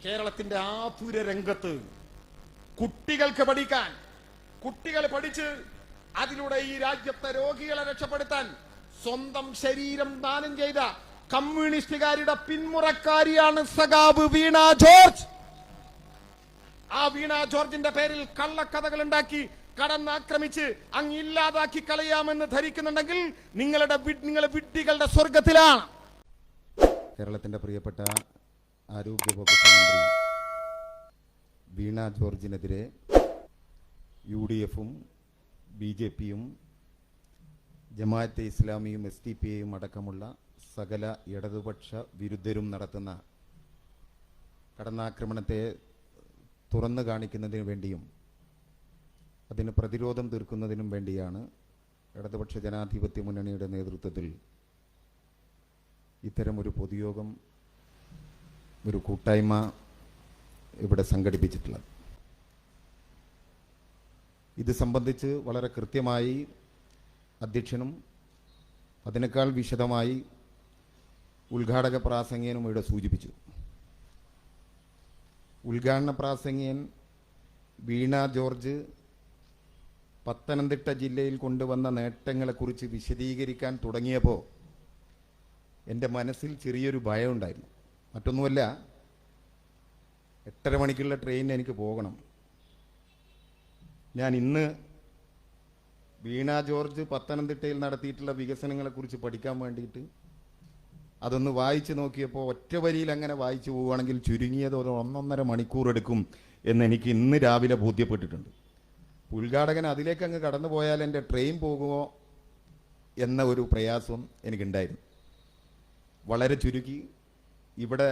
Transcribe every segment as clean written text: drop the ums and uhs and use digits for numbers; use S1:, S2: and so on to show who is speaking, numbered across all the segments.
S1: കേരളത്തിന്റെ ആതുര രംഗത്ത് കുട്ടികൾക്ക് പഠിക്കാൻ, കുട്ടികൾ പഠിച്ച് അതിലൂടെ ഈ രാജ്യത്തെ രോഗികളെ രക്ഷപ്പെടുത്താൻ സ്വന്തം ശരീരം ദാനം ചെയ്ത കമ്മ്യൂണിസ്റ്റുകാരുടെ പിന്മുറക്കാരിയാണ് സഖാവ് വീണ ജോർജ്. ആ വീണ ജോർജിന്റെ പേരിൽ കള്ളക്കഥകൾ ഉണ്ടാക്കി കടന്നാക്രമിച്ച് അങ്ങില്ലാതാക്കി കളയാമെന്ന് ധരിക്കുന്നുണ്ടെങ്കിൽ നിങ്ങളെ വിഡ്ഢികളുടെ സ്വർഗത്തിലാണ്.
S2: കേരളത്തിന്റെ പ്രിയപ്പെട്ട ആരോഗ്യ വകുപ്പ് മന്ത്രി വീണ ജോർജിനെതിരെ UDF-ഉം BJP-യും ജമാഅത്തെ ഇസ്ലാമിയും SDPI-യും അടക്കമുള്ള സകല ഇടതുപക്ഷ വിരുദ്ധരും നടത്തുന്ന കടന്നാക്രമണത്തെ തുറന്നു കാണിക്കുന്നതിന് വേണ്ടിയും അതിന് പ്രതിരോധം തീർക്കുന്നതിനും വേണ്ടിയാണ് ഇടതുപക്ഷ ജനാധിപത്യ മുന്നണിയുടെ നേതൃത്വത്തിൽ ഇത്തരമൊരു പൊതുയോഗം, ഒരു കൂട്ടായ്മ ഇവിടെ സംഘടിപ്പിച്ചിട്ടുള്ളത്. ഇത് സംബന്ധിച്ച് വളരെ കൃത്യമായി അധ്യക്ഷനും അതിനേക്കാൾ വിശദമായി ഉദ്ഘാടക പ്രാസംഗികനും ഇവിടെ സൂചിപ്പിച്ചു. ഉദ്ഘാടന പ്രാസംഗികൻ വീണ ജോർജ് പത്തനംതിട്ട ജില്ലയിൽ കൊണ്ടുവന്ന നേട്ടങ്ങളെക്കുറിച്ച് വിശദീകരിക്കാൻ തുടങ്ങിയപ്പോൾ എൻ്റെ മനസ്സിൽ ചെറിയൊരു ഭയം ഉണ്ടായിരുന്നു. മറ്റൊന്നുമല്ല, 8:30 മണിക്കുള്ള ട്രെയിനിന് എനിക്ക് പോകണം. ഞാൻ ഇന്ന് വീണ ജോർജ് പത്തനംതിട്ടയിൽ നടത്തിയിട്ടുള്ള വികസനങ്ങളെക്കുറിച്ച് പഠിക്കാൻ വേണ്ടിയിട്ട് അതൊന്ന് വായിച്ചു നോക്കിയപ്പോൾ ഒറ്റ വരിയിൽ അങ്ങനെ വായിച്ചു പോവുകയാണെങ്കിൽ ചുരുങ്ങിയത് ഒരു 1.5 മണിക്കൂർ എടുക്കും എന്നെനിക്ക് ഇന്ന് രാവിലെ ബോധ്യപ്പെട്ടിട്ടുണ്ട്. ഉദ്ഘാടകൻ അതിലേക്ക് അങ്ങ് കടന്നു പോയാൽ എൻ്റെ ട്രെയിൻ പോകുമോ എന്ന ഒരു പ്രയാസം എനിക്കുണ്ടായിരുന്നു. വളരെ ചുരുക്കി ഇവിടെ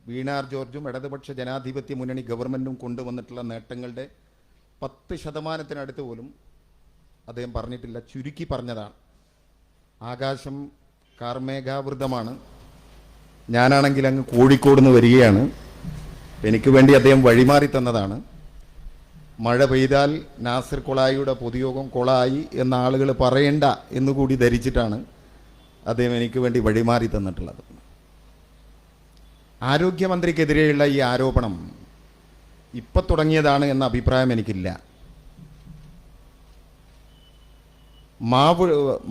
S2: വീണ ജോർജും ഇടതുപക്ഷ ജനാധിപത്യ മുന്നണി ഗവൺമെൻറ്റും കൊണ്ടുവന്നിട്ടുള്ള നേട്ടങ്ങളുടെ 10% പോലും അദ്ദേഹം പറഞ്ഞിട്ടില്ല. ചുരുക്കി പറഞ്ഞതാണ്. ആകാശം കാർമേഘാവൃതമാണ്. ഞാനാണെങ്കിൽ അങ്ങ് കോഴിക്കോട് നിന്ന് വരികയാണ്. എനിക്ക് വേണ്ടി അദ്ദേഹം വഴിമാറി തന്നതാണ്. മഴ പെയ്താൽ നാസിർ കൊളായിയുടെ പൊതുയോഗം കൊളായി എന്ന ആളുകൾ പറയണ്ട എന്നുകൂടി ധരിച്ചിട്ടാണ് അദ്ദേഹം എനിക്ക് വേണ്ടി വഴിമാറി തന്നിട്ടുള്ളത്. ആരോഗ്യമന്ത്രിക്കെതിരെയുള്ള ഈ ആരോപണം ഇപ്പം തുടങ്ങിയതാണ് എന്ന അഭിപ്രായം എനിക്കില്ല.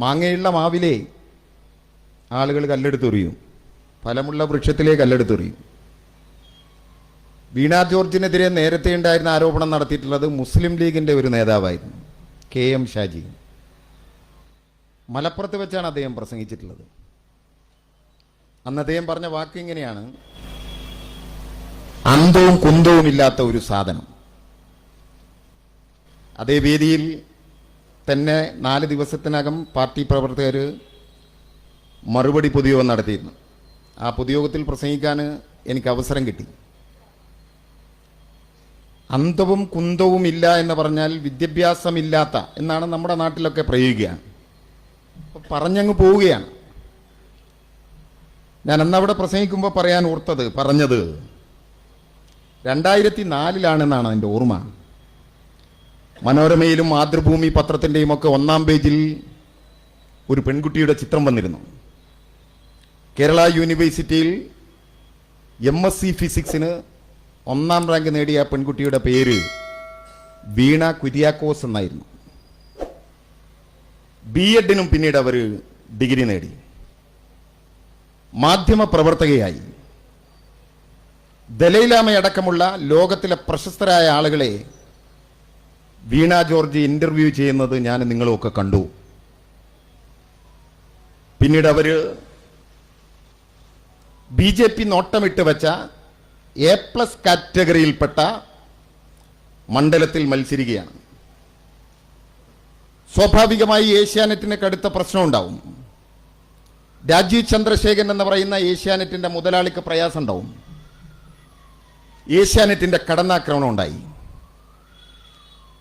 S2: മാങ്ങയുള്ള മാവിലെ ആളുകൾ കല്ലെടുത്തെറിയും, ഫലമുള്ള വൃക്ഷത്തിലെ കല്ലെടുത്തെറിയും. വീണ ജോർജിനെതിരെ നേരത്തെ ഉണ്ടായിരുന്ന ആരോപണം നടത്തിയിട്ടുള്ളത് മുസ്ലിം ലീഗിൻ്റെ ഒരു നേതാവായിരുന്നു, KM ഷാജി. മലപ്പുറത്ത് വെച്ചാണ് അദ്ദേഹം പ്രസംഗിച്ചിട്ടുള്ളത്. അന്ന് അദ്ദേഹം പറഞ്ഞ വാക്ക് ഇങ്ങനെയാണ്: അന്തവും കുന്തവും ഇല്ലാത്ത ഒരു സാധനം. അതേ വേദിയിൽ തന്നെ 4 ദിവസത്തിനകം പാർട്ടി പ്രവർത്തകർ മറുപടി പൊതുയോഗം നടത്തിയിരുന്നു. ആ പൊതുയോഗത്തിൽ പ്രസംഗിക്കാൻ എനിക്ക് അവസരം കിട്ടി. അന്തവും കുന്തവും ഇല്ല എന്ന് പറഞ്ഞാൽ വിദ്യാഭ്യാസമില്ലാത്ത എന്നാണ് നമ്മുടെ നാട്ടിലൊക്കെ പ്രയോഗിക്കുക. പറഞ്ഞങ്ങ് പോവുകയാണ്. ഞാൻ അന്നവിടെ പ്രസംഗിക്കുമ്പോൾ പറഞ്ഞത് 2004 എൻ്റെ ഓർമ്മ. മനോരമയിലും മാതൃഭൂമി പത്രത്തിൻ്റെയും ഒക്കെ 1-ാം പേജിൽ ഒരു പെൺകുട്ടിയുടെ ചിത്രം വന്നിരുന്നു. കേരള യൂണിവേഴ്സിറ്റിയിൽ MSc ഫിസിക്സിന് 1-ാം റാങ്ക് നേടിയ പെൺകുട്ടിയുടെ പേര് വീണ കുര്യാക്കോസ് എന്നായിരുന്നു. B.Ed.നും പിന്നീട് അവർ ഡിഗ്രി നേടി. മാധ്യമ പ്രവർത്തകയായി. ദലൈലാമയടക്കമുള്ള ലോകത്തിലെ പ്രശസ്തരായ ആളുകളെ വീണ ജോർജ് ഇന്റർവ്യൂ ചെയ്യുന്നത് ഞാൻ നിങ്ങളൊക്കെ കണ്ടു. പിന്നീട് അവർ BJP നോട്ടമിട്ട് വെച്ച A+ കാറ്റഗറിയിൽപ്പെട്ട മണ്ഡലത്തിൽ മത്സരിക്കുകയാണ്. സ്വാഭാവികമായി ഏഷ്യാനെറ്റിന് കടുത്ത പ്രശ്നമുണ്ടാവും. രാജീവ് ചന്ദ്രശേഖരൻ എന്ന് പറയുന്ന ഏഷ്യാനെറ്റിന്റെ മുതലാളിക്ക് പ്രയാസം ഉണ്ടാവും. ഏഷ്യാനെറ്റിന്റെ കടന്നാക്രമണം ഉണ്ടായി.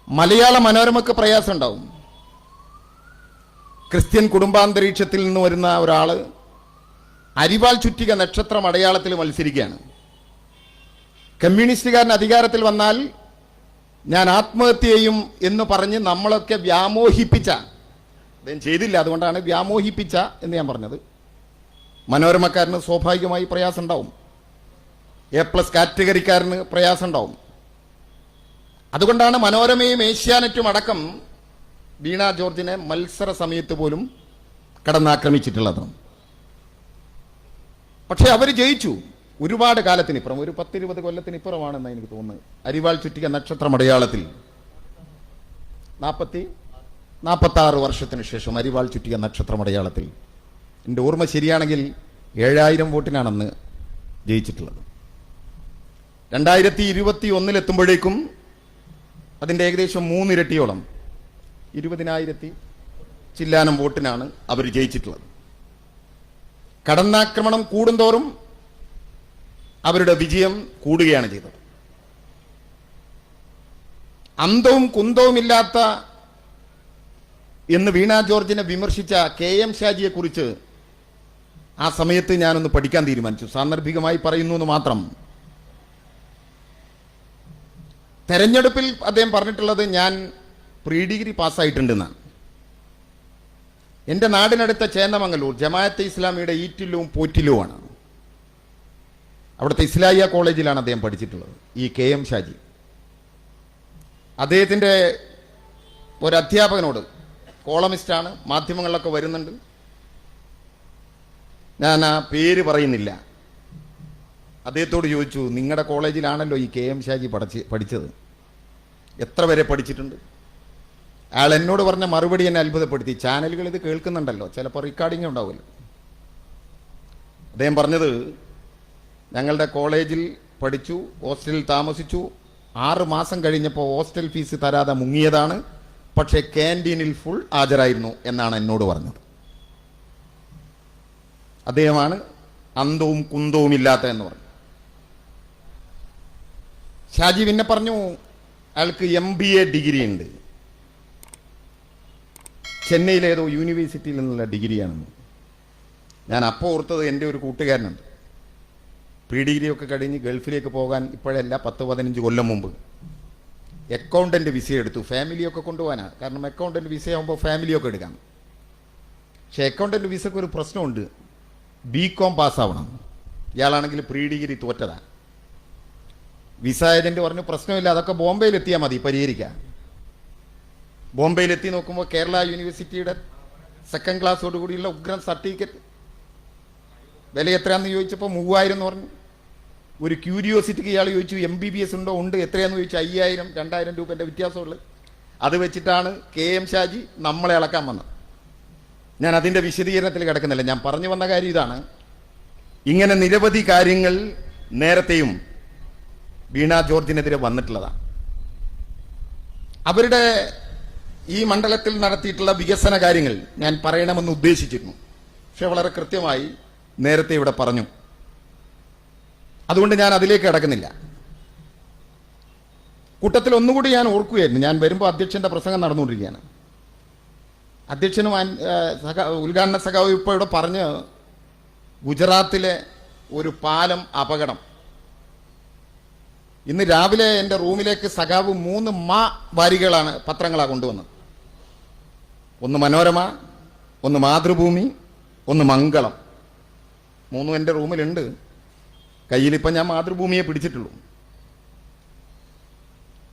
S2: മലയാള മനോരമക്ക് പ്രയാസം ഉണ്ടാവും. ക്രിസ്ത്യൻ കുടുംബാന്തരീക്ഷത്തിൽ നിന്ന് വരുന്ന ഒരാള് അരിവാൾ ചുറ്റിക നക്ഷത്രം അടയാളത്തിൽ മത്സരിക്കുകയാണ്. കമ്മ്യൂണിസ്റ്റുകാരൻ അധികാരത്തിൽ വന്നാൽ ഞാൻ ആത്മഹത്യ ചെയ്യും എന്ന് പറഞ്ഞ് നമ്മളൊക്കെ വ്യാമോഹിപ്പിച്ച, അദ്ദേഹം ചെയ്തില്ല, അതുകൊണ്ടാണ് വ്യാമോഹിപ്പിച്ച എന്ന് ഞാൻ പറഞ്ഞത്, മനോരമക്കാരന് സ്വാഭാവികമായി പ്രയാസം ഉണ്ടാവും. A+ കാറ്റഗറിക്കാരന് പ്രയാസം ഉണ്ടാവും. അതുകൊണ്ടാണ് മനോരമയും ഏഷ്യാനെറ്റും അടക്കം വീണ ജോർജിനെ മത്സര സമയത്ത് പോലും കടന്നാക്രമിച്ചിട്ടുള്ളത്. പക്ഷെ അവർ ജയിച്ചു. ഒരുപാട് കാലത്തിനിപ്പുറം, ഒരു 10-20 കൊല്ലത്തിനിപ്പുറമാണെന്ന് എനിക്ക് തോന്നുന്നത്. അരിവാൾ ചുറ്റിക നക്ഷത്രമടയാളത്തിൽ 46 വർഷത്തിന് ശേഷം അരിവാൾ ചുറ്റിക നക്ഷത്രമടയാളത്തിൽ എൻ്റെ ഓർമ്മ ശരിയാണെങ്കിൽ 7000 വോട്ടിനാണെന്ന് ജയിച്ചിട്ടുള്ളത്. 2021 അതിൻ്റെ ഏകദേശം 3 ഇരട്ടിയോളം 20,000 ചില്ലാനം വോട്ടിനാണ് അവർ ജയിച്ചിട്ടുള്ളത്. കടന്നാക്രമണം കൂടുന്തോറും അവരുടെ വിജയം കൂടുകയാണ് ചെയ്തത്. അന്തവും കുന്തവുമില്ലാത്ത എന്ന് വീണ ജോർജിനെ വിമർശിച്ച KM ഷാജിയെ കുറിച്ച് ആ സമയത്ത് ഞാനൊന്ന് പഠിക്കാൻ തീരുമാനിച്ചു. സാന്ദർഭികമായി പറയുന്നു എന്ന് മാത്രം. തെരഞ്ഞെടുപ്പിൽ അദ്ദേഹം പറഞ്ഞിട്ടുള്ളത് ഞാൻ പ്രീ ഡിഗ്രി പാസ്സായിട്ടുണ്ടെന്നാണ്. എൻ്റെ നാടിനടുത്ത ചേന്നമംഗലൂർ ജമാഅത്തെ ഇസ്ലാമിയുടെ ഈറ്റിലും പോറ്റിലുമാണ്. അവിടുത്തെ ഇസ്ലാഹിയ കോളേജിലാണ് അദ്ദേഹം പഠിച്ചിട്ടുള്ളത്. ഈ KM ഷാജി അദ്ദേഹത്തിൻ്റെ ഒരു അധ്യാപകനോട്, കോളമിസ്റ്റാണ്, മാധ്യമങ്ങളിലൊക്കെ വരുന്നുണ്ട്, ഞാൻ ആ പേര് പറയുന്നില്ല, അദ്ദേഹത്തോട് ചോദിച്ചു, നിങ്ങളുടെ കോളേജിലാണല്ലോ ഈ KM ഷാജി പഠിച്ചത്, എത്ര വരെ പഠിച്ചിട്ടുണ്ട്? അയാൾ എന്നോട് പറഞ്ഞ മറുപടി എന്നെ അത്ഭുതപ്പെടുത്തി. ചാനലുകൾ ഇത് കേൾക്കുന്നുണ്ടല്ലോ, ചിലപ്പോൾ റെക്കോർഡിംഗ് ഉണ്ടാവുമല്ലോ. അദ്ദേഹം പറഞ്ഞത്, ഞങ്ങളുടെ കോളേജിൽ പഠിച്ചു, ഹോസ്റ്റലിൽ താമസിച്ചു, 6 മാസം കഴിഞ്ഞപ്പോൾ ഹോസ്റ്റൽ ഫീസ് തരാതെ മുങ്ങിയതാണ്, പക്ഷേ ക്യാൻറ്റീനിൽ ഫുൾ ഹാജരായിരുന്നു എന്നാണ് എന്നോട് പറഞ്ഞത്. അദ്ദേഹമാണ് അന്തവും കുന്തവും ഇല്ലാത്ത എന്ന് പറഞ്ഞു. ഷാജി പിന്നെ പറഞ്ഞു അയാൾക്ക് MBA ഡിഗ്രി ഉണ്ട്, ചെന്നൈയിലേതോ യൂണിവേഴ്സിറ്റിയിൽ നിന്നുള്ള ഡിഗ്രിയാണെന്ന്. ഞാൻ അപ്പോൾ ഓർത്തത് എൻ്റെ ഒരു കൂട്ടുകാരനുണ്ട്, പ്രീ ഡിഗ്രി ഒക്കെ കഴിഞ്ഞ് ഗൾഫിലേക്ക് പോകാൻ ഇപ്പോഴല്ല 10-15 കൊല്ലം മുമ്പ് അക്കൗണ്ടൻ്റ് വിസ എടുത്തു. ഫാമിലിയൊക്കെ കൊണ്ടുപോകാനാണ്, കാരണം അക്കൗണ്ടൻ്റ് വിസ ആകുമ്പോൾ ഫാമിലിയൊക്കെ എടുക്കാം. പക്ഷേ അക്കൗണ്ടൻ്റ് വിസയ്ക്ക് ഒരു പ്രശ്നമുണ്ട്, BCom പാസ്സാവണം. ഇയാളാണെങ്കിൽ പ്രീ ഡിഗ്രി തോറ്റതാണ്. വിസ ഏജന്റ് പറഞ്ഞു പ്രശ്നമില്ല, അതൊക്കെ ബോംബെയിലെത്തിയാൽ മതി, പരിഹരിക്കാം. ബോംബെയിലെത്തി നോക്കുമ്പോൾ കേരള യൂണിവേഴ്സിറ്റിയുടെ 2nd ക്ലാസ്സോടുകൂടിയുള്ള ഉഗ്രൻ സർട്ടിഫിക്കറ്റ്. വില എത്രയാണെന്ന് ചോദിച്ചപ്പോൾ 3000 എന്ന് പറഞ്ഞു. ഒരു ക്യൂരിയോസിറ്റിക്ക് ഇയാൾ ചോദിച്ചു MBBS ഉണ്ടോ? ഉണ്ട്. എത്രയാണെന്ന് ചോദിച്ചു 5000, 2000 രൂപേൻ്റെ വ്യത്യാസമുള്ളത്. അത് വെച്ചിട്ടാണ് KM ഷാജി നമ്മളെ അളക്കാൻ വന്നത്. ഞാൻ അതിൻ്റെ വിശദീകരണത്തിൽ കിടക്കുന്നില്ല. ഞാൻ പറഞ്ഞു വന്ന കാര്യം ഇതാണ്, ഇങ്ങനെ നിരവധി കാര്യങ്ങൾ നേരത്തെയും വീണ ജോർജിനെതിരെ വന്നിട്ടുള്ളതാണ്. അവരുടെ ഈ മണ്ഡലത്തിൽ നടത്തിയിട്ടുള്ള വികസന കാര്യങ്ങൾ ഞാൻ പറയണമെന്ന് ഉദ്ദേശിച്ചിരുന്നു, പക്ഷെ വളരെ കൃത്യമായി നേരത്തെ ഇവിടെ പറഞ്ഞു. അതുകൊണ്ട് ഞാൻ അതിലേക്ക് കിടക്കുന്നില്ല. കൂട്ടത്തിൽ ഒന്നുകൂടി ഞാൻ ഓർക്കുകയായിരുന്നു, ഞാൻ വരുമ്പോൾ അധ്യക്ഷന്റെ പ്രസംഗം നടന്നുകൊണ്ടിരിക്കുകയാണ്. അധ്യക്ഷനും ഉദ്ഘാടന സഖാവ് ഇപ്പോൾ ഇവിടെ പറഞ്ഞ് ഗുജറാത്തിലെ ഒരു പാലം അപകടം. ഇന്ന് രാവിലെ എൻ്റെ റൂമിലേക്ക് സഖാവ് 3 വാരികളാണ് പത്രങ്ങളാണ് കൊണ്ടുവന്നത്. ഒന്ന് മനോരമ, ഒന്ന് മാതൃഭൂമി, ഒന്ന് മംഗളം. 3 എൻ്റെ റൂമിലുണ്ട്. കയ്യിലിപ്പം ഞാൻ മാതൃഭൂമിയെ പിടിച്ചിട്ടുള്ളൂ.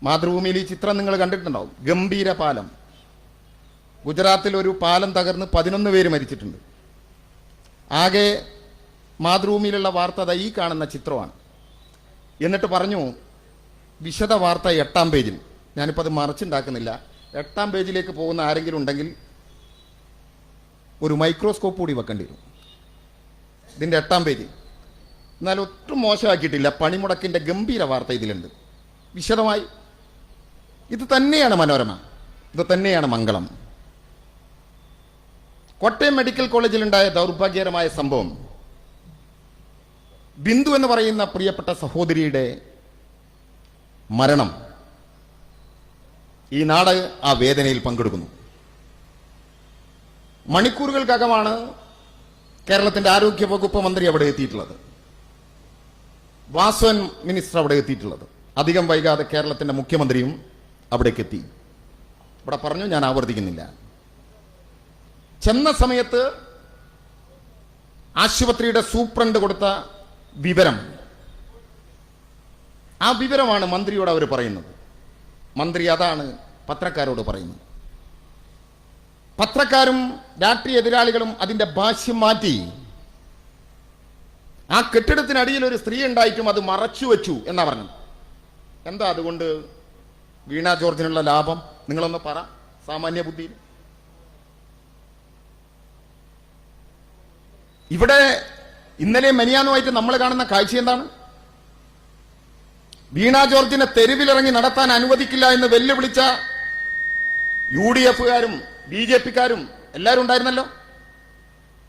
S2: മാതൃഭൂമിയിൽ ഈ ചിത്രം നിങ്ങൾ കണ്ടിട്ടുണ്ടാവും. ഗംഭീര പാലം. ഗുജറാത്തിൽ ഒരു പാലം തകർന്ന് 11 പേര് മരിച്ചിട്ടുണ്ട്. ആകെ മാതൃഭൂമിയിലുള്ള വാർത്ത ഈ കാണുന്ന ചിത്രമാണ്. എന്നിട്ട് പറഞ്ഞു വിശദ വാർത്ത 8-ാം പേജിൽ. ഞാനിപ്പോൾ അത് മറച്ചുണ്ടാക്കുന്നില്ല. 8-ാം പേജിലേക്ക് പോകുന്ന ആരെങ്കിലും ഉണ്ടെങ്കിൽ ഒരു മൈക്രോസ്കോപ്പ് കൂടി വെക്കേണ്ടി വരും. ഇതിൻ്റെ 8-ാം പേജ്. എന്നാൽ ഒട്ടും മോശമാക്കിയിട്ടില്ല. പണിമുടക്കിൻ്റെ ഗംഭീര വാർത്ത ഇതിലുണ്ട് വിശദമായി. ഇത് തന്നെയാണ് മനോരമ, ഇത് തന്നെയാണ് മംഗളം. കോട്ടയം മെഡിക്കൽ കോളേജിലുണ്ടായ ദൗർഭാഗ്യകരമായ സംഭവം, ബിന്ദു എന്ന് പറയുന്ന പ്രിയപ്പെട്ട സഹോദരിയുടെ മരണം. ഈ നാട് ആ വേദനയിൽ പങ്കെടുക്കുന്നു. മണിക്കൂറുകൾക്കകമാണ് കേരളത്തിന്റെ ആരോഗ്യ വകുപ്പ് മന്ത്രി അവിടെ എത്തിയിട്ടുള്ളത്, വാസവൻ മിനിസ്റ്റർ അവിടെ എത്തിയിട്ടുള്ളത്. അധികം വൈകാതെ കേരളത്തിന്റെ മുഖ്യമന്ത്രിയും അവിടേക്ക് എത്തി. ഇവിടെ പറഞ്ഞു, ഞാൻ ആവർത്തിക്കുന്നില്ല. ചെന്ന സമയത്ത് ആശുപത്രിയുടെ സൂപ്രണ്ട് കൊടുത്ത വിവരം, ആ വിവരമാണ് മന്ത്രിയോട് അവർ പറയുന്നത്. മന്ത്രി അതാണ് പത്രക്കാരോട് പറയുന്നത്. പത്രക്കാരും രാഷ്ട്രീയ എതിരാളികളും അതിന്റെ ഭാഷ്യം മാറ്റി ആ കെട്ടിടത്തിനടിയിൽ ഒരു സ്ത്രീ ഉണ്ടായിട്ടും അത് മറച്ചു വെച്ചു എന്നാ പറഞ്ഞത്. എന്താ അതുകൊണ്ട് വീണ ജോർജിനുള്ള ലാഭം? നിങ്ങളൊന്ന് പറ സാമാന്യ ബുദ്ധിയിൽ. ഇവിടെ ഇന്നലെ മെനിയാനുമായിട്ട് നമ്മൾ കാണുന്ന കാഴ്ച എന്താണ്? വീണ ജോർജിനെ തെരുവിലിറങ്ങി നടത്താൻ അനുവദിക്കില്ല എന്ന് വെല്ലുവിളിച്ച UDF-കാരും BJP-കാരും എല്ലാവരും ഉണ്ടായിരുന്നല്ലോ.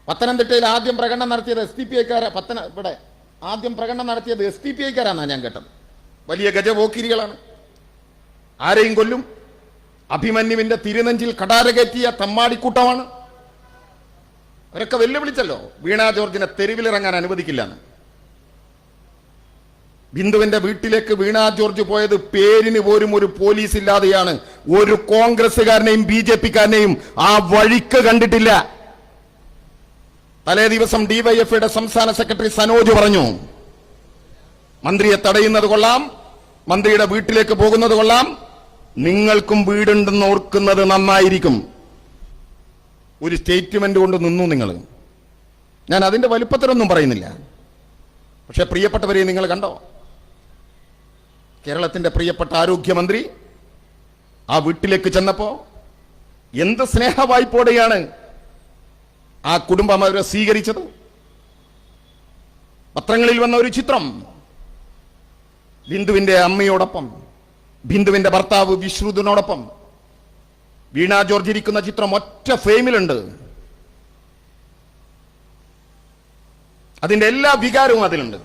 S2: പത്തനംതിട്ടയിൽ ആദ്യം പ്രകടനം നടത്തിയത് SDPI-ക്കാരാ. ഇവിടെ ആദ്യം പ്രകടനം നടത്തിയത് SDPI-ക്കാരാന്നാ ഞാൻ കേട്ടത്. വലിയ ഗജപോക്കിരികളാണ്. ആരെയും കൊല്ലും. അഭിമന്യുവിന്റെ തിരുനെഞ്ചിൽ കടാരകയറ്റിയ തമ്മാടിക്കൂട്ടമാണ്. അവരൊക്കെ വെല്ലുവിളിച്ചല്ലോ വീണ ജോർജിനെ തെരുവിലിറങ്ങാൻ അനുവദിക്കില്ലെന്ന്. ബിന്ദുവിന്റെ വീട്ടിലേക്ക് വീണ ജോർജ് പോയത് പേരിന് പോലും ഒരു പോലീസ് ഇല്ലാതെയാണ്. ഒരു കോൺഗ്രസുകാരനെയും BJP-കാരനെയും ആ വഴിക്ക് കണ്ടിട്ടില്ല. തലേ ദിവസം DYFI-യുടെ സംസ്ഥാന സെക്രട്ടറി സനോജ് പറഞ്ഞു, മന്ത്രിയെ തടയുന്നത് കൊള്ളാം, മന്ത്രിയുടെ വീട്ടിലേക്ക് പോകുന്നത് കൊള്ളാം, നിങ്ങൾക്കും വീടുണ്ടെന്ന് ഓർക്കുന്നത് നന്നായിരിക്കും. ഒരു സ്റ്റേറ്റ്മെന്റ് കൊണ്ട് നിന്നു നിങ്ങൾ. ഞാൻ അതിന്റെ വലുപ്പത്തിലൊന്നും പറയുന്നില്ല. പക്ഷെ പ്രിയപ്പെട്ടവരെ, നിങ്ങൾ കണ്ടോ? കേരളത്തിന്റെ പ്രിയപ്പെട്ട ആരോഗ്യമന്ത്രി ആ വീട്ടിലേക്ക് ചെന്നപ്പോ എന്ത് സ്നേഹവായ്പോടെയാണ് ആ കുടുംബം അവരെ സ്വീകരിച്ചത്. പത്രങ്ങളിൽ വന്ന ഒരു ചിത്രം ബിന്ദുവിന്റെ അമ്മയോടൊപ്പം, ബിന്ദുവിന്റെ ഭർത്താവ് വിശ്രുതിനോടൊപ്പം വീണ ജോർജ് ഇരിക്കുന്ന ചിത്രം ഒറ്റ ഫ്രെയിമിലുണ്ട്. അതിന്റെ എല്ലാ വികാരവും അതിലുണ്ട്.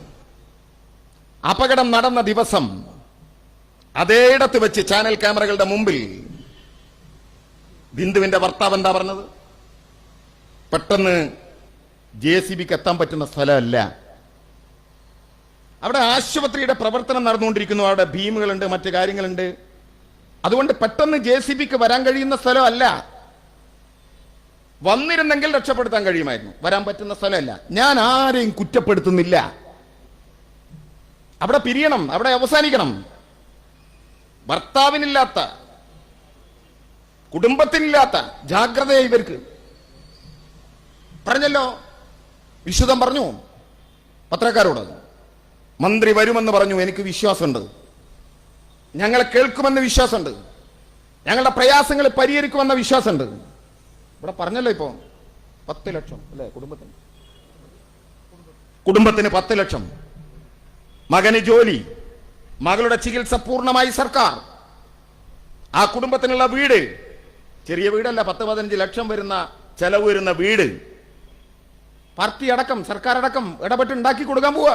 S2: അപകടം നടന്ന ദിവസം അതേയിടത്ത് വെച്ച് ചാനൽ ക്യാമറകളുടെ മുമ്പിൽ ബിന്ദുവിന്റെ ഭർത്താവ് എന്താ പറഞ്ഞത്? പെട്ടെന്ന് JCB-ക്ക് എത്താൻ പറ്റുന്ന സ്ഥലമല്ല. അവിടെ ആശുപത്രിയുടെ പ്രവർത്തനം നടന്നുകൊണ്ടിരിക്കുന്നു. അവിടെ ഭീമുകളുണ്ട്, മറ്റു കാര്യങ്ങളുണ്ട്. അതുകൊണ്ട് പെട്ടെന്ന് JCB-ക്ക് വരാൻ കഴിയുന്ന സ്ഥലമല്ല. വന്നിരുന്നെങ്കിൽ രക്ഷപ്പെടുത്താൻ കഴിയുമായിരുന്നു. വരാൻ പറ്റുന്ന സ്ഥലമല്ല. ഞാൻ ആരെയും കുറ്റപ്പെടുത്തുന്നില്ല. അവിടെ പിരിയണം, അവിടെ അവസാനിക്കണം. ഭർത്താവിനില്ലാത്ത, കുടുംബത്തിനില്ലാത്ത ജാഗ്രതയെ ഇവർക്ക്. പറഞ്ഞല്ലോ, വിശുദ്ധം പറഞ്ഞു പത്രക്കാരോട്. മന്ത്രി വരുമെന്ന് പറഞ്ഞു, എനിക്ക് വിശ്വാസമുണ്ട്. ഞങ്ങളെ കേൾക്കുമെന്ന് വിശ്വാസമുണ്ട്. ഞങ്ങളുടെ പ്രയാസങ്ങൾ പരിഹരിക്കുമെന്ന വിശ്വാസമുണ്ട്. ഇവിടെ പറഞ്ഞല്ലോ ഇപ്പോ 10 ലക്ഷം അല്ലേ കുടുംബത്തിന് 10 ലക്ഷം, മകന് ജോലി, മകളുടെ ചികിത്സ പൂർണ്ണമായി സർക്കാർ, ആ കുടുംബത്തിനുള്ള വീട്, ചെറിയ വീടല്ല, 10-15 ലക്ഷം വരുന്ന ചെലവ് വരുന്ന വീട്, പാർട്ടി അടക്കം സർക്കാർ അടക്കം ഇടപെട്ട് ഉണ്ടാക്കി കൊടുക്കാൻ പോവുക.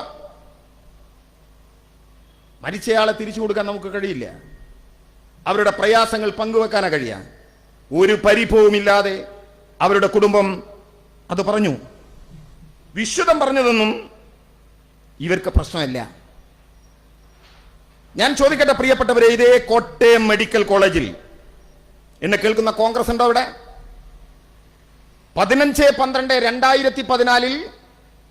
S2: മരിച്ചയാളെ തിരിച്ചു കൊടുക്കാൻ നമുക്ക് കഴിയില്ല. അവരുടെ പ്രയാസങ്ങൾ പങ്കുവെക്കാനാ കഴിയാം. ഒരു പരിഭവമില്ലാതെ അവരുടെ കുടുംബം അത് പറഞ്ഞു. വിശുദ്ധം പറഞ്ഞതൊന്നും ഇവർക്ക് പ്രശ്നമല്ല. ഞാൻ ചോദിക്കട്ടെ പ്രിയപ്പെട്ടവരെ, ഇതേ കോട്ടയം മെഡിക്കൽ കോളേജിൽ എന്നെ കേൾക്കുന്ന കോൺഗ്രസ് ഉണ്ടോ? അവിടെ 15/12/2014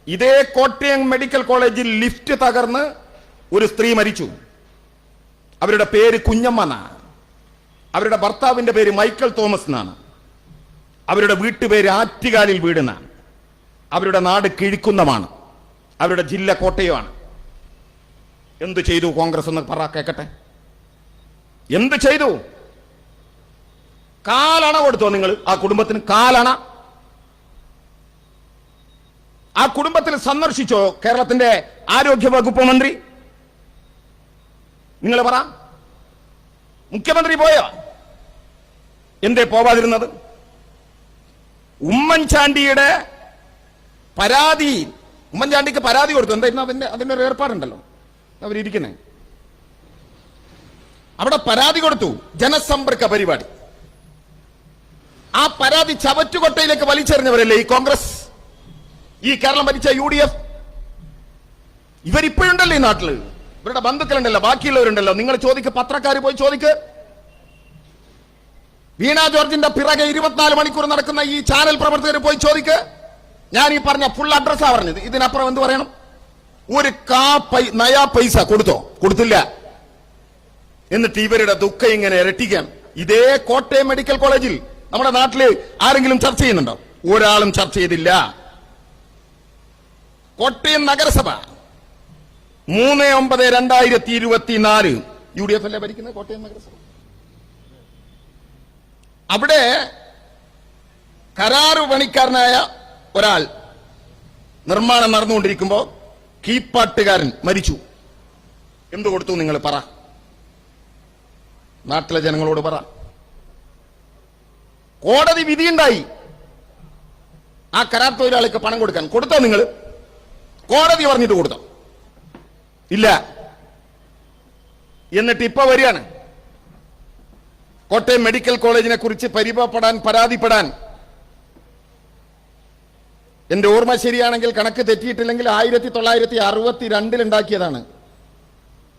S2: ഇതേ കോട്ടയം മെഡിക്കൽ കോളേജിൽ ലിഫ്റ്റ് തകർന്ന് ഒരു സ്ത്രീ മരിച്ചു. അവരുടെ പേര് കുഞ്ഞമ്മ എന്നാണ്. അവരുടെ ഭർത്താവിന്റെ പേര് മൈക്കൽ തോമസ് എന്നാണ്. അവരുടെ വീട്ടുപേര് ആറ്റുകാലിൽ വീടെന്നാണ്. അവരുടെ നാട് കിഴിക്കുന്നമാണ്. അവരുടെ ജില്ല കോട്ടയമാണ്. എന്ത് ചെയ്തു കോൺഗ്രസ് എന്ന് പറ കേക്കട്ടെ. എന്ത് ചെയ്തു? കാലണ കൊടുത്തോ നിങ്ങൾ ആ കുടുംബത്തിന്? കാലണ. ആ കുടുംബത്തിൽ സന്ദർശിച്ചോ കേരളത്തിന്റെ ആരോഗ്യ വകുപ്പ് മന്ത്രി? നിങ്ങൾ പറ. മുഖ്യമന്ത്രി പോയോ? എന്തേ പോവാതിരുന്നത്? ഉമ്മൻചാണ്ടിയുടെ പരാതി, ഉമ്മൻചാണ്ടിക്ക് പരാതി കൊടുത്തു. എന്തായിരുന്നു അതിന്റെ ഒരു ഏർപ്പാടുണ്ടല്ലോ, അവരിയ്ക്കുന്നേ. അവിടെ പരാതി കൊടുത്തു, ജനസമ്പർക്ക പരിപാടി. ആ പരാതി ചവറ്റുകൊട്ടയിലേക്ക് വലിച്ചെറിഞ്ഞവരല്ലേ ഈ കോൺഗ്രസ്, ഈ കേരളം ഭരിച്ച UDF. ഇവരിപ്പോഴുണ്ടല്ലോ ഈ നാട്ടില്. ഇവരുടെ ബന്ധുക്കളുണ്ടല്ലോ, ബാക്കിയുള്ളവരുണ്ടല്ലോ. നിങ്ങൾ ചോദിക്ക്, പത്രക്കാർ പോയി ചോദിക്ക്. വീണ ജോർജിന്റെ പിറകെ 24 മണിക്കൂർ നടക്കുന്ന ഈ ചാനൽ പ്രവർത്തകർ പോയി ചോദിക്ക്. ഞാൻ ഈ പറഞ്ഞ ഫുൾ അഡ്രസ്സാ പറഞ്ഞത്. ഇതിനപ്പുറം എന്ത് പറയണം?
S1: ഒരു നയാ പൈസ കൊടുത്തില്ല. എന്നിട്ട് ഇവരുടെ ദുഃഖം ഇങ്ങനെ ഇരട്ടിക്കാൻ ഇതേ കോട്ടയം മെഡിക്കൽ കോളേജിൽ നമ്മുടെ നാട്ടില് ആരെങ്കിലും ചർച്ച ചെയ്യുന്നുണ്ടോ? ഒരാളും ചർച്ച ചെയ്തില്ല. കോട്ടയം നഗരസഭ 3/9/2024 UDF അല്ലേ ഭരിക്കുന്നത് കോട്ടയം നഗരസഭ. അവിടെ കരാറു പണിക്കാരനായ ഒരാൾ നിർമ്മാണം നടന്നുകൊണ്ടിരിക്കുമ്പോ കീപ്പാട്ടുകാരൻ മരിച്ചു. എന്തു കൊടുത്തു നിങ്ങൾ പറ, നാട്ടിലെ ജനങ്ങളോട് പറ. കോടതി വിധിയുണ്ടായി ആ കരാർ തൊഴിലാളിക്ക് പണം കൊടുത്തോ? നിങ്ങൾ കോടതി പറഞ്ഞിട്ട് കൊടുത്തോ? ഇല്ല. എന്നിട്ട് ഇപ്പൊ വരികയാണ് കോട്ടയം മെഡിക്കൽ കോളേജിനെ കുറിച്ച് പരാതിപ്പെടാൻ. എന്റെ ഓർമ്മ ശരിയാണെങ്കിൽ, കണക്ക് തെറ്റിയിട്ടില്ലെങ്കിൽ 1962 ഉണ്ടാക്കിയതാണ്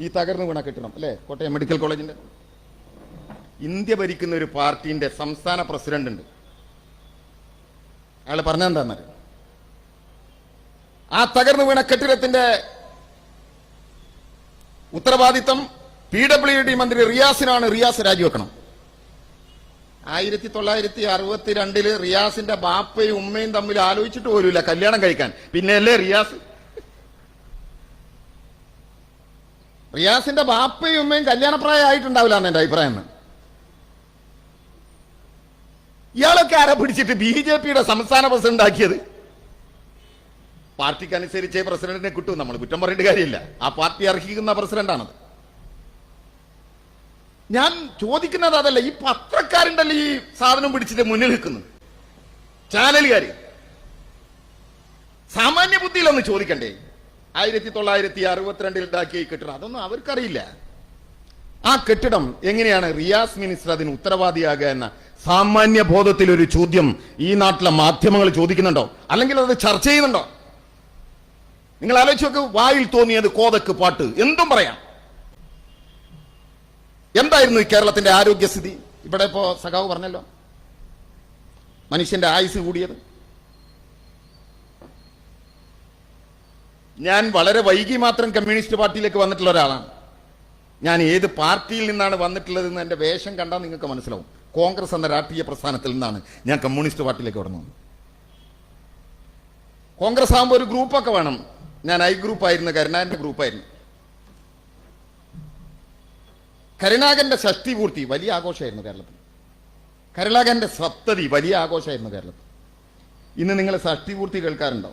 S1: ഈ തകർന്നു വീണ കെട്ടിടം അല്ലെ, കോട്ടയം മെഡിക്കൽ കോളേജിന്റെ. ഇന്ത്യ ഭരിക്കുന്ന ഒരു പാർട്ടിന്റെ സംസ്ഥാന പ്രസിഡന്റ് ഉണ്ട്. അയാൾ പറഞ്ഞെന്താന്ന്, ആ തകർന്നു വീണ കെട്ടിടത്തിന്റെ ഉത്തരവാദിത്തം PWD മന്ത്രി റിയാസിനാണ്. റിയാസ് രാജിവെക്കണം. 1962 റിയാസിന്റെ ബാപ്പയും ഉമ്മയും തമ്മിൽ ആലോചിച്ചിട്ട് പോലുമില്ല കല്യാണം കഴിക്കാൻ. പിന്നെയല്ലേ റിയാസിന്റെ ബാപ്പയും ഉമ്മയും കല്യാണപ്രായമായിട്ടുണ്ടാവില്ല എന്ന് എന്റെ അഭിപ്രായം. ഇയാളൊക്കെ ആരെ പിടിച്ചിട്ട് BJPയുടെ സംസ്ഥാന പ്രസിഡന്റ് ആക്കിയത്? പാർട്ടിക്ക് അനുസരിച്ചേ പ്രസിഡന്റിനെ കിട്ടും. നമ്മൾ കുറ്റം പറയേണ്ട കാര്യമില്ല. ആ പാർട്ടി അർഹിക്കുന്ന പ്രസിഡന്റാണത്. ഞാൻ ചോദിക്കുന്നത് അതല്ല, ഈ പത്രക്കാരുണ്ടല്ലോ ഈ സാധനം പിടിച്ചിട്ട് മുന്നിൽ നിൽക്കുന്നത്, ചാനലുകാര്. സാമാന്യ ബുദ്ധിയിലൊന്ന് ചോദിക്കണ്ടേ? 1962 ഉണ്ടാക്കിയ ഈ കെട്ടിടം അതൊന്നും അവർക്കറിയില്ല. ആ കെട്ടിടം എങ്ങനെയാണ് റിയാസ് മിനിസ്റ്റർ അതിന് ഉത്തരവാദിയാകുക എന്ന സാമാന്യ ബോധത്തിൽ ഒരു ചോദ്യം ഈ നാട്ടിലെ മാധ്യമങ്ങൾ ചോദിക്കുന്നുണ്ടോ? അല്ലെങ്കിൽ അത് ചർച്ച ചെയ്യുന്നുണ്ടോ? നിങ്ങൾ ആലോചിച്ച് നോക്ക്. വായിൽ തോന്നിയത് കോതക്ക് പാട്ട് എന്തും പറയാം. എന്തായിരുന്നു ഈ കേരളത്തിന്റെ ആരോഗ്യസ്ഥിതി? ഇവിടെ ഇപ്പോ സഖാവ് പറഞ്ഞല്ലോ, മനുഷ്യന്റെ ആയുസ് കൂടിയത്. ഞാൻ വളരെ വൈകി മാത്രം കമ്മ്യൂണിസ്റ്റ് പാർട്ടിയിലേക്ക് വന്നിട്ടുള്ള ഒരാളാണ്. ഞാൻ ഏത് പാർട്ടിയിൽ നിന്നാണ് വന്നിട്ടുള്ളതെന്ന് എന്റെ വേഷം കണ്ടാൽ നിങ്ങൾക്ക് മനസ്സിലാവും. കോൺഗ്രസ് എന്ന രാഷ്ട്രീയ പ്രസ്ഥാനത്തിൽ നിന്നാണ് ഞാൻ കമ്മ്യൂണിസ്റ്റ് പാർട്ടിയിലേക്ക് കടന്നു. കോൺഗ്രസ് ആകുമ്പോൾ ഒരു ഗ്രൂപ്പൊക്കെ വേണം. ഞാൻ ഐ ഗ്രൂപ്പായിരുന്നു, കരുണാകരന്റെ ഗ്രൂപ്പായിരുന്നു. കരുണാകരന്റെ ഷഷ്ടി പൂർത്തി വലിയ ആഘോഷമായിരുന്നു കേരളത്തിൽ. കരുണാകരന്റെ സപ്തതി വലിയ ആഘോഷമായിരുന്നു കേരളത്തിൽ. ഇന്ന് നിങ്ങൾ ഷഷ്ടി പൂർത്തി കേൾക്കാറുണ്ടോ?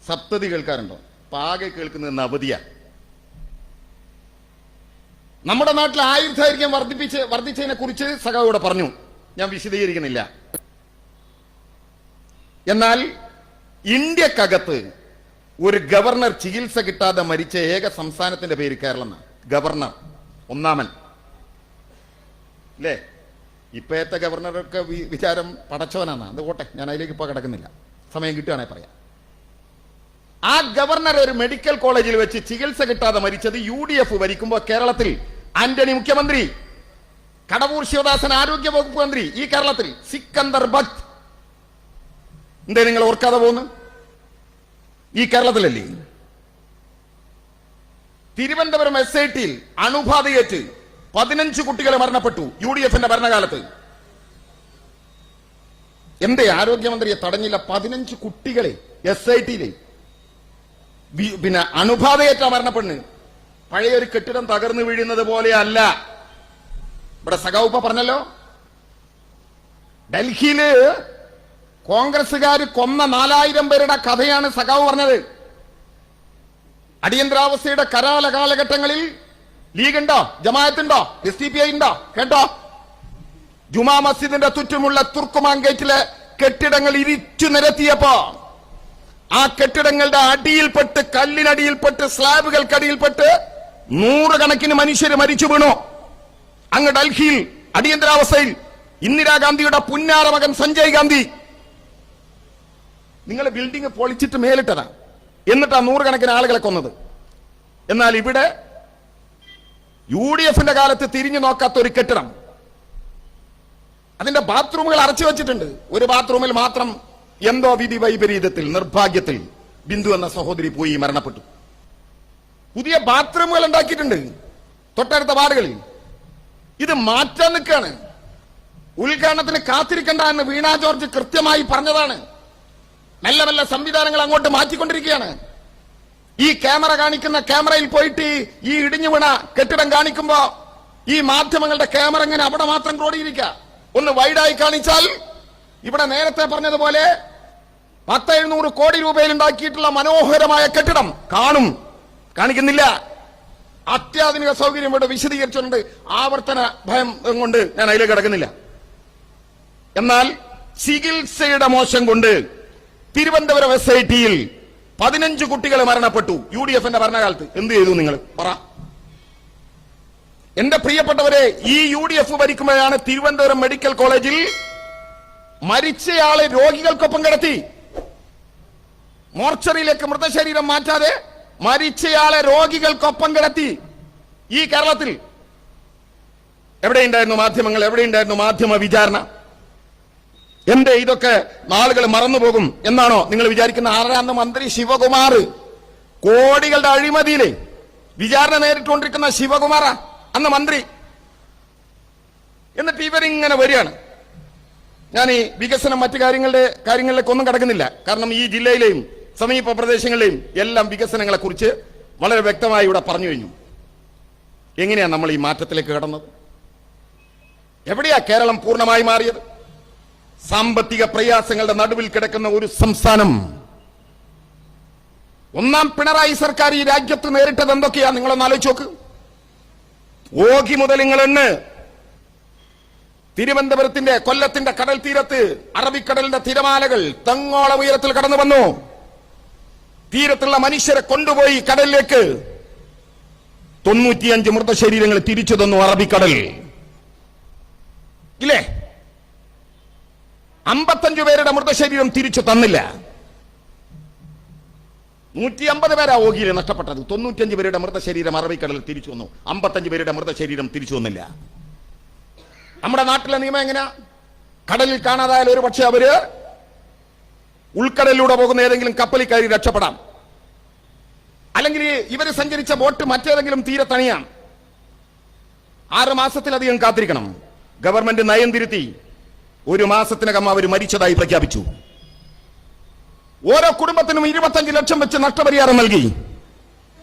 S1: സപ്തതി കേൾക്കാറുണ്ടോ? പാകെ കേൾക്കുന്നത് നവതിയ. നമ്മുടെ നാട്ടിൽ ആയുർദൈർഘ്യം വർദ്ധിച്ചതിനെ കുറിച്ച് സഖാവ് ഇവിടെ പറഞ്ഞു, ഞാൻ വിശദീകരിക്കുന്നില്ല. എന്നാൽ ഇന്ത്യക്കകത്ത് ഒരു ഗവർണർ ചികിത്സ കിട്ടാതെ മരിച്ച ഏക സംസ്ഥാനത്തിന്റെ പേര് കേരളം. ഗവർണർ ഒന്നാമൻ അല്ലേ? ഇപ്പോഴത്തെ ഗവർണറൊക്കെ വിചാരം പടച്ചവനാണ്. അത് പോട്ടെ, ഞാൻ അതിലേക്ക് ഇപ്പൊ കിടക്കുന്നില്ല, സമയം കിട്ടുകയാണെങ്കിൽ പറയാം. ആ ഗവർണർ ഒരു മെഡിക്കൽ കോളേജിൽ വെച്ച് ചികിത്സ കിട്ടാതെ മരിച്ചത് UDF ഭരിക്കുമ്പോൾ കേരളത്തിൽ ആന്റണി മുഖ്യമന്ത്രി, കടവൂർ ശിവദാസൻ ആരോഗ്യ വകുപ്പ് മന്ത്രി, ഈ കേരളത്തിൽ സിക്കന്ദർ ഭട്ട്. എന്തേ നിങ്ങൾ ഓർക്കാതെ പോകുന്നു? ഈ കേരളത്തിലല്ലേ? തിരുവനന്തപുരം SITയിൽ അണുബാധയേറ്റ് 15 കുട്ടികൾ മരണപ്പെട്ടു UDFന്റെ ഭരണകാലത്ത്. എന്തേ ആരോഗ്യമന്ത്രിയെ തടഞ്ഞില്ല? 15 കുട്ടികളെ SITയിലെ പിന്നെ അണുബാധയേറ്റ മരണപ്പെടുന്നു. പഴയൊരു കെട്ടിടം തകർന്നു വീഴുന്നത് പോലെയല്ല. ഇവിടെ സഖാവുപ്പ പറഞ്ഞല്ലോ, ഡൽഹിയില് കോൺഗ്രസുകാർ കൊന്ന 4000 പേരുടെ കഥയാണ് സഖാവ് പറഞ്ഞത്. അടിയന്തരാവസ്ഥയുടെ കരാല കാലഘട്ടങ്ങളിൽ ലീഗ് ഉണ്ടോ, ജമാഅത്തുണ്ടോ, SDPI ഉണ്ടോ? കേട്ടോ, ജുമാ മസ്ജിദിന്റെ ചുറ്റുമുള്ള തുർക്കുമാൻ ഗേറ്റിലെ കെട്ടിടങ്ങൾ ഇരിച്ചു നിരത്തിയപ്പോ ആ കെട്ടിടങ്ങളുടെ അടിയിൽപ്പെട്ട്, കല്ലിനടിയിൽപ്പെട്ട്, സ്ലാബുകൾക്കടിയിൽപ്പെട്ട് 100 കണക്കിന് മനുഷ്യർ മരിച്ചു വീണു. അങ്ങ് ഡൽഹിയിൽ അടിയന്തരാവസ്ഥയിൽ ഇന്ദിരാഗാന്ധിയുടെ പുന്നാര മകൻ സഞ്ജയ് ഗാന്ധി നിങ്ങൾ ബിൽഡിംഗ് പൊളിച്ചിട്ട് മേലിട്ടതാ. എന്നിട്ടാ 100 കണക്കിന് ആളുകളെ കൊന്നത്. എന്നാൽ ഇവിടെ UDFന്റെ കാലത്ത് തിരിഞ്ഞു നോക്കാത്ത ഒരു കെട്ടിടം, അതിന്റെ ബാത്റൂമുകൾ അടച്ചു വെച്ചിട്ടുണ്ട്. ഒരു ബാത്റൂമിൽ മാത്രം എന്തോ വിധി വൈപരീതത്തിൽ, നിർഭാഗ്യത്തിൽ ബിന്ദു എന്ന സഹോദരി പോയി മരണപ്പെട്ടു. പുതിയ ബാത്റൂമുകൾ ഉണ്ടാക്കിയിട്ടുണ്ട് തൊട്ടടുത്ത വാർഡുകളിൽ. ഇത് മാറ്റാൻ നിൽക്കുകയാണ്. ഉദ്ഘാടനത്തിന് കാത്തിരിക്കണ്ട എന്ന് വീണ ജോർജ് കൃത്യമായി പറഞ്ഞതാണ്. മെല്ലെ മെല്ലെ സംവിധാനങ്ങൾ അങ്ങോട്ട് മാറ്റിക്കൊണ്ടിരിക്കുകയാണ്. ഈ ക്യാമറ കാണിക്കുന്ന ക്യാമറയിൽ പോയിട്ട് ഈ ഇടിഞ്ഞു വീണ കെട്ടിടം കാണിക്കുമ്പോ ഈ മാധ്യമങ്ങളുടെ ക്യാമറ ഇങ്ങനെ അവിടെ മാത്രം ക്രോഡീകരിക്കുക. ഒന്ന് വൈഡായി കാണിച്ചാൽ ഇവിടെ നേരത്തെ പറഞ്ഞതുപോലെ 10-700 കോടി രൂപയിൽ ഉണ്ടാക്കിയിട്ടുള്ള മനോഹരമായ കെട്ടിടം കാണും, കാണിക്കുന്നില്ല. അത്യാധുനിക സൗകര്യം ഇവിടെ വിശദീകരിച്ചിട്ടുണ്ട്. ആവർത്തന ഭയം കൊണ്ട് ഞാൻ അതിലേക്ക് കിടക്കുന്നില്ല. എന്നാൽ ചികിത്സയുടെ മോശം കൊണ്ട് തിരുവനന്തപുരം SIT-യിൽ 15 കുട്ടികൾ മരണപ്പെട്ടു. UDF-ന്റെ ഭരണകാലത്ത് എന്ത് ചെയ്തു നിങ്ങൾ പറ? എന്റെ പ്രിയപ്പെട്ടവരെ, ഈ UDF ഭരിക്കുമ്പോഴാണ് തിരുവനന്തപുരം മെഡിക്കൽ കോളേജിൽ മരിച്ചയാളെ രോഗികൾക്കൊപ്പം കിടത്തി. മോർച്ചറിയിലേക്ക് മൃതശരീരം മാറ്റാതെ മരിച്ചയാളെ രോഗികൾക്കൊപ്പം കിടത്തി. ഈ കേരളത്തിൽ എവിടെയുണ്ടായിരുന്നു മാധ്യമങ്ങൾ? എവിടെയുണ്ടായിരുന്നു മാധ്യമ വിചാരണ? എന്റെ ഇതൊക്കെ നാളുകൾ മറന്നുപോകും എന്നാണോ നിങ്ങൾ വിചാരിക്കുന്ന? ആരാണ് മന്ത്രി ശിവകുമാർ? കോടികളുടെ അഴിമതിയിലെ വിചാരണ നേരിട്ടുകൊണ്ടിരിക്കുന്ന ശിവകുമാർ അന്ന് മന്ത്രി. എന്നിട്ട് ഇവരിങ്ങനെ വരികയാണ്. ഞാൻ ഈ വികസനം മറ്റു കാര്യങ്ങളിലേക്ക് ഒന്നും കടക്കുന്നില്ല. കാരണം ഈ ജില്ലയിലെയും സമീപ പ്രദേശങ്ങളിലെയും എല്ലാം വികസനങ്ങളെ കുറിച്ച് വളരെ വ്യക്തമായി ഇവിടെ പറഞ്ഞു കഴിഞ്ഞു. എങ്ങനെയാണ് നമ്മൾ ഈ മാറ്റത്തിലേക്ക് കടന്നത്? എവിടെയാ കേരളം പൂർണ്ണമായി മാറിയത്? സാമ്പത്തിക പ്രയാസങ്ങളുടെ നടുവിൽ കിടക്കുന്ന ഒരു സംസ്ഥാനം. ഒന്നാം പിണറായി സർക്കാർ ഈ രാജ്യത്ത് നേരിട്ടത് എന്തൊക്കെയാ നിങ്ങളൊന്ന് ആലോചിച്ച് നോക്ക്. ഓഖി മുതൽ നിങ്ങളെണ്ണ് തിരുവനന്തപുരത്തിന്റെ കൊല്ലത്തിന്റെ കടൽ തീരത്ത് അറബിക്കടലിന്റെ തിരമാലകൾ തെങ്ങോളം ഉയരത്തിൽ കടന്നു വന്നു. തീരത്തുള്ള മനുഷ്യരെ കൊണ്ടുപോയി കടലിലേക്ക്. 95 മൃതശരീരങ്ങൾ തിരിച്ചു തന്നു അറബിക്കടൽ. ഇല്ലേ? 55 പേരുടെ മൃതശരീരം തിരിച്ചു തന്നില്ല. 150 പേരാ ഓഖിയിൽ നഷ്ടപ്പെട്ടത്. 95 പേരുടെ മൃതശരീരം അറബിക്കടലിൽ തിരിച്ചു വന്നു. 55 പേരുടെ മൃതശരീരം തിരിച്ചു വന്നില്ല. നമ്മുടെ നാട്ടിലെ നിയമം എങ്ങനെയാ? കടലിൽ കാണാതായാലും ഒരു പക്ഷെ അവര് ഉൾക്കടലിലൂടെ പോകുന്ന ഏതെങ്കിലും കപ്പലിൽ കയറി രക്ഷപ്പെടാം. അല്ലെങ്കിൽ ഇവര് സഞ്ചരിച്ച ബോട്ട് മറ്റേതെങ്കിലും തീരത്തണിയാം. 6 മാസത്തിലധികം കാത്തിരിക്കണം. ഗവൺമെന്റ് നയം തിരുത്തി 1 മാസത്തിനകം അവർ മരിച്ചതായി പ്രഖ്യാപിച്ചു. ഓരോ കുടുംബത്തിനും 25 ലക്ഷം വെച്ച് നഷ്ടപരിഹാരം നൽകി.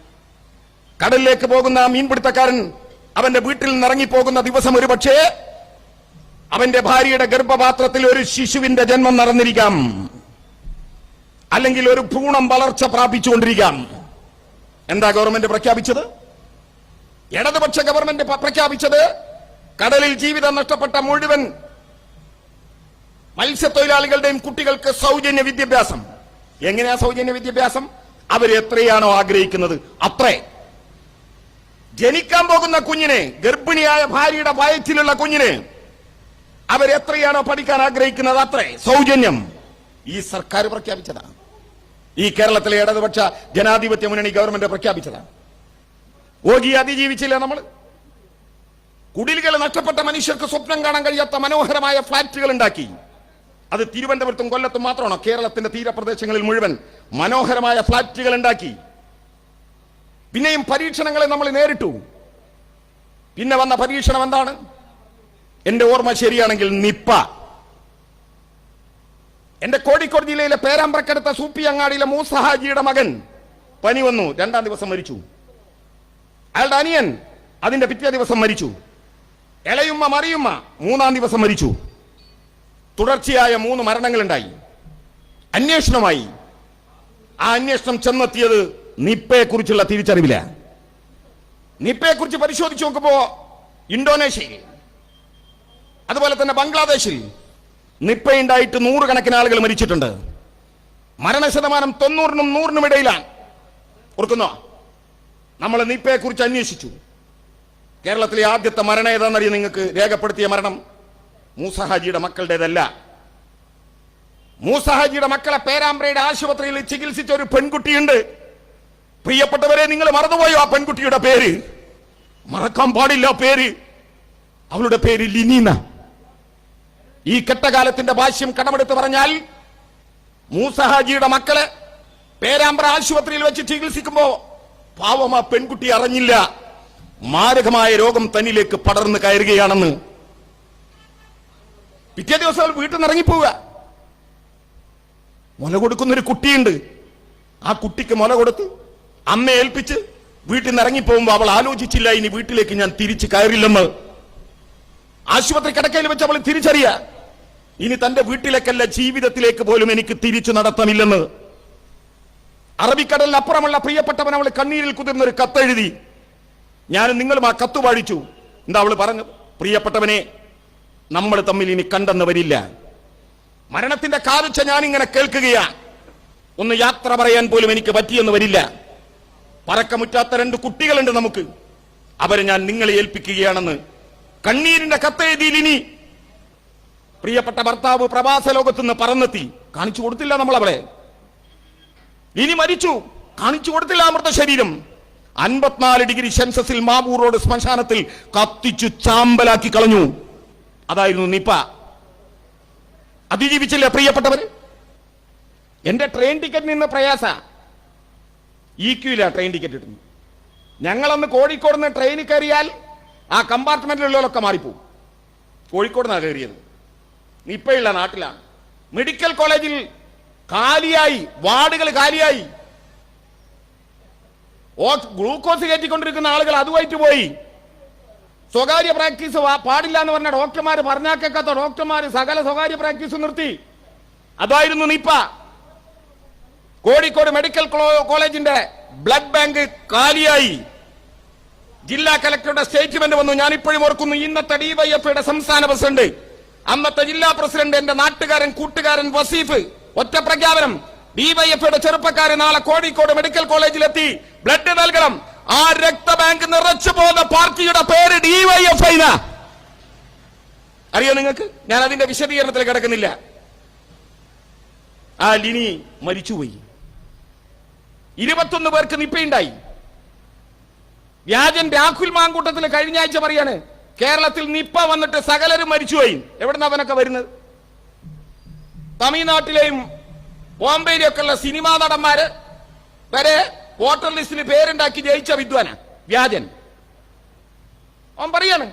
S1: കടലിലേക്ക് പോകുന്ന മീൻപിടുത്തക്കാരൻ അവന്റെ വീട്ടിൽ നിന്ന് ഇറങ്ങിപ്പോകുന്ന ദിവസം ഒരുപക്ഷേ അവന്റെ ഭാര്യയുടെ ഗർഭപാത്രത്തിൽ ഒരു ശിശുവിന്റെ ജന്മം നടന്നിരിക്കാം. അല്ലെങ്കിൽ ഒരു ഭ്രൂണം വളർച്ച പ്രാപിച്ചുകൊണ്ടിരിക്കാം. എന്താ ഗവൺമെന്റ് പ്രഖ്യാപിച്ചത്? ഇടതുപക്ഷ ഗവൺമെന്റ് പ്രഖ്യാപിച്ചത് കടലിൽ ജീവിതം നഷ്ടപ്പെട്ട മുഴുവൻ മത്സ്യത്തൊഴിലാളികളുടെയും കുട്ടികൾക്ക് സൗജന്യ വിദ്യാഭ്യാസം. എങ്ങനെയാ സൗജന്യ വിദ്യാഭ്യാസം? അവർ എത്രയാണോ ആഗ്രഹിക്കുന്നത് അത്രേ. ജനിക്കാൻ പോകുന്ന കുഞ്ഞിനെ, ഗർഭിണിയായ ഭാര്യയുടെ വയറ്റിലുള്ള കുഞ്ഞിന് അവരെത്രയാണോ പഠിക്കാൻ ആഗ്രഹിക്കുന്നത് അത്രേ സൗജന്യം. ഈ സർക്കാർ പ്രഖ്യാപിച്ചതാണ്. ഈ കേരളത്തിലെ ഇടതുപക്ഷ ജനാധിപത്യ മുന്നണി ഗവൺമെന്റ് പ്രഖ്യാപിച്ചതാണ്. ഓഖി അതിജീവിച്ചില്ല നമ്മൾ. കുടിലുകൾ നഷ്ടപ്പെട്ട മനുഷ്യർക്ക് സ്വപ്നം കാണാൻ കഴിയാത്ത മനോഹരമായ ഫ്ളാറ്റുകൾ ഉണ്ടാക്കി. അത് തിരുവനന്തപുരത്തും കൊല്ലത്തും മാത്രമാണോ? കേരളത്തിന്റെ തീരപ്രദേശങ്ങളിൽ മുഴുവൻ മനോഹരമായ ഫ്ളാറ്റുകൾ ഉണ്ടാക്കി. പിന്നെയും പരീക്ഷണങ്ങളെ നമ്മൾ നേരിട്ടു. പിന്നെ വന്ന പരീക്ഷണം എന്താണ്? എന്റെ ഓർമ്മ ശരിയാണെങ്കിൽ നിപ്പ. എന്റെ കോഴിക്കോട് ജില്ലയിലെ പേരാമ്പ്രക്കടുത്ത സൂപ്പി അങ്ങാടിയിലെ മൂസഹാജിയുടെ മകൻ പനി വന്നു, 2-ാം ദിവസം മരിച്ചു. അയാളുടെ അനിയൻ അതിന്റെ പിറ്റേ ദിവസം മരിച്ചു. ഇളയുമ്മ മറിയുമ്മ 3-ാം ദിവസം മരിച്ചു. തുടർച്ചയായ 3 മരണങ്ങളുണ്ടായി. അന്വേഷണമായി. ആ അന്വേഷണം ചെന്നെത്തിയത് നിപ്പയെ കുറിച്ചുള്ള തിരിച്ചറിവില്ല. നിപ്പയെ കുറിച്ച് പരിശോധിച്ചു നോക്കുമ്പോ ഇന്തോനേഷ്യയിൽ, അതുപോലെ തന്നെ ബംഗ്ലാദേശിൽ നിപ്പയുണ്ടായിട്ട് 100 കണക്കിന് ആളുകൾ മരിച്ചിട്ടുണ്ട്. മരണശതമാനം 90-നും 100-നും ഇടയിലാണ്. ഓർക്കുന്നോ? നമ്മൾ നിപ്പയെ കുറിച്ച് അന്വേഷിച്ചു. കേരളത്തിലെ ആദ്യത്തെ മരണം ഏതാണെന്നറിയാം നിങ്ങൾക്ക്? രേഖപ്പെടുത്തിയ മരണം മൂസഹാജിയുടെ മക്കളുടേതല്ല. മൂസഹാജിയുടെ മക്കളെ പേരാമ്പ്രയുടെ ആശുപത്രിയിൽ ചികിത്സിച്ച ഒരു പെൺകുട്ടിയുണ്ട്. പ്രിയപ്പെട്ടവരെ, നിങ്ങൾ മറന്നുപോയോ ആ പെൺകുട്ടിയുടെ പേര്? മറക്കാൻ പാടില്ല പേര്. അവളുടെ പേര് ലിനീന. ഈ കെട്ടകാലത്തിന്റെ ഭാഷ്യം കടമെടുത്ത് പറഞ്ഞാൽ മൂസഹാജിയുടെ മക്കളെ പേരാമ്പ്ര ആശുപത്രിയിൽ വെച്ച് ചികിത്സിക്കുമ്പോ പാവം ആ പെൺകുട്ടി അറിഞ്ഞില്ല മാരകമായ രോഗം തന്നിലേക്ക് പടർന്നു കയറുകയാണെന്ന്. പിറ്റേ ദിവസം അവൾ വീട്ടിൽ നിന്ന് ഇറങ്ങിപ്പോവുക. മുല കൊടുക്കുന്നൊരു കുട്ടിയുണ്ട്. ആ കുട്ടിക്ക് മുല കൊടുത്ത് അമ്മ ഏൽപ്പിച്ച് വീട്ടിൽ നിന്ന് ഇറങ്ങിപ്പോകുമ്പോ അവൾ ആലോചിച്ചില്ല ഇനി വീട്ടിലേക്ക് ഞാൻ തിരിച്ചു കയറില്ലെന്ന്. ആശുപത്രി കിടക്കയിൽ വെച്ച് അവൾ തിരിച്ചറിയ ഇനി തന്റെ വീട്ടിലേക്കല്ല ജീവിതത്തിലേക്ക് പോലും എനിക്ക് തിരിച്ചു നടത്താനില്ലെന്ന്. അറബിക്കടലിനപ്പുറമുള്ള പ്രിയപ്പെട്ടവൻ അവൾ കണ്ണീരിൽ കുതിർന്നൊരു കത്തെഴുതി. ഞാനും നിങ്ങളും ആ കത്ത് വായിച്ചു. എന്താ അവള് പറഞ്ഞു? പ്രിയപ്പെട്ടവനെ, നമ്മൾ തമ്മിൽ ഇനി കണ്ടെന്ന് വരില്ല. മരണത്തിന്റെ കാലുച്ച ഞാനിങ്ങനെ കേൾക്കുകയാ. ഒന്ന് യാത്ര പറയാൻ പോലും എനിക്ക് പറ്റിയെന്ന് വരില്ല. പറക്കമുറ്റാത്ത 2 കുട്ടികളുണ്ട് നമുക്ക്. അവരെ ഞാൻ നിങ്ങളെ ഏൽപ്പിക്കുകയാണെന്ന് കണ്ണീരിന്റെ കത്തെഴുതിയിൽ. ഇനി പ്രിയപ്പെട്ട ഭർത്താവ് പ്രവാസ ലോകത്തുനിന്ന് പറന്നെത്തി. കാണിച്ചു കൊടുത്തില്ല നമ്മൾ അവളെ. ഇനി മരിച്ചു, കാണിച്ചു കൊടുത്തില്ല അമൃത ശരീരം. 54 ഡിഗ്രി സെൽഷ്യസിൽ മാവൂർ റോഡ് ശ്മശാനത്തിൽ കത്തിച്ചു ചാമ്പലാക്കി കളഞ്ഞു. അതായിരുന്നു നിപ. അതിജീവിച്ചില്ല പ്രിയപ്പെട്ടവര്. എന്റെ ട്രെയിൻ ടിക്കറ്റ് നിന്ന് പ്രയാസ. ഇക്യൂല ട്രെയിൻ ടിക്കറ്റ് കിട്ടുന്നു. ഞങ്ങളന്ന് കോഴിക്കോട് നിന്ന് ട്രെയിനിൽ കയറിയാൽ ആ കമ്പാർട്ട്മെന്റിലുള്ളവരൊക്കെ മാറിപ്പോവും. കോഴിക്കോട് നിന്നാണ് കയറിയത്. നിപ്പയുള്ള നാട്ടിലാണ്. മെഡിക്കൽ കോളേജിൽ കാലിയായി, വാർഡുകൾ കാലിയായി. ഗ്ലൂക്കോസ് കയറ്റിക്കൊണ്ടിരിക്കുന്ന ആളുകൾ അതുമായിട്ട് പോയി. സ്വകാര്യ പ്രാക്ടീസ് പാടില്ല എന്ന് പറഞ്ഞ ഡോക്ടർമാർ, പറഞ്ഞാക്കാത്ത ഡോക്ടർമാർ സകല സ്വകാര്യ പ്രാക്ടീസ് നിർത്തി. അതായിരുന്നു നിപ്പ. കോഴിക്കോട് മെഡിക്കൽ കോളേജിന്റെ ബ്ലഡ് ബാങ്ക് കാലിയായി. ജില്ലാ കലക്ടറുടെ സ്റ്റേറ്റ്മെന്റ് വന്നു. ഞാൻ ഇപ്പോഴും ഓർക്കുന്നു. ഇന്നത്തെ ഡിവൈഎഫ്ഐയുടെ സംസ്ഥാന പ്രസിഡന്റ്, അന്നത്തെ ജില്ലാ പ്രസിഡന്റ്, എന്റെ നാട്ടുകാരൻ കൂട്ടുകാരൻ വസീഫ്, ഒറ്റ പ്രഖ്യാപനം: ഡിവൈഎഫ്ഐയുടെ ചെറുപ്പക്കാരൻ നാളെ കോഴിക്കോട് മെഡിക്കൽ കോളേജിലെത്തി ബ്ലഡ് നൽകണം. ആ രക്തബാങ്ക് നിറച്ചു പോകുന്ന പാർട്ടിയുടെ പേര് ഡിവൈഎഫ്ഐ. അറിയോ നിങ്ങൾക്ക്? ഞാൻ അതിന്റെ വിശദീകരണത്തിൽ കിടക്കുന്നില്ല. ആ ലിനി മരിച്ചുപോയി. 21 പേർക്ക് നിപ്പയുണ്ടായി. വ്യാജൻ രാഹുൽ മാങ്കൂട്ടത്തിൽ കഴിഞ്ഞ ആഴ്ച പറയാണ് കേരളത്തിൽ നിപ്പ വന്നിട്ട് സകലരും മരിച്ചുപോയി. എവിടുന്ന അവനൊക്കെ വരുന്നത്? തമിഴ്നാട്ടിലെയും ബോംബെയിലും ഒക്കെ ഉള്ള സിനിമാ നടന്മാര് വരെ വോട്ടർ ലിസ്റ്റിന് പേരുണ്ടാക്കി ജയിച്ച വിദ്വാന വ്യാജൻ. അവൻ പറയാണ്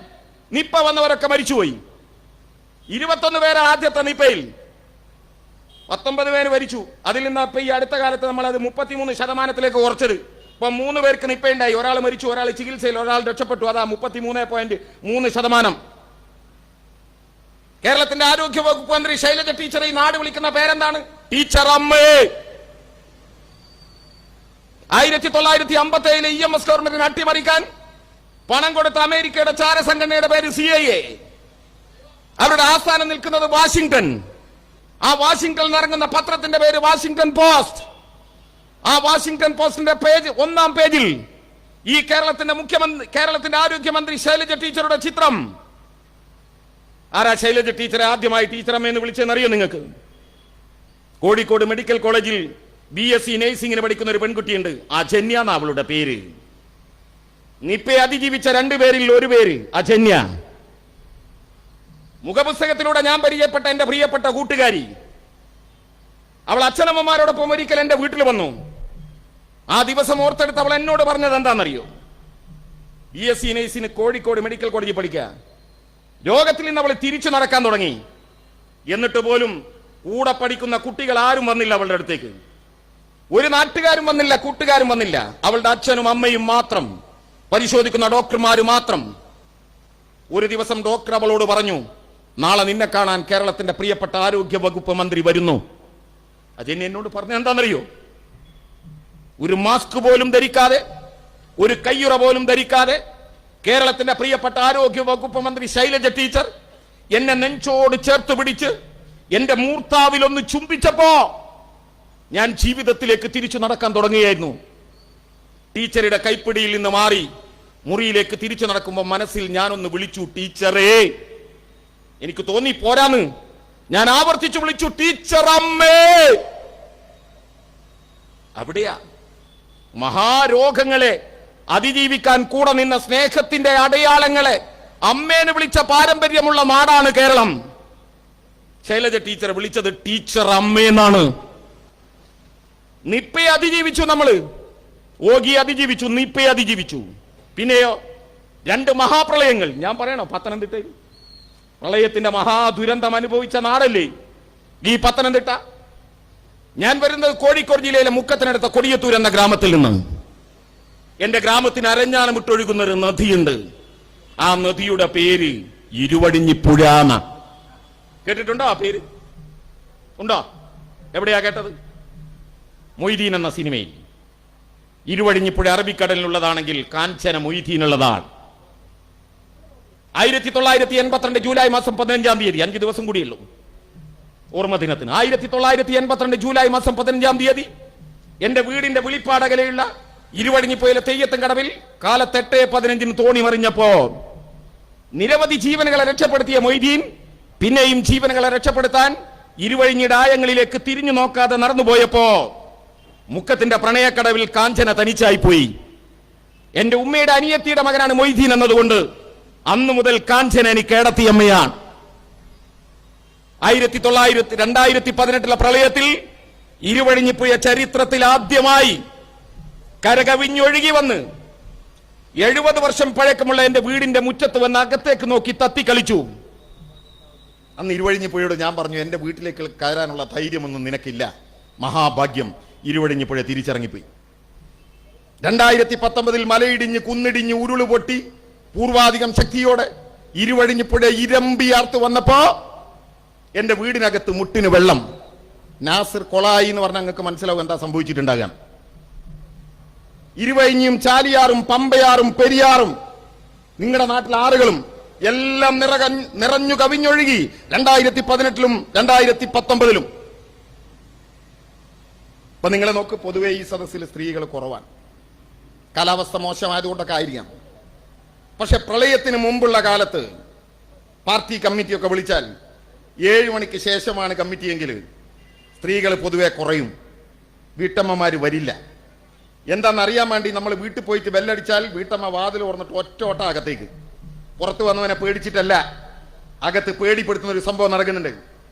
S1: നിപ്പ വന്നവരൊക്കെ മരിച്ചുപോയി. 21 പേര് ആദ്യത്തെ നിപ്പയിൽ, 19 പേര് മരിച്ചു. അതിൽ നിന്ന് ഇപ്പൊ ഈ അടുത്ത കാലത്ത് നമ്മൾ അത് 33% കുറച്ചത്. ഇപ്പൊ 3 പേർക്ക് നിപ്പയുണ്ടായി. ഒരാൾ മരിച്ചു, ഒരാൾ ചികിത്സയിൽ, ഒരാൾ രക്ഷപ്പെട്ടു. അതാ 33.3%. കേരളത്തിന്റെ ആരോഗ്യ വകുപ്പ് മന്ത്രി ശൈലജ ടീച്ചർ ഈ നാട് വിളിക്കുന്ന പേരെന്താണ്? ടീച്ചർ അമ്മേ. 1957 EMS ഗവൺമെന്റിനെ അട്ടിമറിക്കാൻ പണം കൊടുത്ത അമേരിക്കയുടെ ചാരസംഘടനയുടെ പേര് CIA. അവരുടെ ആസ്ഥാനം നിൽക്കുന്നത് വാഷിംഗ്ടൺ. ആ വാഷിംഗ്ടണിൽ ഇറങ്ങുന്ന പത്രത്തിന്റെ പേര് വാഷിംഗ്ടൺ പോസ്റ്റ്. ആ വാഷിംഗ്ടൺ പോസ്റ്റിന്റെ പേജ് 1-ാം പേജിൽ ഈ കേരളത്തിന്റെ ആരോഗ്യമന്ത്രി ശൈലജ ടീച്ചറുടെ ചിത്രം. ആരാ ശൈലജ ടീച്ചറെ ആദ്യമായി ടീച്ചറമ്മ എന്ന് വിളിച്ചെന്നറിയോ നിങ്ങൾക്ക്? കോഴിക്കോട് മെഡിക്കൽ കോളേജിൽ BSc നഴ്സിംഗിന് പഠിക്കുന്ന ഒരു പെൺകുട്ടിയുണ്ട്. അജന്യ എന്ന അവളുടെ പേര്. നിപ്പയെ അതിജീവിച്ച 2 പേരിൽ ഒരു പേര് അജന്യ. മുഖപുസ്തകത്തിലൂടെ ഞാൻ പരിചയപ്പെട്ട എന്റെ പ്രിയപ്പെട്ട കൂട്ടുകാരി. അവൾ അച്ഛനമ്മമാരോടൊപ്പം ഒരിക്കൽ എന്റെ വീട്ടിൽ വന്നു. ആ ദിവസം ഓർത്തെടുത്ത് അവൾ എന്നോട് പറഞ്ഞത് എന്താണെന്നറിയോ? BSc നഴ്സിന് കോഴിക്കോട് മെഡിക്കൽ കോളേജിൽ പഠിക്കുക. രോഗത്തിൽ നിന്ന് അവൾ തിരിച്ചു നടക്കാൻ തുടങ്ങി. എന്നിട്ട് പോലും കൂടെ പഠിക്കുന്ന കുട്ടികൾ ആരും വന്നില്ല അവളുടെ അടുത്തേക്ക്. ഒരു നാട്ടുകാരും വന്നില്ല, കൂട്ടുകാരും വന്നില്ല. അവളുടെ അച്ഛനും അമ്മയും മാത്രം, പരിശോധിക്കുന്ന ഡോക്ടർമാര് മാത്രം. ഒരു ദിവസം ഡോക്ടർ അവളോട് പറഞ്ഞു, നാളെ നിന്നെ കാണാൻ കേരളത്തിന്റെ പ്രിയപ്പെട്ട ആരോഗ്യ വകുപ്പ് മന്ത്രി വരുന്നു. അജന്യ എന്നോട് പറഞ്ഞ എന്താണെന്നറിയോ? ഒരു മാസ്ക് പോലും ധരിക്കാതെ, ഒരു കയ്യുറ പോലും ധരിക്കാതെ കേരളത്തിന്റെ പ്രിയപ്പെട്ട ആരോഗ്യ വകുപ്പ് മന്ത്രി ശൈലജ ടീച്ചർ എന്നെ നെഞ്ചോട് ചേർത്ത് പിടിച്ച് എന്റെ മൂർത്താവിൽ ഒന്ന് ചുംബിച്ചപ്പോ ഞാൻ ജീവിതത്തിലേക്ക് തിരിച്ചു നടക്കാൻ തുടങ്ങുകയായിരുന്നു. ടീച്ചറുടെ കൈപ്പിടിയിൽ നിന്ന് മാറി മുറിയിലേക്ക് തിരിച്ചു നടക്കുമ്പോൾ മനസ്സിൽ ഞാനൊന്ന് വിളിച്ചു, ടീച്ചറേ. എനിക്ക് തോന്നി പോരാന്ന്. ഞാൻ ആവർത്തിച്ചു വിളിച്ചു, ടീച്ചർ അമ്മേ. അവിടെയാ മഹാരോഗങ്ങളെ അതിജീവിക്കാൻ കൂടെ നിന്ന സ്നേഹത്തിന്റെ അടയാളങ്ങളെ അമ്മേനെ വിളിച്ച പാരമ്പര്യമുള്ള നാടാണ് കേരളം. ശൈലജ ടീച്ചർ വിളിച്ചത് ടീച്ചർ അമ്മേന്നാണ്. നിപ്പയെ അതിജീവിച്ചു നമ്മള്.
S3: ഓഗി അതിജീവിച്ചു, നിപ്പയെ അതിജീവിച്ചു. പിന്നെയോ 2 മഹാപ്രളയങ്ങൾ. ഞാൻ പറയണോ, പത്തനംതിട്ടയിൽ പ്രളയത്തിന്റെ മഹാദുരന്തം അനുഭവിച്ച നാടല്ലേ ഈ പത്തനംതിട്ട. ഞാൻ വരുന്നത് കോഴിക്കോട് ജില്ലയിലെ മുക്കത്തിനടുത്ത കൊടിയത്തൂർ എന്ന ഗ്രാമത്തിൽ നിന്ന്. എന്റെ ഗ്രാമത്തിന് അരഞ്ഞാണമിട്ടൊഴുകുന്ന ഒരു നദിയുണ്ട്. ആ നദിയുടെ പേര് ഇരുവടിഞ്ഞിപ്പുഴ. കേട്ടിട്ടുണ്ടോ ആ പേര്? ഉണ്ടോ? എവിടെയാ കേട്ടത്? മൊയ്തീൻ എന്ന സിനിമയിൽ. ഇരുവഴിഞ്ഞിപ്പുഴ അറബിക്കടലിലുള്ളതാണെങ്കിൽ കാഞ്ചന മൊയ്തീനുള്ളതാണ്. 1982 ജൂലൈ മാസം 15-ാം തീയതി, 5 ദിവസം കൂടിയുള്ളൂ ഓർമ്മ ദിനത്തിന്. 1982 ജൂലൈ മാസം 15-ാം തീയതി എന്റെ വീടിന്റെ വിളിപ്പാടകലെയുള്ള ഇരുവഴിഞ്ഞിപ്പുഴയിലെ തെയ്യത്തും കടവിൽ കാലത്ത് 8:15 തോണി മറിഞ്ഞപ്പോ നിരവധി ജീവനുകളെ രക്ഷപ്പെടുത്തിയ മൊയ്തീൻ പിന്നെയും ജീവനുകളെ രക്ഷപ്പെടുത്താൻ ഇരുവഴിഞ്ഞിയുടെ ആയങ്ങളിലേക്ക് തിരിഞ്ഞു നോക്കാതെ നടന്നുപോയപ്പോ മുക്കത്തിന്റെ പ്രണയക്കടവിൽ കാഞ്ചന തനിച്ചായിപ്പോയി. എന്റെ ഉമ്മയുടെ അനിയത്തിയുടെ മകനാണ് മൊയ്തീൻ എന്നതുകൊണ്ട് അന്നു മുതൽ കാഞ്ചന എനിക്ക് ഏടത്തിയമ്മയാണ്. 2018 പ്രളയത്തിൽ ഇരുവഴിഞ്ഞിപ്പുഴ ചരിത്രത്തിൽ ആദ്യമായി കരകവിഞ്ഞൊഴുകി വന്ന് 70 വർഷം പഴക്കമുള്ള എന്റെ വീടിന്റെ മുറ്റത്ത് വന്ന് അകത്തേക്ക് നോക്കി തത്തിക്കളിച്ചു.
S1: അന്ന് ഇരുവഴിഞ്ഞിപ്പുഴയോട് ഞാൻ പറഞ്ഞു, എന്റെ വീട്ടിലേക്ക് കയറാനുള്ള ധൈര്യമൊന്നും നിനക്കില്ല, മഹാഭാഗ്യം. ഇരുവഴിഞ്ഞിപ്പുഴ തിരിച്ചിറങ്ങിപ്പോയി. 2019 മലയിടിഞ്ഞ് കുന്നിടിഞ്ഞ് ഉരുള് പൊട്ടി പൂർവാധികം ശക്തിയോടെ ഇരുവഴിഞ്ഞിപ്പുഴ ഇരമ്പിയാർത്ത് വന്നപ്പോ എന്റെ വീടിനകത്ത് മുട്ടിന് വെള്ളം. നാസിർ കൊളായി എന്ന് പറഞ്ഞാൽ നിങ്ങൾക്ക് മനസ്സിലാവും എന്താ സംഭവിച്ചിട്ടുണ്ടാകാം. ഇരുവഴിഞ്ഞും ചാലിയാറും പമ്പയാറും പെരിയാറും നിങ്ങളുടെ നാട്ടിലെ ആറുകളും എല്ലാം നിറഞ്ഞു കവിഞ്ഞൊഴുകി 2018 2019. അപ്പൊ നിങ്ങളെ നോക്ക്, പൊതുവെ ഈ സദസ്സിൽ സ്ത്രീകൾ കുറവാണ്. കാലാവസ്ഥ മോശമായതുകൊണ്ടൊക്കെ ആയിരിക്കാം. പക്ഷെ പ്രളയത്തിന് മുമ്പുള്ള കാലത്ത് പാർട്ടി കമ്മിറ്റിയൊക്കെ വിളിച്ചാൽ 7 മണിക്ക് ശേഷമാണ് കമ്മിറ്റിയെങ്കിൽ സ്ത്രീകൾ പൊതുവെ കുറയും, വീട്ടമ്മമാര് വരില്ല. എന്താണെന്നറിയാൻ വേണ്ടി നമ്മൾ വീട്ടിൽ പോയിട്ട് ബെല്ലടിച്ചാൽ വീട്ടമ്മ വാതിൽ തുറന്നിട്ട് ഒറ്റ ഓട്ട അകത്തേക്ക്. പുറത്തു വന്നവനെ പേടിച്ചിട്ടല്ല, അകത്ത് പേടിപ്പെടുത്തുന്ന ഒരു സംഭവം നടക്കുന്നുണ്ട്.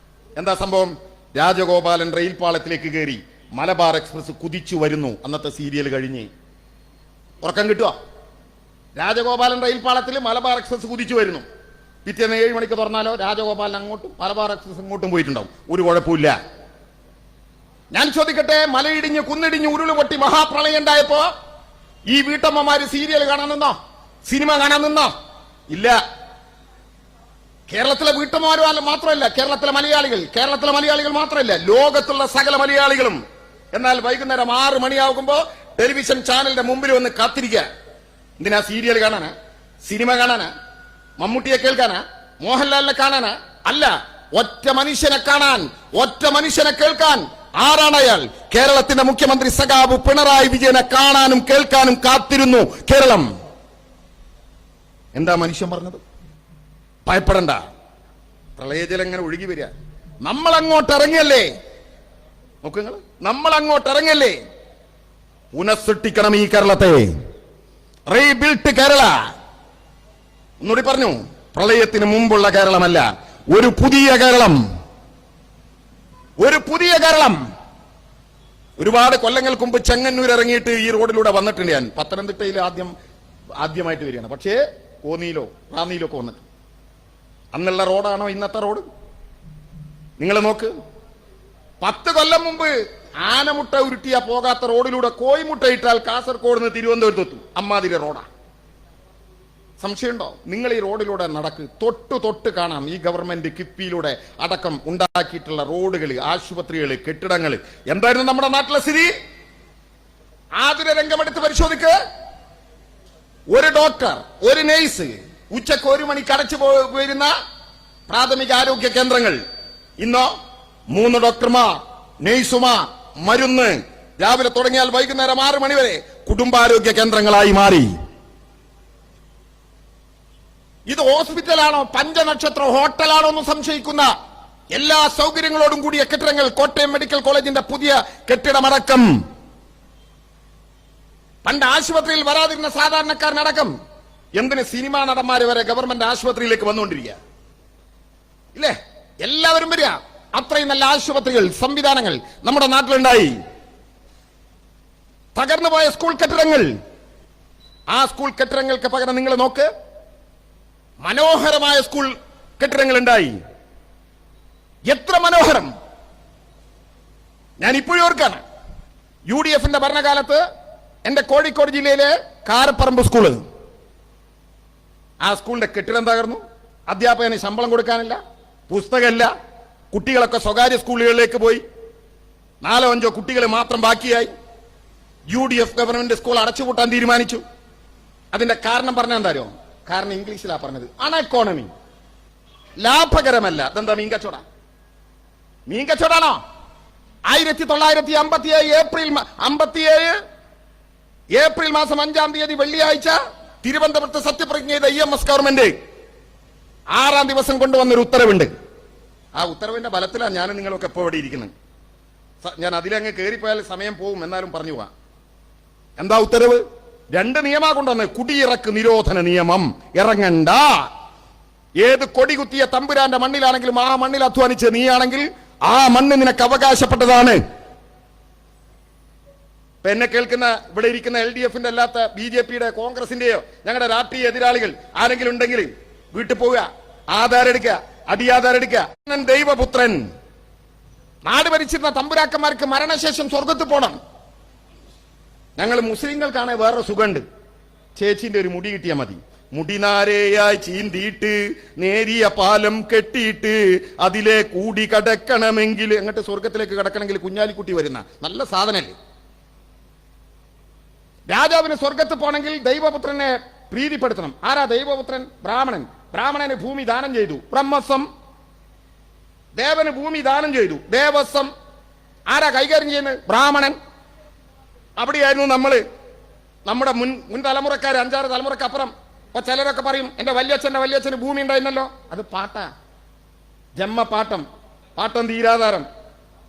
S1: എന്താ സംഭവം? രാജഗോപാലൻ റെയിൽ പാളത്തിലേക്ക് കയറി മലബാർ എക്സ്പ്രസ് കുതിച്ചു വരുന്നു. അന്നത്തെ സീരിയൽ കഴിഞ്ഞ് ഉറക്കം കിട്ടുക. രാജഗോപാലൻ റെയിൽ പാളത്തിൽ മലബാർ എക്സ്പ്രസ് കുതിച്ചു വരുന്നു. പിറ്റേന്ന് 7 മണിക്ക് തുറന്നാലോ രാജഗോപാലൻ അങ്ങോട്ടും മലബാർ എക്സ്പ്രസ് ഇങ്ങോട്ടും പോയിട്ടുണ്ടാവും. ഒരു കുഴപ്പമില്ല. ഞാൻ ചോദിക്കട്ടെ, മലയിടിഞ്ഞ് കുന്നിടിഞ്ഞ് ഉരുള് പൊട്ടി മഹാപ്രളയം ഉണ്ടായപ്പോ ഈ വീട്ടമ്മമാര് സീരിയൽ കാണാൻ നിന്നോ? സിനിമ കാണാൻ നിന്നോ? ഇല്ല. കേരളത്തിലെ വീട്ടമ്മമാർ മാത്രമല്ല, കേരളത്തിലെ മലയാളികൾ മാത്രമല്ല, ലോകത്തുള്ള സകല മലയാളികളും. എന്നാൽ വൈകുന്നേരം 6 മണിയാകുമ്പോ ടെലിവിഷൻ ചാനലിന്റെ മുമ്പിൽ വന്ന് കാത്തിരിക്കുക. എന്തിനാ? സീരിയൽ കാണാനാ? സിനിമ കാണാനാ? മമ്മൂട്ടിയെ കേൾക്കാനാ? മോഹൻലാലിനെ കാണാനാ? അല്ല, ഒറ്റ മനുഷ്യനെ കാണാൻ, ഒറ്റ മനുഷ്യനെ കേൾക്കാൻ. ആരാണ് അയാൾ? കേരളത്തിന്റെ മുഖ്യമന്ത്രി സഖാവ് പിണറായി വിജയനെ കാണാനും കേൾക്കാനും കാത്തിരുന്നു കേരളം. എന്താ മനുഷ്യൻ പറഞ്ഞത്? ഭയപ്പെടണ്ട, പ്രളയജലം ഇങ്ങനെ ഒഴുകി വരിക. നമ്മൾ അങ്ങോട്ട് ഇറങ്ങിയല്ലേ? നോക്കുങ്ങൾ, നമ്മൾ അങ്ങോട്ട് ഇറങ്ങിയല്ലേ? പുനഃസൃഷ്ടിക്കണം ഈ കേരളത്തെ. റീബിൽഡ് കേരള. ഒന്നുകൂടി പറഞ്ഞു, പ്രളയത്തിന് മുമ്പുള്ള കേരളമല്ല, ഒരു പുതിയ കേരളം. ഒരു പുതിയ കേരളം. ഒരുപാട് കൊല്ലങ്ങൾക്ക് മുമ്പ് ചെങ്ങന്നൂർ ഇറങ്ങിയിട്ട് ഈ റോഡിലൂടെ വന്നിട്ടുണ്ട് ഞാൻ. പത്തനംതിട്ടയിൽ ആദ്യമായിട്ട് വരികയാണ്. പക്ഷേ കോന്നിയിലോ റാന്നിയിലോ ഒക്കെ വന്നിട്ട്. അന്നുള്ള റോഡാണോ ഇന്നത്തെ റോഡ്? നിങ്ങൾ നോക്ക്, 10 കൊല്ലം മുമ്പ് ആനമുട്ട ഉരുട്ടിയാ പോകാത്ത റോഡിലൂടെ കോയിമുട്ട ഇട്ടാൽ കാസർഗോഡ് നിന്ന് തിരുവനന്തപുരത്തെത്തും. അമ്മാതിരി റോഡാ. സംശയമുണ്ടോ? നിങ്ങൾ ഈ റോഡിലൂടെ നടക്ക്, തൊട്ട് കാണാം ഈ ഗവൺമെന്റ് കിഫ്ബിയിലൂടെ അടക്കം ഉണ്ടാക്കിയിട്ടുള്ള റോഡുകൾ, ആശുപത്രികൾ, കെട്ടിടങ്ങൾ. എന്തായിരുന്നു നമ്മുടെ നാട്ടിലെ സ്ഥിതി? ആതുര രംഗമെടുത്ത് പരിശോധിക്ക്. ഒരു ഡോക്ടർ, ഒരു നേഴ്സ്, ഉച്ചക്ക് 1 മണിക്ക് അടച്ചു പോയിരുന്ന പ്രാഥമിക ആരോഗ്യ കേന്ദ്രങ്ങൾ ഇന്നോ 3 ഡോക്ടർമാർ, നേഴ്സുമാർ, മരുന്ന്. രാവിലെ തുടങ്ങിയാൽ വൈകുന്നേരം 6 മണി വരെ കുടുംബാരോഗ്യ കേന്ദ്രങ്ങളായി മാറി. ഇത് ഹോസ്പിറ്റലാണോ, 5 നക്ഷത്ര ഹോട്ടലാണോ എന്ന് സംശയിക്കുന്ന എല്ലാ സൗകര്യങ്ങളോടും കൂടിയ കെട്ടിടങ്ങൾ. കോട്ടയം മെഡിക്കൽ കോളേജിന്റെ പുതിയ കെട്ടിടമടക്കം. പണ്ട് ആശുപത്രിയിൽ വരാതിരുന്ന സാധാരണക്കാരനടക്കം, എന്തിന് സിനിമാ നടന്മാര് വരെ ഗവൺമെന്റ് ആശുപത്രിയിലേക്ക് വന്നുകൊണ്ടിരിക്കുക ഇല്ലേ? എല്ലാവരും വരിക. അത്രയും നല്ല ആശുപത്രികൾ, സംവിധാനങ്ങൾ നമ്മുടെ നാട്ടിലുണ്ടായി.
S3: തകർന്നുപോയ സ്കൂൾ കെട്ടിടങ്ങൾ, ആ സ്കൂൾ കെട്ടിടങ്ങൾക്ക് പകരം നിങ്ങൾ നോക്ക്, മനോഹരമായ സ്കൂൾ കെട്ടിടങ്ങൾ ഉണ്ടായി. എത്ര മനോഹരം! ഞാൻ ഇപ്പോഴും ഓർക്കാണ്, UDF ഭരണകാലത്ത് എന്റെ കോഴിക്കോട് ജില്ലയിലെ കാരപ്പറമ്പ് സ്കൂള്, ആ സ്കൂളിന്റെ കെട്ടിടം തകർന്നു. അധ്യാപകന് ശമ്പളം കൊടുക്കാനില്ല, പുസ്തകമില്ല, കുട്ടികളൊക്കെ സ്വകാര്യ സ്കൂളുകളിലേക്ക് പോയി, 4-5 കുട്ടികൾ മാത്രം ബാക്കിയായി. UDF ഗവൺമെന്റ് സ്കൂൾ അടച്ചുപൂട്ടാൻ തീരുമാനിച്ചു. അതിന്റെ കാരണം പറഞ്ഞാൽ എന്താ? കാരണം ഇംഗ്ലീഷിലാ പറഞ്ഞത്, അൺഎക്കോണമി, ലാഭകരമല്ല. അതെന്താ? മീൻ കച്ചവടാണോ? 1957 ഏപ്രിൽ മാസം 5-ാം തീയതി വെള്ളിയാഴ്ച തിരുവനന്തപുരത്ത് സത്യപ്രതിജ്ഞ ചെയ്ത EMS ഗവൺമെന്റ് 6-ാം ദിവസം കൊണ്ടുവന്നൊരു ഉത്തരവുണ്ട്. ആ ഉത്തരവിന്റെ ബലത്തിലാണ് ഞാൻ നിങ്ങളൊക്കെ എപ്പോ ഇവിടെ ഇരിക്കുന്നത്. ഞാൻ അതിലങ്ങ് കയറിപ്പോയാൽ സമയം പോകും, എന്നാലും പറഞ്ഞു പോവാം. എന്താ ഉത്തരവ്? 2 നിയമം കൊണ്ടുവന്ന്. കുടിയിറക്ക് നിരോധന നിയമം. ഇറങ്ങണ്ട. ഏത് കൊടി കുത്തിയ തമ്പുരാന്റെ മണ്ണിലാണെങ്കിലും ആ മണ്ണിൽ അധ്വാനിച്ച് നീയാണെങ്കിൽ ആ മണ്ണ് നിനക്ക് അവകാശപ്പെട്ടതാണ്. ഇപ്പൊ എന്നെ കേൾക്കുന്ന ഇവിടെ ഇരിക്കുന്ന LDF അല്ലാത്ത BJP-യുടെ കോൺഗ്രസിന്റെയോ ഞങ്ങളുടെ രാഷ്ട്രീയ എതിരാളികൾ ആരെങ്കിലും ഉണ്ടെങ്കിൽ വീട്ടിൽ പോവുക, ആധാരം എടുക്കുക, അടിയാധാരം എടുക്കുക. ദൈവപുത്രൻ. നാട് ഭരിച്ചിരുന്ന തമ്പുരാക്കന്മാർക്ക് മരണശേഷം സ്വർഗത്ത് പോണം. ഞങ്ങൾ മുസ്ലിങ്ങൾക്കാണ് വേറെ സുഖമുണ്ട്. ചേച്ചിന്റെ ഒരു മുടി കിട്ടിയാൽ മതി. മുടിനാരയായി ചീന്തിയിട്ട് നേരിയ പാലം കെട്ടിയിട്ട് അതിലെ കൂടി കടക്കണമെങ്കിൽ, അങ്ങോട്ട് സ്വർഗത്തിലേക്ക് കടക്കണമെങ്കിൽ കുഞ്ഞാലിക്കുട്ടി വരുന്ന നല്ല സാധനല്ലേ. രാജാവിന് സ്വർഗത്ത് പോണെങ്കിൽ ദൈവപുത്രനെ പ്രീതിപ്പെടുത്തണം. ആരാ ദൈവപുത്രൻ? ബ്രാഹ്മണൻ. ബ്രാഹ്മണന് ഭൂമി ദാനം ചെയ്തു, ബ്രഹ്മസം. ദേവന് ഭൂമി ദാനം ചെയ്തു, ദേവസ്വം. ആരാ കൈകാര്യം ചെയ്യുന്നത്? ബ്രാഹ്മണൻ. അവിടെയായിരുന്നു നമ്മുടെ മുൻ തലമുറക്കാർ, 5-6 തലമുറക്കപ്പുറം. അപ്പൊ ചിലരൊക്കെ പറയും എന്റെ വല്യച്ഛന് ഭൂമി ഉണ്ടായിരുന്നല്ലോ. അത് പാട്ടാ, ജന്മ പാട്ടം, പാട്ടം തീരാധാരം.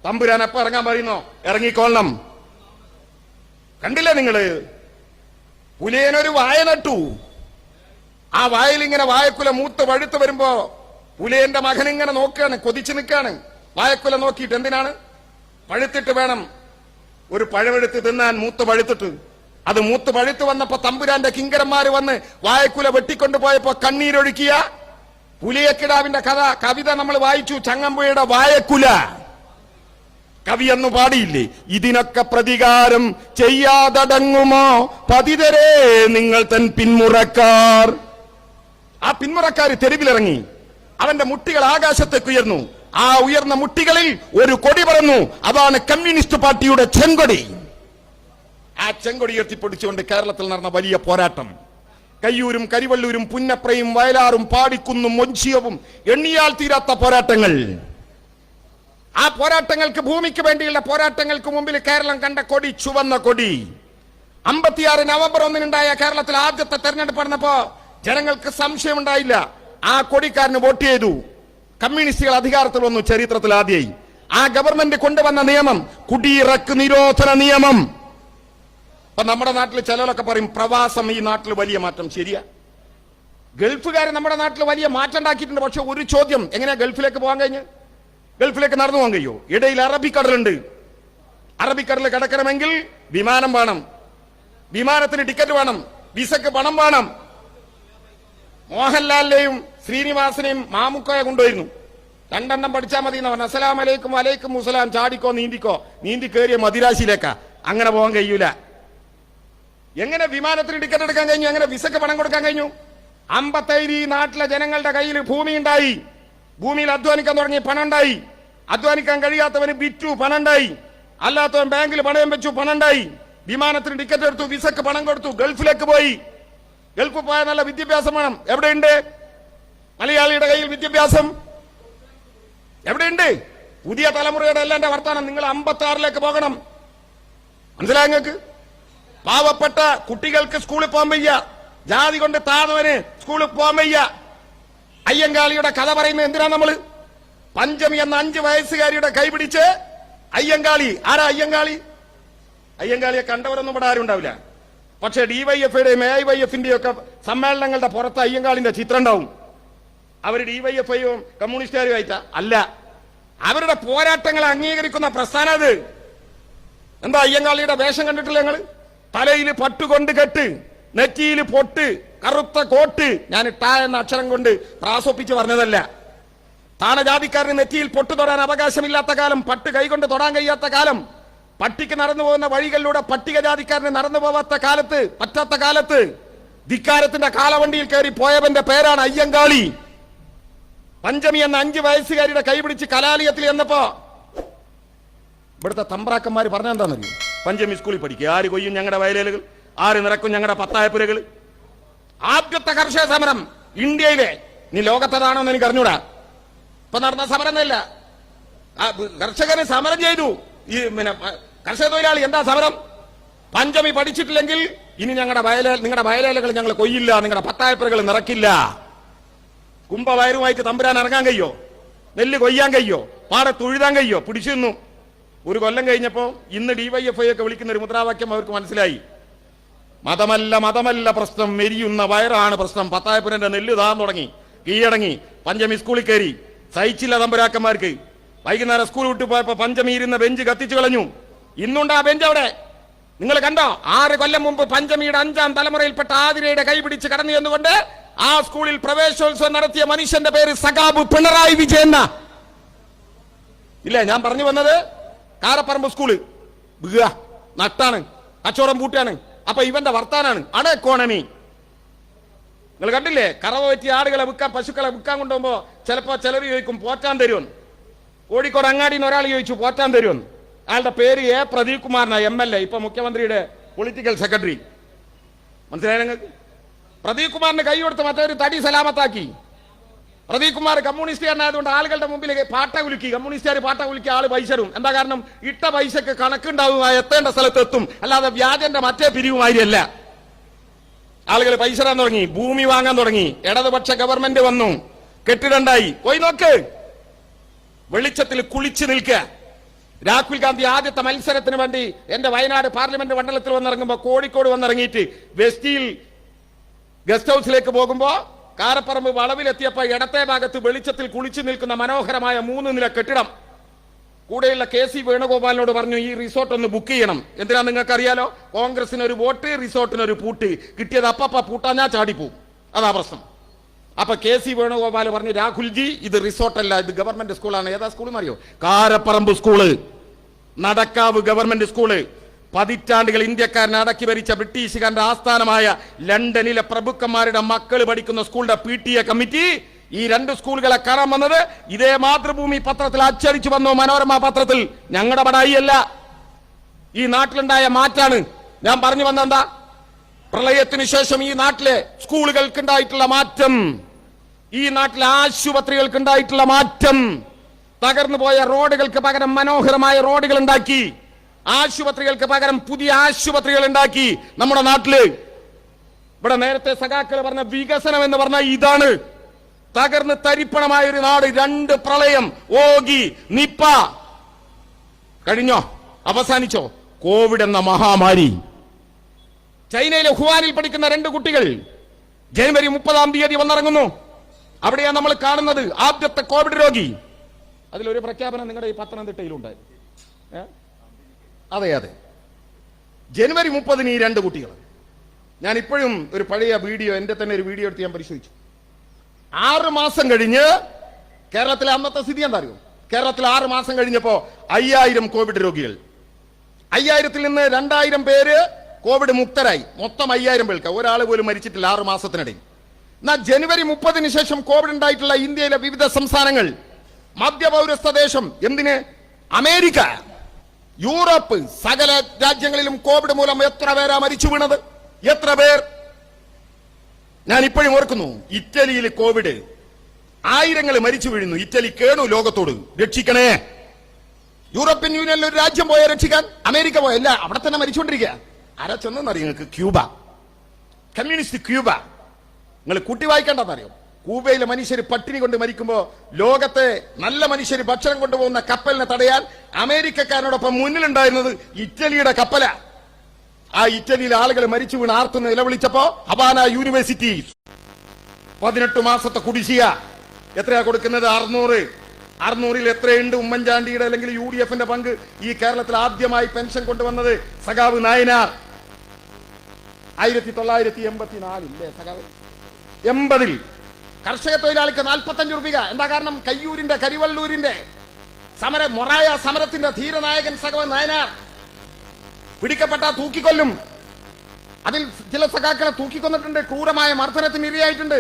S3: തമ്പുരാൻ എപ്പോ ഇറങ്ങാൻ പറയുന്നോ ഇറങ്ങിക്കൊള്ളണം. കണ്ടില്ലേ നിങ്ങള്? പുലിയനൊരു വായ നട്ടു. ആ വായിൽ ഇങ്ങനെ വായക്കുല മൂത്ത് പഴുത്ത് വരുമ്പോ പുലിയന്റെ മകൻ ഇങ്ങനെ നോക്കുകയാണ്, കൊതിച്ചു നിൽക്കാണ്. വായക്കുല നോക്കിയിട്ട് എന്തിനാണ്? പഴുത്തിട്ട് വേണം ഒരു പഴമെടുത്ത് തിന്നാൻ. മൂത്ത് പഴുത്തിട്ട് അത് മൂത്ത് പഴുത്ത് വന്നപ്പോ തമ്പുരാന്റെ കിങ്കരന്മാര് വന്ന് വായക്കുല വെട്ടിക്കൊണ്ടുപോയപ്പോ കണ്ണീരൊഴുക്കിയ പുലിയക്കിടാവിന്റെ കവിത നമ്മൾ വായിച്ചു. ചങ്ങമ്പുഴയുടെ വായക്കുല കവി എന്ന് പാടിയില്ലേ? ഇതിനൊക്കെ പ്രതികാരം ചെയ്യാതടങ്ങുമോ പതിതരേ നിങ്ങൾ തൻ പിന്മുറക്കാർ. ആ പിന്മുറക്കാര് തെരുവിലിറങ്ങി. അവന്റെ മുട്ടികൾ ആകാശത്തേക്ക് ഉയർന്നു. ആ ഉയർന്ന മുട്ടികളിൽ ഒരു കൊടി പറന്നു. അതാണ് കമ്മ്യൂണിസ്റ്റ് പാർട്ടിയുടെ ചെങ്കൊടി. ആ ചെങ്കൊടി ഉയർത്തിപ്പൊടിച്ചുകൊണ്ട് കേരളത്തിൽ നടന്ന വലിയ പോരാട്ടം. കയ്യൂരും കരിവള്ളൂരും പുന്നപ്രയും വയലാറും പാടിക്കുന്നും മൊഞ്ചിയവും എണ്ണിയാൽ തീരാത്ത പോരാട്ടങ്ങൾ. ആ പോരാട്ടങ്ങൾക്ക്, ഭൂമിക്ക് വേണ്ടിയുള്ള പോരാട്ടങ്ങൾക്ക് മുമ്പിൽ കേരളം കണ്ട കൊടി ചുവന്ന കൊടി. 56 നവംബർ 1-നുണ്ടായ കേരളത്തിൽ ആദ്യത്തെ തെരഞ്ഞെടുപ്പ് നടന്നപ്പോ ജനങ്ങൾക്ക് സംശയമുണ്ടായില്ല. ആ കൊടിക്കാരന് വോട്ട് ചെയ്തു. കമ്മ്യൂണിസ്റ്റുകൾ അധികാരത്തിൽ വന്നു, ചരിത്രത്തിൽ ആദ്യമായി. ആ ഗവൺമെന്റ് കൊണ്ടുവന്ന നിയമം കുടിയിറക്ക് നിരോധന നിയമം. അപ്പൊ നമ്മുടെ നാട്ടിൽ ചിലരൊക്കെ പറയും പ്രവാസം ഈ നാട്ടിൽ വലിയ മാറ്റം. ശരിയാ, ഗൾഫുകാർ നമ്മുടെ നാട്ടിൽ വലിയ മാറ്റം ഉണ്ടാക്കിയിട്ടുണ്ട്. പക്ഷെ ഒരു ചോദ്യം, എങ്ങനെയാ ഗൾഫിലേക്ക് പോകാൻ കഴിഞ്ഞ്? ഗൾഫിലേക്ക് നടന്നു പോകാൻ കഴിയോ? ഇടയിൽ അറബിക്കടലുണ്ട്. അറബിക്കടൽ കിടക്കണമെങ്കിൽ വിമാനം വേണം, വിമാനത്തിന് ടിക്കറ്റ് വേണം, വിസക്ക് പണം വേണം. മോഹൻലാലിനെയും ശ്രീനിവാസനെയും മാമുക്കോയെ കൊണ്ടുവരുന്നു. 2 എണ്ണം പഠിച്ചാൽ മതി എന്ന് പറഞ്ഞു. അസ്സലാം അലൈക്കും വലൈക്കും മുസ്സലാം. ചാടിക്കോ, നീന്തി കയറിയ മദിരാശിയിലേക്കാ. അങ്ങനെ പോകാൻ കഴിയൂല. എങ്ങനെ വിമാനത്തിന് ടിക്കറ്റ് എടുക്കാൻ കഴിഞ്ഞു? എങ്ങനെ വിസക്ക് പണം കൊടുക്കാൻ കഴിഞ്ഞു? 57 ഈ നാട്ടിലെ ജനങ്ങളുടെ കയ്യിൽ ഭൂമി ഉണ്ടായി. ഭൂമിയിൽ അധ്വാനിക്കാൻ തുടങ്ങി, പണം ഉണ്ടായി. അധ്വാനിക്കാൻ കഴിയാത്തവന് വിറ്റു, പണം ഉണ്ടായി. അല്ലാത്തവൻ ബാങ്കിൽ പണയം വെച്ചു, പണം ഉണ്ടായി. വിമാനത്തിന് ടിക്കറ്റ് എടുത്തു, വിസക്ക് പണം കൊടുത്തു, ഗൾഫിലേക്ക് പോയി. ഗൾഫിൽ പോയാൽ നല്ല വിദ്യാഭ്യാസം വേണം. എവിടെയുണ്ട് മലയാളിയുടെ കയ്യിൽ വിദ്യാഭ്യാസം? എവിടെയുണ്ട്? പുതിയ തലമുറയുടെ എല്ലാം എന്റെ വർത്താനം. നിങ്ങൾ 56-ലേക്ക് പോകണം. മനസ്സിലായ നിങ്ങൾക്ക്? പാവപ്പെട്ട കുട്ടികൾക്ക് സ്കൂളിൽ പോകാൻ വയ്യ. ജാതി കൊണ്ട് താഴ്ന്നവന് സ്കൂളിൽ പോകാൻ വയ്യ. അയ്യങ്കാളിയുടെ കഥ പറയുന്നത് എന്തിനാ? നമ്മള് പഞ്ചമി എന്ന 5 വയസ്സുകാരിയുടെ കൈപിടിച്ച് അയ്യങ്കാളി. ആരാ അയ്യങ്കാളി? അയ്യങ്കാളിയെ കണ്ടവരൊന്നും ഇവിടെ ആരും ഉണ്ടാവില്ല. പക്ഷെ DYFയുടെയും AIYFന്റെയും ഒക്കെ സമ്മേളനങ്ങളുടെ പുറത്ത് അയ്യങ്കാളിന്റെ ചിത്രം ഉണ്ടാവും. അവർ DYFയും കമ്മ്യൂണിസ്റ്റുകാരുമായിട്ടാ? അല്ല, അവരുടെ പോരാട്ടങ്ങളെ അംഗീകരിക്കുന്ന പ്രസ്ഥാനം അത്. എന്താ അയ്യങ്കാളിയുടെ വേഷം കണ്ടിട്ടില്ല ഞങ്ങള്? തലയിൽ പട്ടുകൊണ്ട് കെട്ട്, നെറ്റിയിൽ പൊട്ട്, കറുത്ത കോട്ട്. ഞാൻ ട എന്ന അക്ഷരം കൊണ്ട് പ്രാസൊപ്പിച്ച് പറഞ്ഞതല്ല. താണജാതിക്കാരന് നെറ്റിയിൽ പൊട്ട് തൊടാൻ അവകാശമില്ലാത്ത കാലം, പട്ട് കൈകൊണ്ട് തൊടാൻ കഴിയാത്ത കാലം, പട്ടിക്ക് നടന്നു പോകുന്ന വഴികളിലൂടെ പട്ടികജാതിക്കാരന് നടന്നു പോവാത്ത കാലത്ത്, പറ്റാത്ത കാലത്ത് ധിക്കാരത്തിന്റെ കാലവണ്ടിയിൽ കയറി പോയവന്റെ പേരാണ് അയ്യങ്കാളി. പഞ്ചമി എന്ന 5 വയസ്സുകാരിയുടെ കൈപിടിച്ച് കലാലയത്തിൽ എന്നപ്പോ ഇവിടുത്തെ തമ്പ്രാക്കന്മാര് പറഞ്ഞെന്താണെന്നറിയോ? പഞ്ചമി സ്കൂളിൽ പഠിക്കുക, ആര് കൊയ്യും ഞങ്ങളുടെ വയലേലുകൾ, ആര് നിറക്കും ഞങ്ങളുടെ പത്തായപ്പുരകൾ. ആദ്യത്തെ കർഷക സമരം ഇന്ത്യയിലെ, നീ ലോകത്തതാണോ എന്ന് എനിക്ക് അറിഞ്ഞൂടാ. ഇപ്പൊ നടന്ന സമരം എന്നല്ല, കർഷകന് സമരം ചെയ്തു. ഈ കർഷക തൊഴിലാളി എന്താ സമരം? പഞ്ചമി പഠിച്ചിട്ടില്ലെങ്കിൽ ഇനി നിങ്ങളുടെ വയലേലകൾ ഞങ്ങൾ കൊയ്യില്ല, നിങ്ങളുടെ പത്തായപ്പുരകൾ നിറക്കില്ല. കുംഭവയറുമായിട്ട് തമ്പുരാൻ ഇറങ്ങാൻ കഴിയോ? നെല്ല് കൊയ്യാൻ കഴിയോ? പാടത്ത് ഉഴുതാൻ കഴിയോ? പിടിച്ചു നിന്നു. ഒരു കൊല്ലം കഴിഞ്ഞപ്പോ ഇന്ന് DYFI ഒക്കെ വിളിക്കുന്ന ഒരു മുദ്രാവാക്യം അവർക്ക് മനസ്സിലായി. മതമല്ല പ്രശ്നം, മെരിയുന്ന വയറാണ് പ്രശ്നം. പത്തായപ്പുരന്റെ നെല്ല് താൻ തുടങ്ങി, കീഴടങ്ങി. പഞ്ചമി സ്കൂളിൽ കയറി, സഹിച്ചില്ല തമ്പുരാക്കന്മാർക്ക്. വൈകുന്നേരം സ്കൂൾ വിട്ടു പോയപ്പോ പഞ്ചമി ഇരുന്ന ബെഞ്ച് കത്തിച്ചു കളഞ്ഞു. ഇന്നുണ്ട് ആ ബെഞ്ച് അവിടെ. നിങ്ങൾ കണ്ടോ? 6 കൊല്ലം മുമ്പ് പഞ്ചമിയുടെ 5ാം തലമുറയിൽപ്പെട്ട ആതിരയുടെ കൈപിടിച്ച് കടന്നു എന്നുകൊണ്ട് ആ സ്കൂളിൽ പ്രവേശോത്സവം നടത്തിയ മനുഷ്യന്റെ പേര് സഖാബ് പിണറായി വിജയൻ. ഇല്ലേ ഞാൻ പറഞ്ഞു വന്നത്? കാരപ്പറമ്പ് സ്കൂള് നട്ടാണ്, കച്ചവടം പൂട്ടാണ്. അപ്പൊ ഇവന്റെ വർത്താനാണ് അട എക്കോണമി. നിങ്ങൾ കണ്ടില്ലേ? കറവ പറ്റിയ ആടുകളെ വിൽക്കാൻ, പശുക്കളെ വിൽക്കാൻ കൊണ്ടുപോകുമ്പോ ചിലപ്പോ ചിലർ ചോദിക്കും പോറ്റാൻ തരുമെന്ന്. കോഴിക്കോട് അങ്ങാടിന്ന് ഒരാൾ ചോദിച്ചു പോറ്റാൻ തരുമെന്ന്. അയാളുടെ പേര് A. പ്രദീപ് കുമാറിനാ, MLA, ഇപ്പൊ മുഖ്യമന്ത്രിയുടെ പൊളിറ്റിക്കൽ സെക്രട്ടറി. മനസ്സിലായ നിങ്ങൾക്ക്? പ്രദീപ് കുമാറിന് കൈ കൊടുത്ത് മറ്റൊരു തടി സലാമത്താക്കി. പ്രദീപ് കുമാർ കമ്മ്യൂണിസ്റ്റുകാരനായതുകൊണ്ട് ആളുകളുടെ മുമ്പിൽ പാട്ട കുലുക്കി. കമ്മ്യൂണിസ്റ്റുകാർ പാട്ട കുലുക്കി ആള് പൈസ ഇടും. എന്താ കാരണം? ഇട്ട പൈസക്ക് കണക്കുണ്ടാവും, എത്തേണ്ട സ്ഥലത്ത് എത്തും. അല്ലാതെ വ്യാജന്റെ മറ്റേ പിരിവുമാരിയല്ല. ആളുകൾ പൈസ ഇടാൻ തുടങ്ങി, ഭൂമി വാങ്ങാൻ തുടങ്ങി. ഇടതുപക്ഷ ഗവൺമെന്റ് വന്നു, കെട്ടിടണ്ടായി. പോയി നോക്ക്, വെളിച്ചത്തിൽ കുളിച്ചു നിൽക്കുക. രാഹുൽ ഗാന്ധി ആദ്യത്തെ മത്സരത്തിന് വേണ്ടി എന്റെ വയനാട് പാർലമെന്റ് മണ്ഡലത്തിൽ വന്നിറങ്ങുമ്പോ കോഴിക്കോട് വന്നിറങ്ങിയിട്ട് വെസ്റ്റിയിൽ ഗസ്റ്റ് ഹൗസിലേക്ക് പോകുമ്പോ കാരപ്പറമ്പ് വളവിലെത്തിയപ്പോ ഇടത്തെ ഭാഗത്ത് വെളിച്ചത്തിൽ കുളിച്ചു നിൽക്കുന്ന മനോഹരമായ 3 നില കെട്ടിടം. കൂടെയുള്ള KC വേണുഗോപാലിനോട് പറഞ്ഞു ഈ റിസോർട്ട് ഒന്ന് ബുക്ക് ചെയ്യണം. എന്തിനാ നിങ്ങൾക്ക് അറിയാലോ? കോൺഗ്രസിന് ഒരു വോട്ട്, റിസോർട്ടിനൊരു പൂട്ട്. കിട്ടിയത് അപ്പപ്പ പൂട്ടാഞ്ഞാ ചാടിപ്പോവും, അതാ പ്രശ്നം. അപ്പൊ KC വേണുഗോപാൽ പറഞ്ഞു രാഹുൽജി ഇത് റിസോർട്ടല്ല, ഇത് ഗവൺമെന്റ് സ്കൂളാണ്. ഏതാ സ്കൂൾ അറിയോ? Karaparamba school, Nadakkavu government school. പതിറ്റാണ്ടുകൾ ഇന്ത്യക്കാരനെ അടക്കി ഭരിച്ച ബ്രിട്ടീഷുകാരന്റെ ആസ്ഥാനമായ ലണ്ടനിലെ പ്രഭുക്കന്മാരുടെ മക്കൾ പഠിക്കുന്ന സ്കൂളിന്റെ PTA കമ്മിറ്റി ഈ 2 സ്കൂളുകളെ കാണാൻ വന്നത് ഇതേ മാതൃഭൂമി പത്രത്തിൽ അച്ചടിച്ചു വന്നു, മനോരമ പത്രത്തിൽ. ഞങ്ങളുടെ പടായിയല്ല, ഈ നാട്ടിലുണ്ടായ മാറ്റാണ് ഞാൻ പറഞ്ഞു വന്നെന്താ? പ്രളയത്തിന് ശേഷം ഈ നാട്ടിലെ സ്കൂളുകൾക്കുണ്ടായിട്ടുള്ള മാറ്റം, ഈ നാട്ടിലെ ആശുപത്രികൾക്കുണ്ടായിട്ടുള്ള മാറ്റം. തകർന്നു പോയ റോഡുകൾക്ക് പകരം മനോഹരമായ റോഡുകൾ ഉണ്ടാക്കി, ആശുപത്രികൾക്ക് പകരം പുതിയ ആശുപത്രികൾ ഉണ്ടാക്കി നമ്മുടെ നാട്ടില്. ഇവിടെ നേരത്തെ സഖാക്കൾ പറഞ്ഞ വികസനം എന്ന് പറഞ്ഞാൽ ഇതാണ്. തകർന്ന് തരിപ്പണമായ ഒരു നാട്. 2 പ്രളയം, ഓഗി, നിപ്പ കഴിഞ്ഞോ? അവസാനിച്ചോ? കോവിഡ് എന്ന മഹാമാരി. ചൈനയിലെ ഹുവാനിൽ പഠിക്കുന്ന 2 കുട്ടികൾ ജനുവരി 30-ാം തീയതി വന്നിറങ്ങുന്നു. അവിടെയാണ് നമ്മൾ കാണുന്നത് ആദ്യത്തെ കോവിഡ് രോഗി. അതിലൊരു പ്രഖ്യാപനം നിങ്ങളുടെ ഈ പത്തനംതിട്ടയിലുണ്ടായിരുന്നു. അതെ, ജനുവരി 30-ന് ഈ 2 കുട്ടികൾ. ഞാൻ ഇപ്പോഴും ഒരു പഴയ വീഡിയോ, എന്റെ തന്നെ ഒരു വീഡിയോ എടുത്ത് ഞാൻ പരിശോധിച്ചു. 6 മാസം കഴിഞ്ഞ് കേരളത്തിലെ അന്നത്തെ സ്ഥിതി എന്താ അറിയോ? കേരളത്തിൽ 6 മാസം കഴിഞ്ഞപ്പോ 5000 കോവിഡ് രോഗികൾ. 5000-ൽ നിന്ന് 2000 പേര് കോവിഡ് മുക്തരായി. മൊത്തം 5000 പേർക്ക്, ഒരാൾ പോലും മരിച്ചിട്ടില്ല 6 മാസത്തിനിടയിൽ. എന്നാൽ ജനുവരി 30-ന് ശേഷം കോവിഡ് ഉണ്ടായിട്ടുള്ള ഇന്ത്യയിലെ വിവിധ സംസ്ഥാനങ്ങൾ, മധ്യപൗരസ്ത്യ ദേശം, എന്തിന് അമേരിക്ക, യൂറോപ്പ്, സകല രാജ്യങ്ങളിലും കോവിഡ് മൂലം എത്ര പേരാ മരിച്ചു വീണത്? എത്ര പേർ? ഞാൻ ഇപ്പോഴും ഓർക്കുന്നു, ഇറ്റലിയിൽ കോവിഡ് 1000 മരിച്ചു വീഴുന്നു. ഇറ്റലി കേണു ലോകത്തോട്, രക്ഷിക്കണേ. യൂറോപ്യൻ യൂണിയനിൽ ഒരു രാജ്യം പോയാൽ രക്ഷിക്കാൻ അമേരിക്ക പോയല്ല, അവിടെ തന്നെ മരിച്ചുകൊണ്ടിരിക്കുക. ആരാ ചെന്നറിയോ നിങ്ങൾക്ക്? Cuba, communist Cuba. നിങ്ങൾ കൂട്ടി വായിക്കേണ്ടതറിയോ? ക്യൂബയിലെ മനുഷ്യർ പട്ടിണി കൊണ്ട് മരിക്കുമ്പോ ലോകത്തെ നല്ല മനുഷ്യർ ഭക്ഷണം കൊണ്ടുപോകുന്ന കപ്പലിനെ തടയാൻ അമേരിക്കക്കാരനോടൊപ്പം മുന്നിലുണ്ടായിരുന്നത് ഇറ്റലിയുടെ കപ്പല. ആ ഇറ്റലിയിലെ ആളുകൾ മരിച്ചു വീണ് ആർത്തുനിന്ന് നിലവിളിച്ചപ്പോ ഹവാന യൂണിവേഴ്സിറ്റി 18 മാസത്തെ കുടിശ്ശിക എത്രയാ കൊടുക്കുന്നത്? 600.
S1: 600-ൽ എത്രയുണ്ട് ഉമ്മൻചാണ്ടിയുടെ അല്ലെങ്കിൽ UDF-ന്റെ പങ്ക് ഈ കേരളത്തിൽ ആദ്യമായി പെൻഷൻ കൊണ്ടുവന്നത് സഖാവ് നായനാർ 1984 സഖാവ് 80-ൽ കർഷക തൊഴിലാളിക്ക് 45 രൂപ. എന്താ കാരണം? കയ്യൂരിന്റെ കരിവള്ളൂരിന്റെ മൊറായ സമരത്തിന്റെ ധീരനായകൻ സഖാവ് നായനാർ പിടിക്കപ്പെട്ട തൂക്കിക്കൊല്ലും. അതിൽ ചില സഖാക്കളെ തൂക്കിക്കൊന്നിട്ടുണ്ട്, ക്രൂരമായ മർദ്ദനത്തിന് ഇരയായിട്ടുണ്ട്.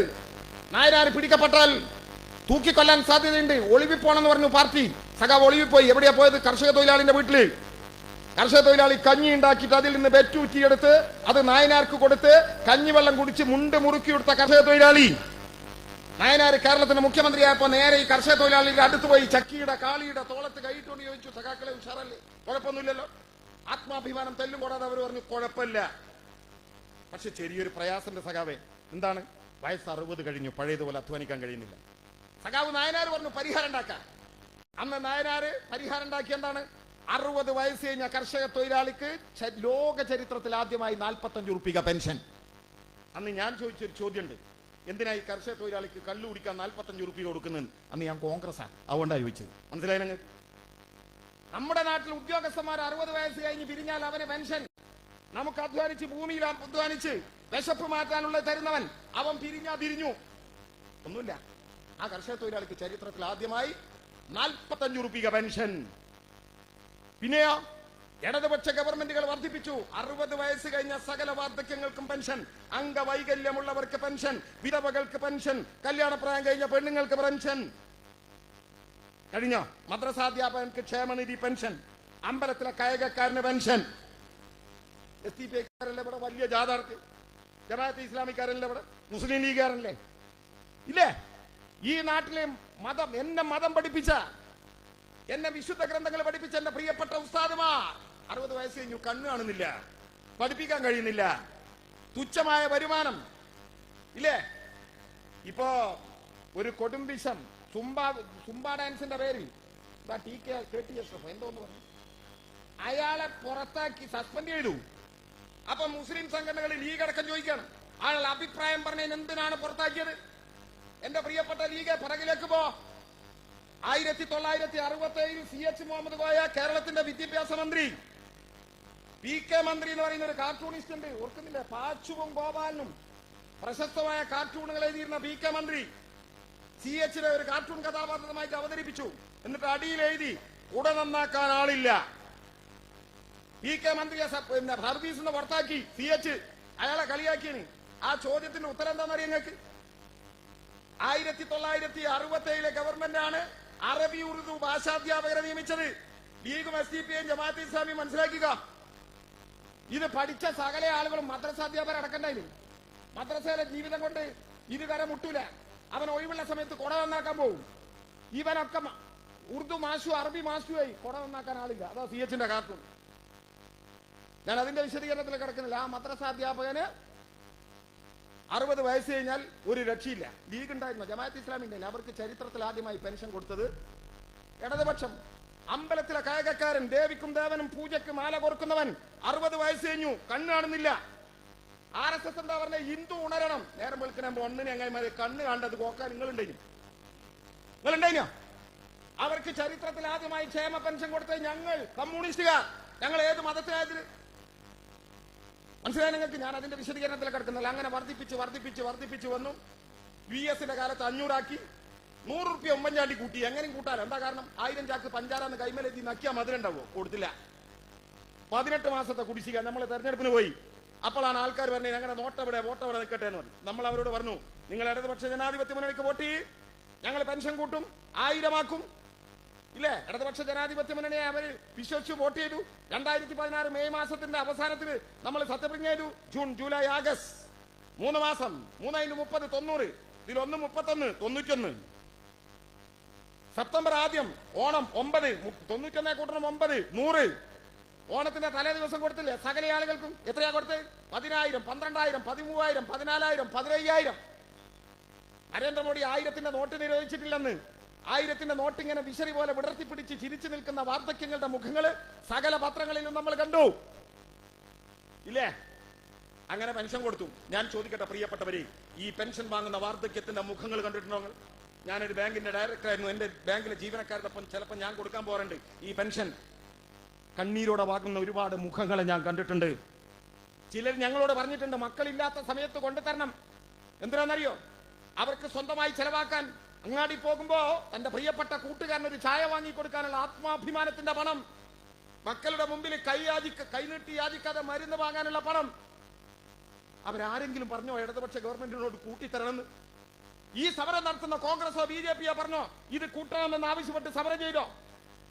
S1: നായനാർ പിടിക്കപ്പെട്ടാൽ തൂക്കിക്കൊല്ലാൻ സാധ്യതയുണ്ട്. ഒളിവിപ്പോണെന്ന് പറഞ്ഞു പാർട്ടി. സഖാവ് ഒളിവിപ്പോയി. എവിടെയാ പോയത്? കർഷക തൊഴിലാളിന്റെ വീട്ടില്. കർഷക തൊഴിലാളി കഞ്ഞി ഉണ്ടാക്കിയിട്ട് അതിൽ നിന്ന് ബെറ്റൂറ്റിയെടുത്ത് അത് നായനാർക്ക് കൊടുത്ത് കഞ്ഞിവെള്ളം കുടിച്ച് മുണ്ട് മുറുക്കിയെടുത്ത കർഷക തൊഴിലാളി. നായനാർ കേരളത്തിന്റെ മുഖ്യമന്ത്രിയായപ്പോ നേരെ ഈ കർഷക തൊഴിലാളിയുടെ അടുത്ത് പോയി ചക്കിയുടെ കാളിയുടെ തോളത്ത് കൈയിട്ടുകൊണ്ട് ചോദിച്ചു, സഖാക്കളെ ഉഷാറല്ലേ? കുഴപ്പമൊന്നുമില്ലല്ലോ. ആത്മാഭിമാനം തെല്ലും കൂടാതെ അവർ പറഞ്ഞു കുഴപ്പമില്ല. പക്ഷെ ചെറിയൊരു പ്രയാസന്റെ സഖാവേ. എന്താണ്? വയസ്സ് 60 കഴിഞ്ഞു, പഴയതുപോലെ അധ്വാനിക്കാൻ കഴിയുന്നില്ല. സഖാവ് നായനാർ പറഞ്ഞു പരിഹാരം ഉണ്ടാക്കാൻ. അന്ന് നായനാർ പരിഹാരം ഉണ്ടാക്കി. എന്താണ്? 60 വയസ്സ് കഴിഞ്ഞ കർഷക തൊഴിലാളിക്ക് ലോക ചരിത്രത്തിൽ ആദ്യമായി 45 രൂപ പെൻഷൻ. അന്ന് ഞാൻ ചോദിച്ചൊരു ചോദ്യമുണ്ട്, എന്തിനായി കർഷക തൊഴിലാളിക്ക് കള്ളു കുടിക്കാൻ 45 രൂപ കൊടുക്കുന്നത്? അന്ന് ഞാൻ കോൺഗ്രസ്സാണ്, അതുകൊണ്ടാണ് ചോദിച്ചത്. മനസ്സിലായി നിങ്ങൾ? നമ്മുടെ നാട്ടിൽ ഉദ്യോഗസ്ഥന്മാർ 60 വയസ്സ് കഴിഞ്ഞ് പിരിഞ്ഞാൽ അവന് പെൻഷൻ. നമുക്ക് അധ്വാനിച്ച് ഭൂമിയിൽ അധ്വാനിച്ച് വിശപ്പ് മാറ്റാനുള്ള തരുന്നവൻ അവൻ പിരിഞ്ഞാ തിരിഞ്ഞു. ഒന്നുമില്ല. ആ കർഷക തൊഴിലാളിക്ക് ചരിത്രത്തിൽ ആദ്യമായി 45 രൂപ പെൻഷൻ. പിന്നെയോ ഇടതുപക്ഷ ഗവൺമെന്റുകൾ വർദ്ധിപ്പിച്ചു. 60 വയസ്സ് കഴിഞ്ഞ സകല വാർദ്ധക്യങ്ങൾക്കും പെൻഷൻ, അംഗവൈകല്യമുള്ളവർക്ക് പെൻഷൻ, വിധവകൾക്ക് പെൻഷൻ, കല്യാണപ്രായം കഴിഞ്ഞ പെണ്ണുങ്ങൾക്ക് പെൻഷൻ. കഴിഞ്ഞോ? മദ്രസാധ്യാപകർക്ക് ക്ഷേമനിധി പെൻഷൻ, അമ്പലത്തിലെ കായികക്കാരന് പെൻഷൻ. SDPI ഇവിടെ വലിയ ജാഥ നടത്തി. ജമാഅത്തെ ഇസ്ലാമിക്കാരല്ലേ ഇവിടെ? മുസ്ലിം ലീഗുകാരല്ലേ? ഇല്ലേ? ഈ നാട്ടിലെ മതം, എന്നെ മതം പഠിപ്പിച്ച, എന്നെ വിശുദ്ധ ഗ്രന്ഥങ്ങൾ പഠിപ്പിച്ച എന്റെ പ്രിയപ്പെട്ട ഉസ്താദുമാർ 60 വയസ്സ് കഴിഞ്ഞു, കണ്ണു കാണുന്നില്ല, പഠിപ്പിക്കാൻ കഴിയുന്നില്ല, തുച്ഛമായ വരുമാനം. ഇപ്പോ ഒരു കൊടുംബിഷം സുംബ ഡാൻസിന്റെ പേരിൽ എന്തോന്ന് പറഞ്ഞു, അയാളെ പുറത്താക്കി സസ്പെൻഡ് ചെയ്തു. അപ്പൊ മുസ്ലിം സംഘടനകൾ ലീഗ് അടക്കം ചോദിക്കണം, ആളുടെ അഭിപ്രായം പറഞ്ഞതിന് എന്തിനാണ് പുറത്താക്കിയത്? എന്റെ പ്രിയപ്പെട്ട ലീഗ് പിറകിലേക്ക് പോ. 1967 CH മുഹമ്മദ് കോയ കേരളത്തിന്റെ വിദ്യാഭ്യാസ മന്ത്രി, PK മന്ത്രി എന്ന് പറയുന്ന ഒരു കാർട്ടൂണിസ്റ്റ് ഉണ്ട്, ഓർക്കുന്നില്ല? പാച്ചുവും ഗോപാലനും പ്രശസ്തമായ കാർട്ടൂണുകൾ എഴുതിയിരുന്ന PK മന്ത്രി CH ഒരു കാർട്ടൂൺ കഥാപാത്രമായിട്ട് അവതരിപ്പിച്ചു. എന്നിട്ട് അടിയിൽ എഴുതി കുട നന്നാക്കാൻ ആളില്ല. PK മന്ത്രിയെ സർവീസിൽ നിന്ന് പുറത്താക്കി CH. അയാളെ കളിയാക്കിയാണ്. ആ ചോദ്യത്തിന്റെ ഉത്തരം എന്താണെന്നറിയാം നിങ്ങൾക്ക്? 1967 ഗവൺമെന്റാണ് അറബി ഉറുദു ഭാഷാധ്യാപകരെ നിയമിച്ചത്. ലീഗും SDPയും ജമാഅത്തെ ഇസ്ലാമിയും മനസ്സിലാക്കുക. ഇത് പഠിച്ച സകല ആളുകളും മദ്രസാധ്യാപകർ അടക്കണ്ടായിരുന്നു. മദ്രസയിലെ ജീവിതം കൊണ്ട് ഇരുകര മുട്ടൂല. അവൻ ഒഴിവുള്ള സമയത്ത് കുട നന്നാക്കാൻ പോകും. ഇവനൊക്കെ ഉറുദു മാഷു അറബി മാഷുമായി കുട നന്നാക്കാൻ ആളില്ല. അതാ CHന്റെ കാർട്ടൂൺ. ഞാൻ അതിന്റെ വിശദീകരണത്തിൽ കിടക്കുന്നില്ല. ആ മദ്രസാധ്യാപകന് 60 വയസ്സ് കഴിഞ്ഞാൽ ഒരു രക്ഷയില്ല. ലീഗ് ഉണ്ടായിരുന്നു, ജമാഅത്ത് ഇസ്ലാമി ഉണ്ടായിരുന്നു. അവർക്ക് ചരിത്രത്തിൽ ആദ്യമായി പെൻഷൻ കൊടുത്തത് ഇടതുപക്ഷം. അമ്പലത്തിലെ കായകക്കാരൻ, ദേവിക്കും ദേവനും പൂജയ്ക്ക് മാല കൊടുക്കുന്നവൻ 60 വയസ്സ് കഴിഞ്ഞു, കണ്ണ് കാണുന്നില്ല. RSS എന്താ പറഞ്ഞ? ഹിന്ദു ഉണരണം. നേരം വിളിക്കുന്ന ഒന്നിനെ അങ്ങനെ കണ്ണ് കണ്ടത് നോക്കാൻ നിങ്ങളുണ്ടായിനോ? അവർക്ക് ചരിത്രത്തിൽ ആദ്യമായി ക്ഷേമ പെൻഷൻ കൊടുത്തത് ഞങ്ങൾ കമ്മ്യൂണിസ്റ്റുകാർ. ഞങ്ങൾ ഏത് മതത്തിനായതിന് മനസ്സിലായി നിങ്ങൾക്ക്? ഞാൻ അതിന്റെ വിശദീകരണത്തിൽ കിടക്കുന്നില്ല. അങ്ങനെ വർദ്ധിപ്പിച്ച് വന്നു. VS-ന്റെ കാലത്ത് 500 ആക്കി. 100 രൂപ ഉമ്മൻചാണ്ടി കൂട്ടി. എങ്ങനെയും കൂട്ടാലോ? എന്താ കാരണം? 1000 ചാക്ക് പഞ്ചാരാന്ന് കൈമലെത്തി നക്കിയാൽ മധുരം ഉണ്ടാവോ? കൊടുത്തില്ല. 18 മാസത്തെ കുടിശ്ശിക. നമ്മൾ തെരഞ്ഞെടുപ്പിന് പോയി. അപ്പോഴാണ് ആൾക്കാർ പറഞ്ഞത് ഞങ്ങളുടെ വോട്ടെവിടെ നിൽക്കട്ടെ എന്ന് പറഞ്ഞു. നമ്മൾ അവരോട് പറഞ്ഞു, നിങ്ങൾ ഇടതുപക്ഷ ജനാധിപത്യ മുന്നണിക്ക് വോട്ട് ചെയ്യും, ഞങ്ങൾ പെൻഷൻ കൂട്ടും, 1000 ആക്കും. ഇല്ലേ? ഇടതുപക്ഷ ജനാധിപത്യ മുന്നണിയെ അവർ വിശ്വസിച്ച് വോട്ട് ചെയ്തു. 2016 മെയ് മാസത്തിന്റെ അവസാനത്തിന് നമ്മൾ സത്യപ്രതിജ്ഞ ചെയ്തു. ജൂൺ, ജൂലൈ, ആഗസ്റ്റ് 3 മാസം. 3 × 30 90. ഇതിൽ 1 31 91. സെപ്റ്റംബർ ആദ്യം ഓണം 9. 91 കൂട്ടണം 9 100. ഓണത്തിന്റെ തലേ ദിവസം കൊടുത്തില്ലേ സകല ആളുകൾക്കും? എത്രയാ കൊടുത്ത്? 10,000, 12,000, 13,000, 14,000, 15,000. നരേന്ദ്രമോദി 1000-ന്റെ നോട്ട് നിരോധിച്ചിട്ടില്ലെന്ന്. 1000-ന്റെ നോട്ട് ഇങ്ങനെ വിശറി പോലെ വിടർത്തിപ്പിടിച്ച് ചിരിച്ചു നിൽക്കുന്ന വാർദ്ധക്യങ്ങളുടെ മുഖങ്ങള് സകല പത്രങ്ങളിലും നമ്മൾ കണ്ടു. ഇല്ലേ? അങ്ങനെ പെൻഷൻ കൊടുത്തു. ഞാൻ ചോദിക്കട്ടെ പ്രിയപ്പെട്ടവരെ, ഈ പെൻഷൻ വാങ്ങുന്ന വാർദ്ധക്യത്തിന്റെ മുഖങ്ങൾ കണ്ടിട്ടുണ്ടോ?
S3: ഞാനൊരു ബാങ്കിന്റെ ഡയറക്ടറായിരുന്നു. എന്റെ ബാങ്കിലെ ജീവനക്കാരോടൊപ്പം ചിലപ്പോൾ ഞാൻ കൊടുക്കാൻ പോകാറുണ്ട് ഈ പെൻഷൻ. കണ്ണീരോടെ വാങ്ങുന്ന ഒരുപാട് മുഖങ്ങളെ ഞാൻ കണ്ടിട്ടുണ്ട്. ചിലർ ഞങ്ങളോട് പറഞ്ഞിട്ടുണ്ട്, മക്കളില്ലാത്ത സമയത്ത് കൊണ്ടുതരണം. എന്തിനാണെന്നറിയോ? അവർക്ക് സ്വന്തമായി ചെലവാക്കാൻ അങ്ങാടി പോകുമ്പോ തന്റെ പ്രിയപ്പെട്ട കൂട്ടുകാരൻ ഒരു ചായ വാങ്ങി കൊടുക്കാനുള്ള ആത്മാഭിമാനത്തിന്റെ പണം, മക്കളുടെ മുമ്പിൽ കൈനീട്ടി യാചിക്കാതെ മരുന്ന് വാങ്ങാനുള്ള പണം അവരാരെങ്കിലും പറഞ്ഞോ ഇടതുപക്ഷ ഗവൺമെന്റിനോട് കൂട്ടിത്തരണമെന്ന്? ഈ സമരം നടത്തുന്ന കോൺഗ്രസോ BJPയോ പറഞ്ഞോ ഇത് കൂട്ടണമെന്ന് ആവശ്യപ്പെട്ട് സമരം ചെയ്തോ?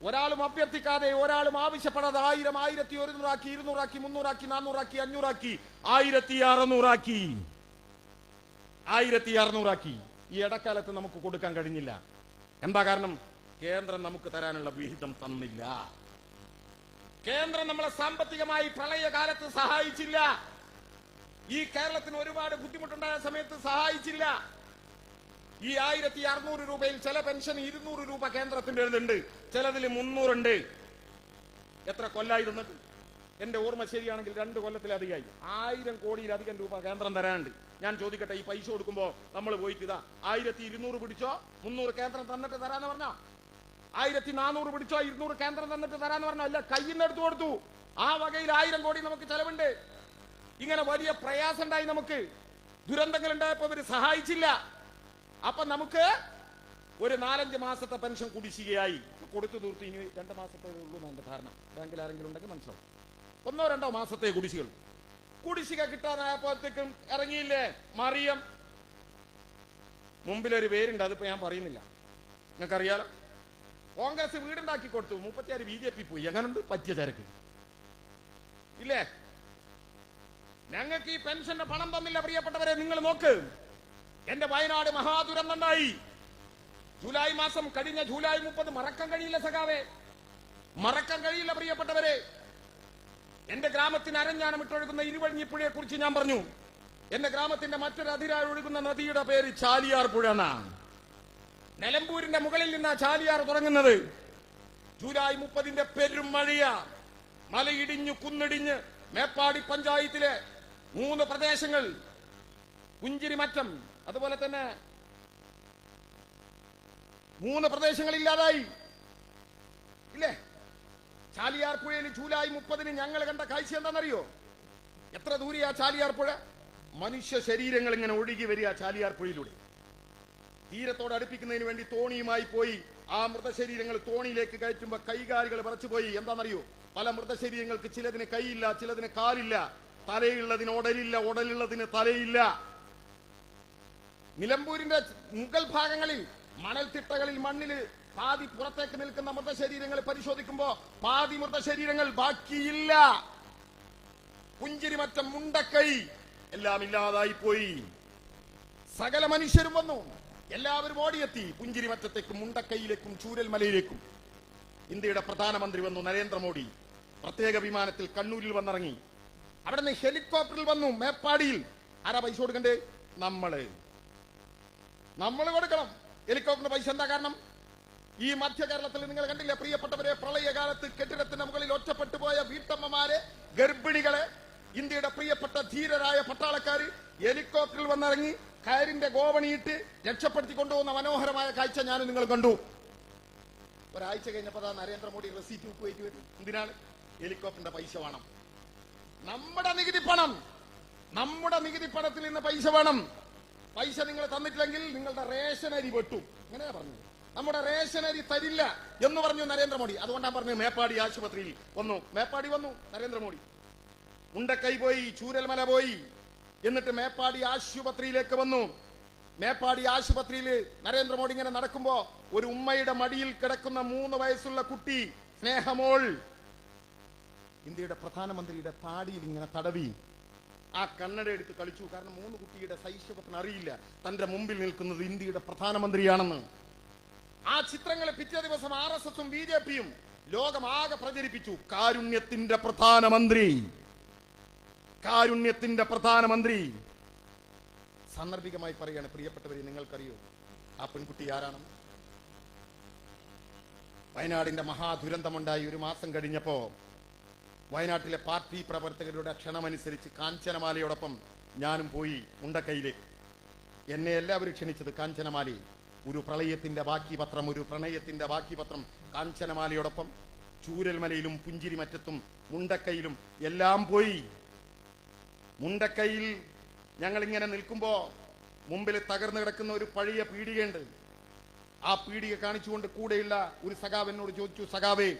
S3: ഒരാളും അഭ്യർത്ഥിക്കാതെ, ഒരാളും ആവശ്യപ്പെടാതെ 1000, 1100 ആക്കി, 200 ആക്കി, 300 ആക്കി, 400 ആക്കി, 500 ആക്കി, 1600 ആക്കി, 1600 ആക്കി. ഈ ഇടക്കാലത്ത് നമുക്ക് കൊടുക്കാൻ കഴിഞ്ഞില്ല. എന്താ കാരണം? കേന്ദ്രം നമുക്ക് തരാനുള്ള വിഹിതം തന്നില്ല. കേന്ദ്രം നമ്മളെ സാമ്പത്തികമായി പ്രളയകാലത്ത് സഹായിച്ചില്ല. ഈ കേരളത്തിന് ഒരുപാട് ബുദ്ധിമുട്ടുണ്ടായ സമയത്ത് സഹായിച്ചില്ല. ഈ 1600 രൂപയിൽ ചില പെൻഷൻ 200 രൂപ കേന്ദ്രത്തിന്റെ ഉണ്ട്, ചിലതിൽ 300 ഉണ്ട്. എത്ര കൊല്ലായി തന്നിട്ട്? എന്റെ ഓർമ്മ ശരിയാണെങ്കിൽ 2 കൊല്ലത്തിലധികമായി. 1000 കോടിയിലധികം രൂപ കേന്ദ്രം തരാനുണ്ട്. ഞാൻ ചോദിക്കട്ടെ, ഈ പൈസ കൊടുക്കുമ്പോ നമ്മൾ പോയിട്ട് ഇതാ 1200 പിടിച്ചോ, 300 കേന്ദ്രം തന്നിട്ട് തരാന്ന് പറഞ്ഞോ? 1400 പിടിച്ചോ, 200 കേന്ദ്രം തന്നിട്ട് തരാന്ന് പറഞ്ഞോ? അല്ല, കയ്യിൽ നിന്ന് എടുത്തു കൊടുത്തു. ആ വകയിൽ 1000 കോടി നമുക്ക് ചെലവുണ്ട്. ഇങ്ങനെ വലിയ പ്രയാസം ഉണ്ടായി, നമുക്ക് ദുരന്തങ്ങൾ ഉണ്ടായപ്പോ ഇവര് സഹായിച്ചില്ല. അപ്പൊ നമുക്ക് ഒരു 4-5 മാസത്തെ പെൻഷൻ കുടിശ്ശികയായി കൊടുത്തു തീർത്തു. ഇനി 2 മാസത്തെ ഉള്ളൂ എന്റെ ധാരണ. ബാങ്കിൽ ആരെങ്കിലും ഉണ്ടെങ്കിൽ മനസ്സിലാവും. 1-2 മാസത്തെ കുടിശ്ശിക കിട്ടാനായപ്പോഴത്തേക്കും ഇറങ്ങിയില്ലേ മറിയം. മുമ്പിലൊരു പേരുണ്ട്, അതിപ്പോ ഞാൻ പറയുന്നില്ല, നിങ്ങൾക്കറിയാലോ. കോൺഗ്രസ് വീടുണ്ടാക്കി കൊടുത്തു, 36 BJP പോയി. എങ്ങനുണ്ട് പറ്റിയ തിരക്ക് ഇല്ലേ? ഞങ്ങൾക്ക് ഈ പെൻഷന്റെ പണം തന്നില്ല പ്രിയപ്പെട്ടവരെ. നിങ്ങൾ നോക്ക്, എന്റെ വയനാട് മഹാദുരന്തമുണ്ടായി. ജൂലൈ മാസം, കഴിഞ്ഞ ജൂലൈ 30 മറക്കാൻ കഴിയില്ല സഖാവേ, മറക്കാൻ കഴിയില്ല പ്രിയപ്പെട്ടവരെ. എന്റെ ഗ്രാമത്തിന് അരഞ്ഞാണം ഇട്ടൊഴുകുന്ന ഇരുവഴിഞ്ഞിപ്പുഴയെ കുറിച്ച് ഞാൻ പറഞ്ഞു. എന്റെ ഗ്രാമത്തിന്റെ മറ്റൊരു അതിരായി ഒഴുകുന്ന നദിയുടെ പേര് ചാലിയാർ പുഴ എന്നാണ്. നിലമ്പൂരിന്റെ മുകളിൽ നിന്നാ ചാലിയാർ തുടങ്ങുന്നത്. ജൂലൈ 30 പെരും മഴയാ. മലയിടിഞ്ഞു കുന്നിടിഞ്ഞ് മേപ്പാടി പഞ്ചായത്തിലെ 3 പ്രദേശങ്ങൾ, പുഞ്ചിരിമറ്റം, അതുപോലെ തന്നെ 3 പ്രദേശങ്ങൾ ഇല്ലാതായി ഇല്ലേ? ചാലിയാർ പുഴയിൽ ജൂലൈ 30 ഞങ്ങൾ കണ്ട കാഴ്ച എന്താണെന്നറിയോ? എത്ര ദൂരെയാ ചാലിയാർ പുഴ? മനുഷ്യ ശരീരങ്ങൾ ഇങ്ങനെ ഒഴുകി വരിക ചാലിയാർ പുഴയിലൂടെ. തീരത്തോട് അടുപ്പിക്കുന്നതിന് വേണ്ടി തോണിയുമായി പോയി ആ മൃതശരീരങ്ങൾ തോണിയിലേക്ക് കയറ്റുമ്പോ കൈകാലുകൾ വിറച്ചുപോയി. എന്താണെന്നറിയോ? പല മൃതശരീരങ്ങൾക്ക് ചിലതിന് കൈയില്ല, ചിലതിന് കാലില്ല, തലയുള്ളതിന് ഉടലില്ല, ഉടലുള്ളതിന് തലയില്ല. നിലമ്പൂരിന്റെ മുകൾ ഭാഗങ്ങളിൽ മണൽത്തിട്ടകളിൽ മണ്ണിൽ പാതി പുറത്തേക്ക് നിൽക്കുന്ന മൃതശരീരങ്ങൾ പരിശോധിക്കുമ്പോ പാതി മൃതശരീരങ്ങൾ ബാക്കിയില്ല. പുഞ്ചിരിമറ്റം, മുണ്ടക്കൈ എല്ലാം ഇല്ലാതായി പോയി. സകല മനുഷ്യരും വന്നു, എല്ലാവരും ഓടിയെത്തി പുഞ്ചിരിമറ്റത്തേക്കും മുണ്ടക്കൈയിലേക്കും ചൂരൽമലയിലേക്കും. ഇന്ത്യയുടെ പ്രധാനമന്ത്രി വന്നു, നരേന്ദ്രമോദി പ്രത്യേക വിമാനത്തിൽ കണ്ണൂരിൽ വന്നിറങ്ങി. അവിടെ നിന്ന് ഹെലികോപ്റ്ററിൽ വന്നു മേപ്പാടിയിൽ. ആരാ പൈസ കൊടുക്കണ്ടേ? നമ്മൾ കൊടുക്കണം. ഹെലികോപ്റ്ററിന്റെ പൈസ എന്താ കാരണം? ഈ മധ്യ കേരളത്തിൽ നിങ്ങൾ കണ്ടില്ലേ പ്രിയപ്പെട്ടവരെ, പ്രളയകാലത്ത് കെട്ടിടത്തിന്റെ മുകളിൽ ഒറ്റപ്പെട്ടു പോയ വീട്ടമ്മമാരെ, ഗർഭിണികളെ ഇന്ത്യയുടെ പ്രിയപ്പെട്ട ധീരരായ പട്ടാളക്കാര് ഹെലികോപ്റ്ററിൽ വന്നിറങ്ങി കയറിന്റെ ഗോവണിയിട്ട് രക്ഷപ്പെടുത്തി കൊണ്ടുപോകുന്ന മനോഹരമായ കാഴ്ച ഞാനും നിങ്ങൾ കണ്ടു. ഒരാഴ്ച കഴിഞ്ഞപ്പോ നരേന്ദ്രമോദി റെസീറ്റ് ബുക്ക് വരും. എന്തിനാണ്? ഹെലികോപ്റ്ററിന്റെ പൈസ വേണം. നമ്മുടെ നികുതി പണത്തിൽ നിന്ന് പൈസ വേണം. പൈസ നിങ്ങൾ തന്നിട്ടില്ലെങ്കിൽ നിങ്ങളുടെ റേഷൻ അരി വെട്ടും. അങ്ങനെയാ പറഞ്ഞു. നമ്മുടെ റേഷൻ അരി തരില്ല എന്ന് പറഞ്ഞു നരേന്ദ്രമോദി. അതുകൊണ്ടാണ് പറഞ്ഞു മേപ്പാടി ആശുപത്രിയിൽ വന്നു. മേപ്പാടി വന്നു നരേന്ദ്രമോദി, മുണ്ടക്കൈ പോയി, ചൂരൽമല പോയി, എന്നിട്ട് മേപ്പാടി ആശുപത്രിയിലേക്ക് വന്നു. മേപ്പാടി ആശുപത്രിയിൽ നരേന്ദ്രമോദി ഇങ്ങനെ നടക്കുമ്പോ ഒരു ഉമ്മയുടെ മടിയിൽ കിടക്കുന്ന 3 വയസ്സുള്ള കുട്ടി സ്നേഹമോൾ ഇന്ത്യയുടെ പ്രധാനമന്ത്രിയുടെ താടിയിൽ ഇങ്ങനെ തടവി ആ കണ്ണട എടുത്ത് കളിച്ചു. കാരണം 3 കുട്ടിയുടെ ശൈശവത്തിന് അറിയില്ല തന്റെ മുമ്പിൽ നിൽക്കുന്നത് ഇന്ത്യയുടെ പ്രധാനമന്ത്രിയാണെന്ന്. ആ ചിത്രങ്ങൾ പിറ്റേ ദിവസം RSSഉം BJPയും ലോകമാകെ പ്രചരിപ്പിച്ചു. കാരുണ്യത്തിന്റെ പ്രധാനമന്ത്രി. സാന്ദർഭികമായി പറയാണ് പ്രിയപ്പെട്ടവരെ, നിങ്ങൾക്കറിയോ ആ പെൺകുട്ടി ആരാണെന്ന്? വയനാടിന്റെ മഹാദുരന്തമുണ്ടായി 1 മാസം കഴിഞ്ഞപ്പോ വയനാട്ടിലെ പാർട്ടി പ്രവർത്തകരുടെ ക്ഷണമനുസരിച്ച് കാഞ്ചനമാലയോടൊപ്പം ഞാനും പോയി മുണ്ടക്കൈയിലേക്ക്. എന്നെ എല്ലാവരും ക്ഷണിച്ചത് കാഞ്ചനമാലയിൽ.
S1: ഒരു പ്രളയത്തിന്റെ ബാക്കി പത്രം, ഒരു പ്രണയത്തിന്റെ ബാക്കി പത്രം. കാഞ്ചനമാലയോടൊപ്പം ചൂരൽമലയിലും പുഞ്ചിരിമറ്റത്തും മുണ്ടക്കയിലും എല്ലാം പോയി. മുണ്ടക്കയിൽ ഞങ്ങൾ ഇങ്ങനെ നിൽക്കുമ്പോ മുമ്പിൽ തകർന്നു കിടക്കുന്ന ഒരു പഴയ പീടികയുണ്ട്. ആ പീടിക കാണിച്ചുകൊണ്ട് കൂടെയുള്ള ഒരു സഖാവ് എന്നോട് ചോദിച്ചു, സഖാവേ,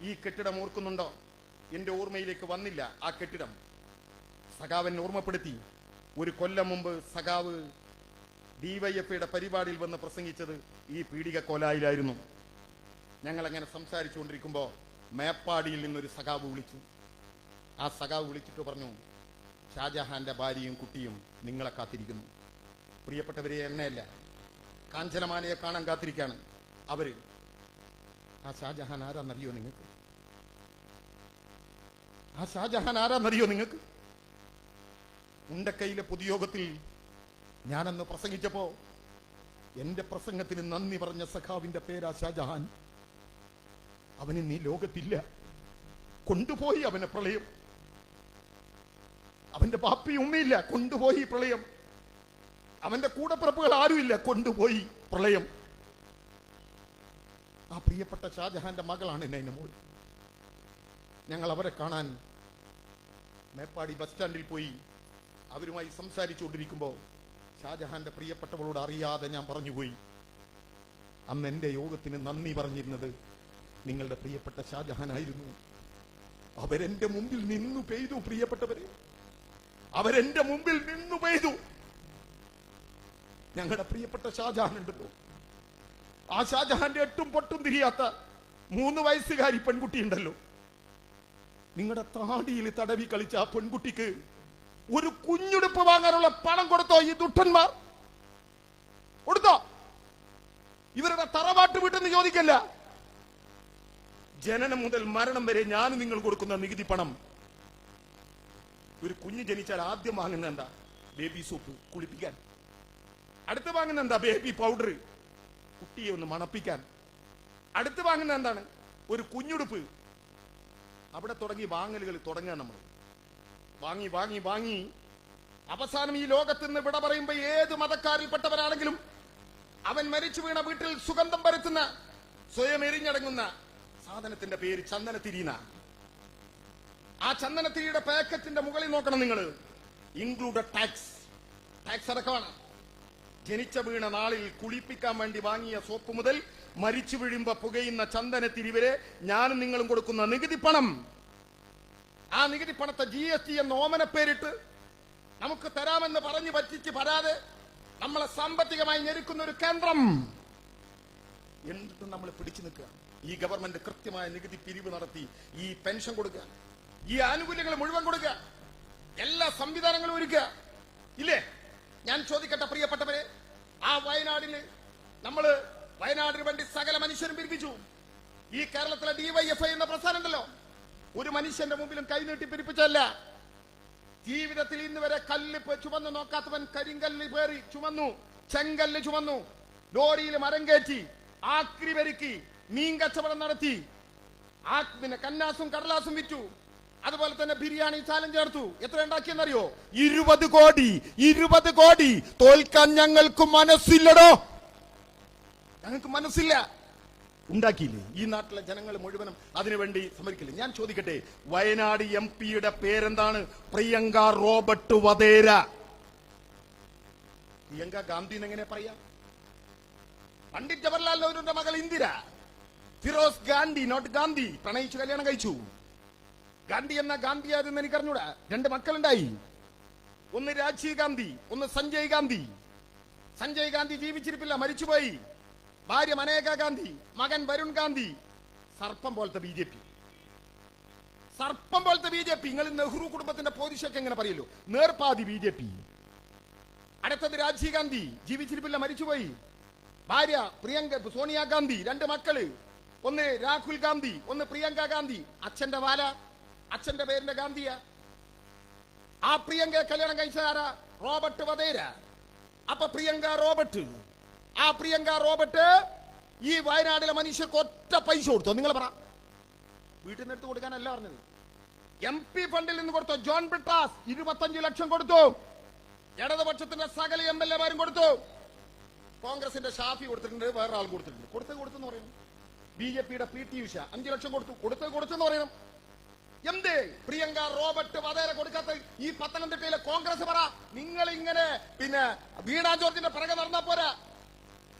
S1: ഈ കെട്ടിടം ഓർക്കുന്നുണ്ടോ? എന്റെ ഓർമ്മയിലേക്ക് വന്നില്ല ആ കെട്ടിടം. സഖാവെന്നെ ഓർമ്മപ്പെടുത്തി. ഒരു കൊല്ലം മുമ്പ് സഖാവ് ഡിവൈഎഫ്ഐയുടെ പരിപാടിയിൽ വന്ന് പ്രസംഗിച്ചത് ഈ പീടിക കോലായിലായിരുന്നു. ഞങ്ങൾ അങ്ങനെ സംസാരിച്ചുകൊണ്ടിരിക്കുമ്പോ മേപ്പാടിയിൽ നിന്നൊരു സഖാവ് വിളിച്ചു. ആ സഖാവ് വിളിച്ചിട്ട് പറഞ്ഞു, ഷാജഹാന്റെ ഭാര്യയും കുട്ടിയും നിങ്ങളെ കാത്തിരിക്കുന്നു. പ്രിയപ്പെട്ടവരെ, എന്നെയല്ല, കാഞ്ചനമാലയെ കാണാൻ കാത്തിരിക്കാണ് അവര്. ആ ഷാജഹാൻ ആരാന്നറിയോ നിങ്ങൾക്ക്? ആ ഷാജഹാൻ ആരാന്നറിയോ നിങ്ങൾക്ക്? മുണ്ടക്കയിലെ പൊതുയോഗത്തിൽ ഞാനന്ന് പ്രസംഗിച്ചപ്പോ എന്റെ പ്രസംഗത്തിന് നന്ദി പറഞ്ഞ സഖാവിന്റെ പേരാ ഷാജഹാൻ. അവന് നീ ലോകത്തില്ല. കൊണ്ടുപോയി അവനെ പ്രളയം. അവന്റെ പാപ്പി ഉമ്മയില്ല, കൊണ്ടുപോയി പ്രളയം. അവന്റെ കൂടപ്പിറപ്പുകൾ ആരുമില്ല, കൊണ്ടുപോയി പ്രളയം. ആ പ്രിയപ്പെട്ട ഷാജഹാന്റെ മകളാണ് എന്നെ മോൾ. ഞങ്ങൾ അവരെ കാണാൻ മേപ്പാടി ബസ് സ്റ്റാൻഡിൽ പോയി. അവരുമായി സംസാരിച്ചുകൊണ്ടിരിക്കുമ്പോ ഷാജഹാന്റെ പ്രിയപ്പെട്ടവളോട് അറിയാതെ ഞാൻ പറഞ്ഞുപോയി, അന്ന് എന്റെ യോഗത്തിന് നന്ദി പറഞ്ഞിരുന്നത് നിങ്ങളുടെ പ്രിയപ്പെട്ട ഷാജഹാനായിരുന്നു. അവരെന്റെ മുമ്പിൽ നിന്നു പെയ്തു. പ്രിയപ്പെട്ടവരെ, അവരെന്റെ മുമ്പിൽ നിന്നു പെയ്തു. ഞങ്ങളുടെ പ്രിയപ്പെട്ട ഷാജഹാൻ ഉണ്ടല്ലോ, ആ ഷാജഹാന്റെ എട്ടും പൊട്ടും തിരിയാത്ത 3 വയസ്സുകാരി പെൺകുട്ടി ഉണ്ടല്ലോ, നിങ്ങളുടെ താടിയിൽ തടവി കളിച്ച ആ പെൺകുട്ടിക്ക് ഒരു കുഞ്ഞുടുപ്പ് വാങ്ങാനുള്ള പണം കൊടുത്തോ ഈ ദുഷ്ടന്മാർ? കൊടുത്തോ? ഇവരുടെ തറവാട്ട് വീട്ടെന്ന് ചോദിക്കല്ല, ജനനം മുതൽ മരണം വരെ ഞാൻ നിങ്ങൾ കൊടുക്കുന്ന നികുതി പണം. ഒരു കുഞ്ഞ് ജനിച്ചാൽ ആദ്യം വാങ്ങുന്ന എന്താ? ബേബി സോപ്പ് കുളിപ്പിക്കാൻ. അടുത്ത് വാങ്ങുന്ന എന്താ? ബേബി പൗഡർ കുട്ടിയെ ഒന്ന് മണപ്പിക്കാൻ. അടുത്ത് വാങ്ങുന്ന എന്താണ്? ഒരു കുഞ്ഞുടുപ്പ്. അവിടെ തുടങ്ങി വാങ്ങലുകൾ തുടങ്ങാൻ നമ്മൾ വാങ്ങി വാങ്ങി വാങ്ങി അവസാനം ഈ ലോകത്ത് നിന്ന് വിട പറയുമ്പോ ഏത് മതക്കാരിൽപ്പെട്ടവരാണെങ്കിലും അവൻ മരിച്ചു വീണ വീട്ടിൽ സുഗന്ധം പരത്തുന്ന, സ്വയം എരിഞ്ഞടങ്ങുന്ന സാധനത്തിന്റെ പേര് ചന്ദനത്തിരിന. ആ ചന്ദനത്തിരിയുടെ പാക്കറ്റിന്റെ മുകളിൽ നോക്കണം നിങ്ങൾ, ഇൻക്ലൂഡഡ് ടാക്സ് അടക്കമാണ്. ജനിച്ച വീണ നാളിൽ കുളിപ്പിക്കാൻ വേണ്ടി വാങ്ങിയ സോപ്പ് മുതൽ മരിച്ചു വീഴുമ്പോ പുകയുന്ന ചന്ദനത്തിരി വരെ ഞാനും നിങ്ങളും കൊടുക്കുന്ന നികുതി പണം. ആ നികുതി പണത്തെ GST എന്ന ഓമന പേരിട്ട് നമുക്ക് തരാമെന്ന് പറഞ്ഞ് പറ്റിച്ച് വരാതെ നമ്മളെ സാമ്പത്തികമായി ഞെരുക്കുന്ന ഒരു കേന്ദ്രം. എന്നിട്ടും നമ്മൾ പിടിച്ചു നിൽക്കുക. ഈ ഗവൺമെന്റ് കൃത്യമായ നികുതി പിരിവ് നടത്തി ഈ പെൻഷൻ കൊടുക്കുക, ഈ ആനുകൂല്യങ്ങൾ മുഴുവൻ കൊടുക്കുക, എല്ലാ സംവിധാനങ്ങളും ഒരുക്കുക. ഇല്ലേ? ഞാൻ ചോദിക്കട്ടെ പ്രിയപ്പെട്ടവരെ, ആ വയനാടിന് വേണ്ടി സകല മനുഷ്യരും പിരിപ്പിച്ചു. ഈ കേരളത്തിലെ DYFI എന്ന പ്രസ്ഥാനം ഉണ്ടല്ലോ, ഒരു മനുഷ്യന്റെ മുമ്പിലും കൈനീട്ടി പിരിപ്പിച്ചല്ല. ജീവിതത്തിൽ ഇന്ന് വരെ കല്ല് ചുമന്നു നോക്കാത്തവൻ കരിങ്കല്ല് പേറി ചുമന്നു, ചെങ്കല്ല് ചുമന്നു, ലോറിയിൽ മരം കയറ്റി, ആക്രി പെരുക്കി, മീൻ കച്ചവടം നടത്തി, പിന്നെ കന്നാസും കടലാസും വിറ്റു. അതുപോലെ തന്നെ ബിരിയാണി ചാലഞ്ച് ചേർത്തു. എത്ര ഉണ്ടാക്കിയെന്നറിയോ? 20 കോടി. തോൽക്കാൻ ഞങ്ങൾക്ക് മനസ്സില്ലടോ, ഞങ്ങൾക്ക് മനസ്സില്ല. ഉണ്ടാക്കിയില്ലേ? ഈ നാട്ടിലെ ജനങ്ങൾ മുഴുവനും അതിനുവേണ്ടി സമരിക്കില്ല. ഞാൻ ചോദിക്കട്ടെ, വയനാട് MP പേരെന്താണ്? പ്രിയങ്ക റോബർട്ട് വധേര. പ്രിയങ്ക ഗാന്ധി എങ്ങനെ പറയാം? പണ്ഡിറ്റ് ജവഹർലാൽ നെഹ്റുവിന്റെ മകൾ ഇന്ദിര, ഫിറോസ് ഗാന്ധി, നോട്ട് ഗാന്ധി, പ്രണയിച്ചു കല്യാണം കഴിച്ചു. ഗാന്ധി എന്ന ഗാന്ധി ആരെന്ന് എനിക്കറിഞ്ഞൂടാ. 2 മക്കളുണ്ടായി. ഒന്ന് രാജീവ് ഗാന്ധി, ഒന്ന് സഞ്ജയ് ഗാന്ധി. സഞ്ജയ് ഗാന്ധി ജീവിച്ചിരിപ്പില്ല, മരിച്ചുപോയി. ഭാര്യ മനേക ഗാന്ധി, മകൻ വരുൺ ഗാന്ധി. സർപ്പം പോലത്തെ BJP. നിങ്ങൾ നെഹ്റു കുടുംബത്തിന്റെ പോലീസൊക്കെ എങ്ങനെ പറയല്ലോ? നേർപ്പാതി BJP. അടുത്തത് രാജീവ് ഗാന്ധി, ജീവിച്ചിരിപ്പില്ല, മരിച്ചുപോയി. ഭാര്യ സോണിയ ഗാന്ധി, 2 മക്കള്, ഒന്ന് രാഹുൽ ഗാന്ധി, ഒന്ന് പ്രിയങ്ക ഗാന്ധി. അച്ഛന്റെ വാല, അച്ഛന്റെ പേരിന്റെ ഗാന്ധിയ. ആ പ്രിയങ്ക കല്യാണം കഴിച്ചതാരാ? റോബർട്ട് വധേര. അപ്പൊ പ്രിയങ്ക റോബർട്ട്, ആ പ്രിയങ്ക റോബർട്ട് ഈ വയനാട്ടിലെ മനുഷ്യർക്ക് ഒറ്റ പൈസ കൊടുത്തോ? നിങ്ങൾ പറ. വീട്ടിൽ നിന്ന് എടുത്ത് കൊടുക്കാനല്ല പറഞ്ഞത്, MP ഫണ്ടിൽ നിന്ന് കൊടുത്തു. ജോൺ ബ്രിട്ടാസ് 25 ലക്ഷം കൊടുത്തു. ഇടതുപക്ഷത്തിന്റെ സകല MLA മാരും കൊടുത്തു. കോൺഗ്രസിന്റെ ഷാഫി കൊടുത്തിട്ടുണ്ട്, വേറെ ആൾ കൊടുത്തിട്ടുണ്ട്. കൊടുത്തെന്ന് പറയണം. BJP-യുടെ PT ഉഷ 5 ലക്ഷം കൊടുത്തെന്ന് പറയണം. എന്തേ പ്രിയങ്ക റോബർട്ട് വധേര കൊടുക്കാത്ത ഈ പത്തനംതിട്ടയിലെ കോൺഗ്രസ് പറ. നിങ്ങൾ ഇങ്ങനെ പിന്നെ വീണ ജോർജിന്റെ പിറകെ നടന്നാ പോരാ.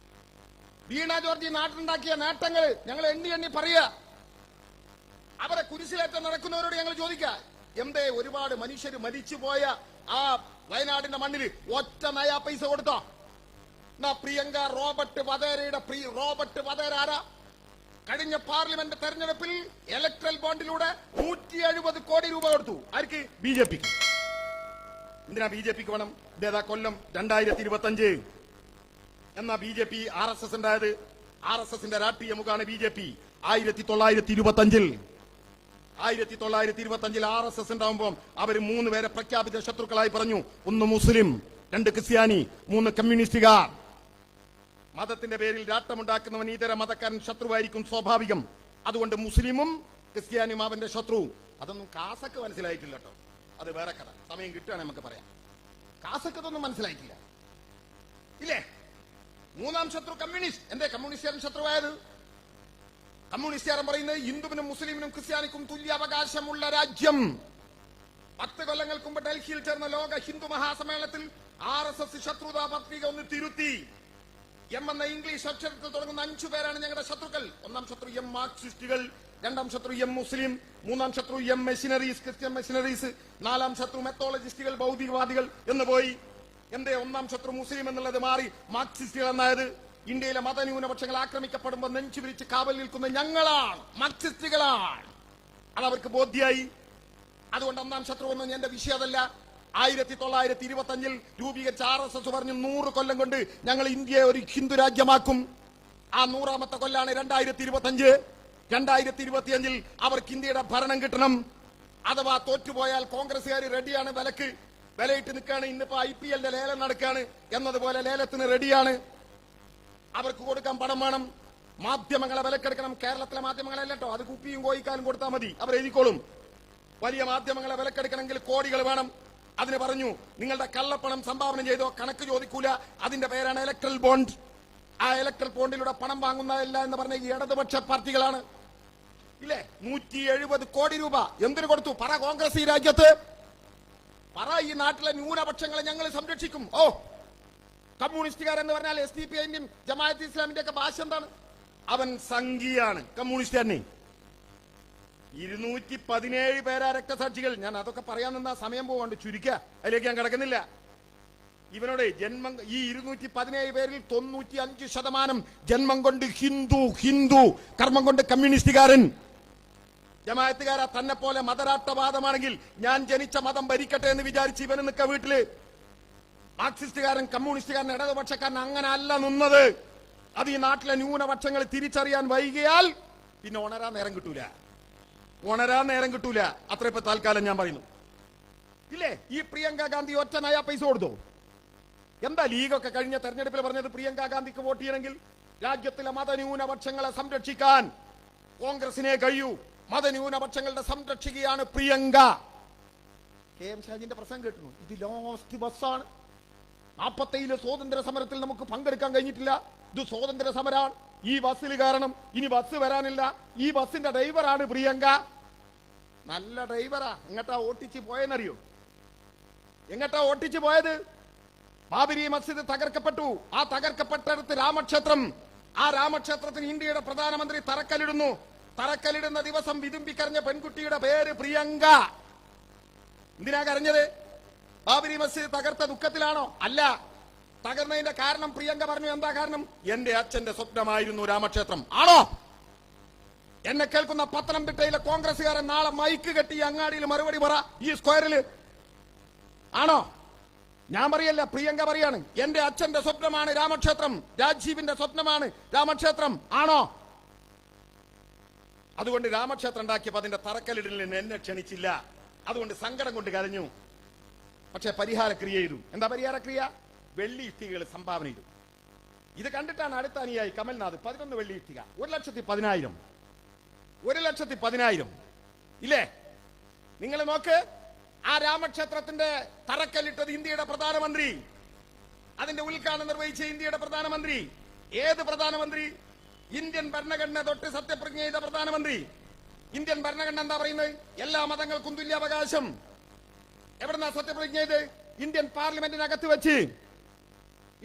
S1: വീണ ജോർജ് നാട്ടിലുണ്ടാക്കിയ നേട്ടങ്ങൾ ഞങ്ങൾ എണ്ണി പറയുക. അവരെ കുരിശിലേറ്റം നടക്കുന്നവരോട് ഞങ്ങൾ ചോദിക്കാം, എന്തേ ഒരുപാട് മനുഷ്യർ മരിച്ചുപോയ ആ വയനാടിന്റെ മണ്ണിൽ ഒറ്റ നയാ പൈസ കൊടുത്തോ? പ്രിയങ്ക റോബർട്ട് വധേര ആരാ? കഴിഞ്ഞ പാർലമെന്റ് തെരഞ്ഞെടുപ്പിൽ ഇലക്ട്രൽ ബോണ്ടിലൂടെ 170 കോടി രൂപ കൊടുത്തു. ആർക്ക്? BJP-ക്ക്. എന്തിനാ BJP-ക്ക് വേണം? ഇതേതാ കൊല്ലം 2025. എന്നാ BJP RSS ഉണ്ടായത്? RSS-ന്റെ രാഷ്ട്രീയ മുഖാണ് BJP. 1925 RSS ഉണ്ടാവുമ്പോൾ അവർ 3 പേരെ പ്രഖ്യാപിത ശത്രുക്കളായി പറഞ്ഞു. 1 മുസ്ലിം, 2 ക്രിസ്ത്യാനി, 3 കമ്മ്യൂണിസ്റ്റുകാർ. മതത്തിന്റെ പേരിൽ രാഷ്ട്രമുണ്ടാക്കുന്നവൻ ഇതര മതക്കാരൻ ശത്രുവായിരിക്കും സ്വാഭാവികം. അതുകൊണ്ട് മുസ്ലിമും ക്രിസ്ത്യാനിയും അവന്റെ ശത്രു. അതൊന്നും കാസക്ക് മനസ്സിലായിട്ടില്ല കേട്ടോ. അത് വേറെ കഥ, സമയം കിട്ടുകയാണെങ്കിൽ നമുക്ക് പറയാം. കാസക്ക് അതൊന്നും മനസ്സിലായിട്ടില്ല ഇല്ലേ? 3-ാം ശത്രു കമ്മ്യൂണിസ്റ്റ്. എന്തേ കമ്മ്യൂണിസ്റ്റുകാരൻ ശത്രുവായത്? കമ്മ്യൂണിസ്റ്റുകാരൻ പറയുന്നത് ഹിന്ദുവിനും മുസ്ലിമിനും ക്രിസ്ത്യാനിക്കും തുല്യാവകാശമുള്ള രാജ്യം. 10 കൊല്ലങ്ങൾക്ക് മുമ്പ് ഡൽഹിയിൽ ചേർന്ന ലോക ഹിന്ദു മഹാസമ്മേളനത്തിൽ RSS ശത്രുതാ പത്രിക ഒന്ന് തിരുത്തി. M എന്ന ഇംഗ്ലീഷ് അക്ഷരത്തിൽ തുടങ്ങുന്ന 5 പേരാണ് ഞങ്ങളുടെ ശത്രുക്കൾ. 1-ാം ശത്രു M മാർക്സിസ്റ്റുകൾ, 2-ാം ശത്രു M മുസ്ലിം, 3-ാം ശത്രു M മെഷീനറീസ്, ക്രിസ്ത്യൻ മെഷീനറീസ്, 4-ാം ശത്രു മെത്തോളജിസ്റ്റുകൾ, ഭൗതികവാദികൾ എന്ന് പോയി. എന്തേ 1-ാം ശത്രു മുസ്ലിം എന്നുള്ളത് മാറി മാർക്സിസ്റ്റുകൾ എന്നായത്? ഇന്ത്യയിലെ മതന്യൂനപക്ഷങ്ങൾ ആക്രമിക്കപ്പെടുമ്പോൾ നെഞ്ചു വിരിച്ച് കാവൽ നിൽക്കുന്ന ഞങ്ങളാണ്, മാർക്സിസ്റ്റുകളാണ്. അതവർക്ക് ബോധ്യായി. അതുകൊണ്ട് 1-ാം ശത്രു എന്ന് എന്റെ വിഷയമല്ല. 1925 രൂപീകരിച്ച RSS പറഞ്ഞു 100 കൊല്ലം കൊണ്ട് ഞങ്ങൾ ഇന്ത്യയെ ഒരു ഹിന്ദു രാജ്യമാക്കും. ആ 100-ാമത്തെ കൊല്ലാണ് 2025. 2025 അവർക്ക് ഇന്ത്യയുടെ ഭരണം കിട്ടണം. അഥവാ തോറ്റുപോയാൽ കോൺഗ്രസുകാർ റെഡിയാണ്, വിലയിട്ട് നിൽക്കുകയാണ്. ഇന്നിപ്പോ IPL-ന്റെ ലേലം നടക്കുകയാണ് എന്നതുപോലെ ലേലത്തിന് റെഡിയാണ്. അവർക്ക് കൊടുക്കാൻ പണം വേണം. മാധ്യമങ്ങളെ വിലക്കെടുക്കണം. കേരളത്തിലെ മാധ്യമങ്ങളല്ല കേട്ടോ, അത് കുപ്പിയും കോയിക്കാലും കൊടുത്താൽ മതി, അവർ എഴുതിക്കോളും. വലിയ മാധ്യമങ്ങളെ വിലക്കെടുക്കണമെങ്കിൽ കോടികൾ വേണം. അതിന് പറഞ്ഞു, നിങ്ങളുടെ കള്ളപ്പണം സംഭാവന ചെയ്തോ, കണക്ക് ചോദിക്കൂല. അതിന്റെ പേരാണ് ഇലക്ട്രൽ ബോണ്ട്. ആ ഇലക്ട്രൽ ബോണ്ടിലൂടെ പണം വാങ്ങുന്നതല്ല എന്ന് പറഞ്ഞ ഈ ഇടതുപക്ഷ പാർട്ടികളാണ് ഇല്ലേ. 170 കോടി രൂപ എന്തിനു കൊടുത്തു? പറ കോൺഗ്രസ് ഈ രാജ്യത്ത് പറ. ഈ നാട്ടിലെ ന്യൂനപക്ഷങ്ങളെ ഞങ്ങൾ സംരക്ഷിക്കും. കമ്മ്യൂണിസ്റ്റുകാരെന്ന് പറഞ്ഞാൽ SDPI-ന്റെയും ജമാഅത്ത് ഇസ്ലാമിന്റെ ഒക്കെ ഭാഷ എന്താണ്? അവൻ സംഘിയാണ് കമ്മ്യൂണിസ്റ്റുകാരനെ. 217 പേരാ രക്തസാക്ഷികൾ. ഞാൻ അതൊക്കെ പറയാൻ നിന്നാ സമയം പോകാണ്ട് ചുരുക്കുക, അതിലേക്ക് ഞാൻ കിടക്കുന്നില്ല. ഇവനോട് ജന്മം ഈ 217 പേരിൽ 95% ജന്മം കൊണ്ട് ഹിന്ദു, കർമ്മം കൊണ്ട് കമ്മ്യൂണിസ്റ്റുകാരൻ. ജമാഅത്തുകാരാ തന്നെ പോലെ മതരാഷ്ട്രവാദമാണെങ്കിൽ ഞാൻ ജനിച്ച മതം ഭരിക്കട്ടെ എന്ന് വിചാരിച്ച് ഇവന് നിൽക്ക വീട്ടില്. മാർക്സിസ്റ്റുകാരൻ, കമ്മ്യൂണിസ്റ്റുകാരൻ, ഇടതുപക്ഷക്കാരൻ അങ്ങനെ അല്ല നിന്നത്. അത് ഈ നാട്ടിലെ ന്യൂനപക്ഷങ്ങൾ തിരിച്ചറിയാൻ വൈകിയാൽ പിന്നെ ഉണരാൻ നേരം കിട്ടൂല. അത്ര ഇപ്പൊ തൽക്കാലം ഞാൻ പറയുന്നു ഇല്ലേ. ഈ പ്രിയങ്ക ഗാന്ധി ഒറ്റ നയാ പൈസ കൊടുത്തു. എന്താ ലീഗൊക്കെ കഴിഞ്ഞ തെരഞ്ഞെടുപ്പിൽ പറഞ്ഞത്? പ്രിയങ്ക ഗാന്ധിക്ക് വോട്ട് ചെയ്യണമെങ്കിൽ രാജ്യത്തിലെ മതന്യൂനപക്ഷങ്ങളെ സംരക്ഷിക്കാൻ കോൺഗ്രസിനെ കഴിയൂ. മതന്യൂനപക്ഷങ്ങളുടെ സംരക്ഷിക്കുകയാണ് പ്രിയങ്ക. KM ഷാജിന്റെ പ്രസംഗം കേട്ടു. ഇത് ലാസ്റ്റ് ബസ്സാണ്. 47 സ്വാതന്ത്ര്യ സമരത്തിൽ നമുക്ക് പങ്കെടുക്കാൻ കഴിഞ്ഞിട്ടില്ല. ഇത് സ്വാതന്ത്ര്യ സമരമാണ്. ഈ ബസ്സിൽ കാരണം ഇനി ബസ് വരാനില്ല. ഈ ബസ്സിന്റെ ഡ്രൈവറാണ് പ്രിയങ്ക. നല്ല ഡ്രൈവറാ. എങ്ങട്ടാ ഓട്ടിച്ച് പോയെന്നറിയോ? എങ്ങട്ടാ ഓട്ടിച്ച് പോയത്? ബാബരി മസ്ജിദ് തകർക്കപ്പെട്ടു. ആ തകർക്കപ്പെട്ടടുത്ത് രാമക്ഷേത്രം. ആ രാമക്ഷേത്രത്തിന് ഇന്ത്യയുടെ പ്രധാനമന്ത്രി തറക്കല്ലിടുന്നു. തറക്കല്ലിടുന്ന ദിവസം വിതുമ്പിക്കരഞ്ഞ പെൺകുട്ടിയുടെ പേര് പ്രിയങ്ക. എന്തിനാ കരഞ്ഞത്? ബാബരി മസ്ജിദ് തകർത്ത ദുഃഖത്തിലാണോ? അല്ല. തകർന്നതിന്റെ കാരണം പ്രിയങ്ക പറഞ്ഞു. എന്താ കാരണം? എന്റെ അച്ഛന്റെ സ്വപ്നമായിരുന്നു രാമക്ഷേത്രം. ആണോ? എന്നെ കേൾക്കുന്ന പത്തനംതിട്ടയിലെ കോൺഗ്രസുകാരൻ നാളെ മൈക്ക് കെട്ടി അങ്ങാടിയിൽ മറുപടി പറ. ഈ സ്ക്വയറിൽ ആണോ? ഞാൻ പറയല്ല, പ്രിയങ്ക പറയാണ്. എന്റെ അച്ഛന്റെ സ്വപ്നമാണ് രാമക്ഷേത്രം, രാജീവിന്റെ സ്വപ്നമാണ് രാമക്ഷേത്രം. ആണോ? അതുകൊണ്ട് രാമക്ഷേത്രം ഉണ്ടാക്കിയപ്പോ അതിന്റെ തറക്കല്ലിടലിന് എന്നെ ക്ഷണിച്ചില്ല. അതുകൊണ്ട് സങ്കടം കൊണ്ട് കരഞ്ഞു. പക്ഷെ പരിഹാരക്രിയ ചെയ്തു. എന്താ പരിഹാരക്രിയ? വെള്ളി ഇഷ്ടികകൾ സംഭാവന ചെയ്തു. ഇത് കണ്ടിട്ടാണ് അടുത്ത അനുയായി കമൽനാഥ് 11 വെള്ളി ഇഷ്ടിക. 1,10,000. 1,10,000 ഇല്ലേ? നിങ്ങൾ നോക്ക്. ആ രാമക്ഷേത്രത്തിന്റെ തറക്കല്ലിട്ടത് ഇന്ത്യയുടെ പ്രധാനമന്ത്രി.
S3: അതിന്റെ ഉദ്ഘാടനം നിർവഹിച്ച ഇന്ത്യയുടെ പ്രധാനമന്ത്രി. ഏത് പ്രധാനമന്ത്രി? ഇന്ത്യൻ ഭരണഘടന തൊട്ട് സത്യപ്രതിജ്ഞ ചെയ്ത പ്രധാനമന്ത്രി. ഇന്ത്യൻ ഭരണഘടന എന്താ പറയുന്നത്? എല്ലാ മതങ്ങൾക്കും തുല്യാവകാശം. എവിടെന്നാ സത്യപ്രതിജ്ഞ ചെയ്ത്? ഇന്ത്യൻ പാർലമെന്റിനകത്ത് വെച്ച്.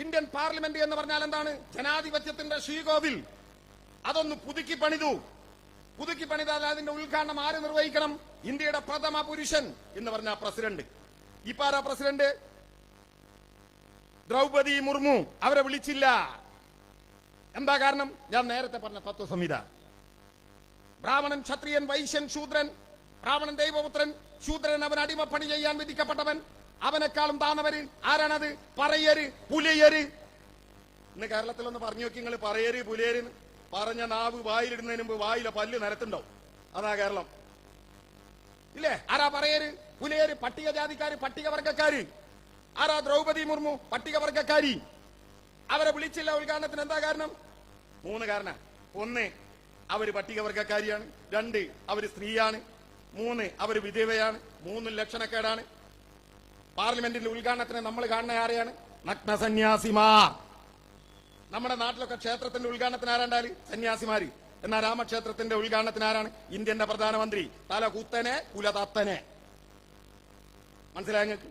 S3: ഇന്ത്യൻ പാർലമെന്റ് എന്ന് പറഞ്ഞാൽ എന്താണ്? ജനാധിപത്യത്തിന്റെ ശ്രീകോവിൽ. അതൊന്ന് പുതുക്കി പണിതു. പുതുക്കി പണിതാൽ അതിന്റെ ഉദ്ഘാടനം ആര് നിർവഹിക്കണം? ഇന്ത്യയുടെ പ്രഥമ പുരുഷൻ എന്ന് പറഞ്ഞ പ്രസിഡന്റ്. ഇപ്പൊ ആരാ പ്രസിഡന്റ്? ദ്രൗപദി മുർമു. അവരെ വിളിച്ചില്ല. എന്താ കാരണം? ഞാൻ നേരത്തെ പറഞ്ഞ തത്വസംഹിത. ബ്രാഹ്മണൻ, ക്ഷത്രിയൻ, വൈശ്യൻ, ശൂദ്രൻ. ബ്രാഹ്മണൻ ദൈവപുത്രൻ, ശൂദ്രൻ അവൻ അടിമപ്പണി ചെയ്യാൻ വിധിക്കപ്പെട്ടവൻ. അവനെക്കാളും താന്നവര് ആരാണത്? പറയര്, പുലയര്. ഇന്ന് കേരളത്തിലൊന്ന് പറഞ്ഞു നോക്കി നിങ്ങൾ, പറയര് പുലയര് പറഞ്ഞ നാവ് വായിലിടുന്നതിന് മുമ്പ് വായിലെ പല്ല് നിരത്തുണ്ടാവും. അതാ കേരളം, ഇല്ലേ? ആരാ പറയര്, പുലയര്? പട്ടികജാതിക്കാര്, പട്ടികവർഗക്കാര്. ആരാ? ദ്രൗപദി മുർമു, പട്ടികവർഗക്കാരി. അവരെ വിളിച്ചില്ല ഉദ്ഘാടനത്തിന്. എന്താ കാരണം? 3 കാരണം. 1, അവര് പട്ടികവർഗക്കാരിയാണ്. 2, അവര് സ്ത്രീയാണ്. 3, അവര് വിധവയാണ്. 3 ലക്ഷണക്കേടാണ്. പാർലമെന്റിന്റെ ഉദ്ഘാടനത്തിന് നമ്മൾ കാണുന്ന ആരെയാണ്? നഗ്ന സന്യാസിമാർ. നമ്മുടെ നാട്ടിലൊക്കെ ക്ഷേത്രത്തിന്റെ ഉദ്ഘാടനത്തിന് ആരാണ്ടാല്? സന്യാസിമാര്. എന്നാൽ രാമക്ഷേത്രത്തിന്റെ ഉദ്ഘാടനത്തിന് ആരാണ്? ഇന്ത്യന്റെ പ്രധാനമന്ത്രി. തല കുത്തനെ കുലതത്തനെ. മനസ്സിലായ നിങ്ങൾക്ക്?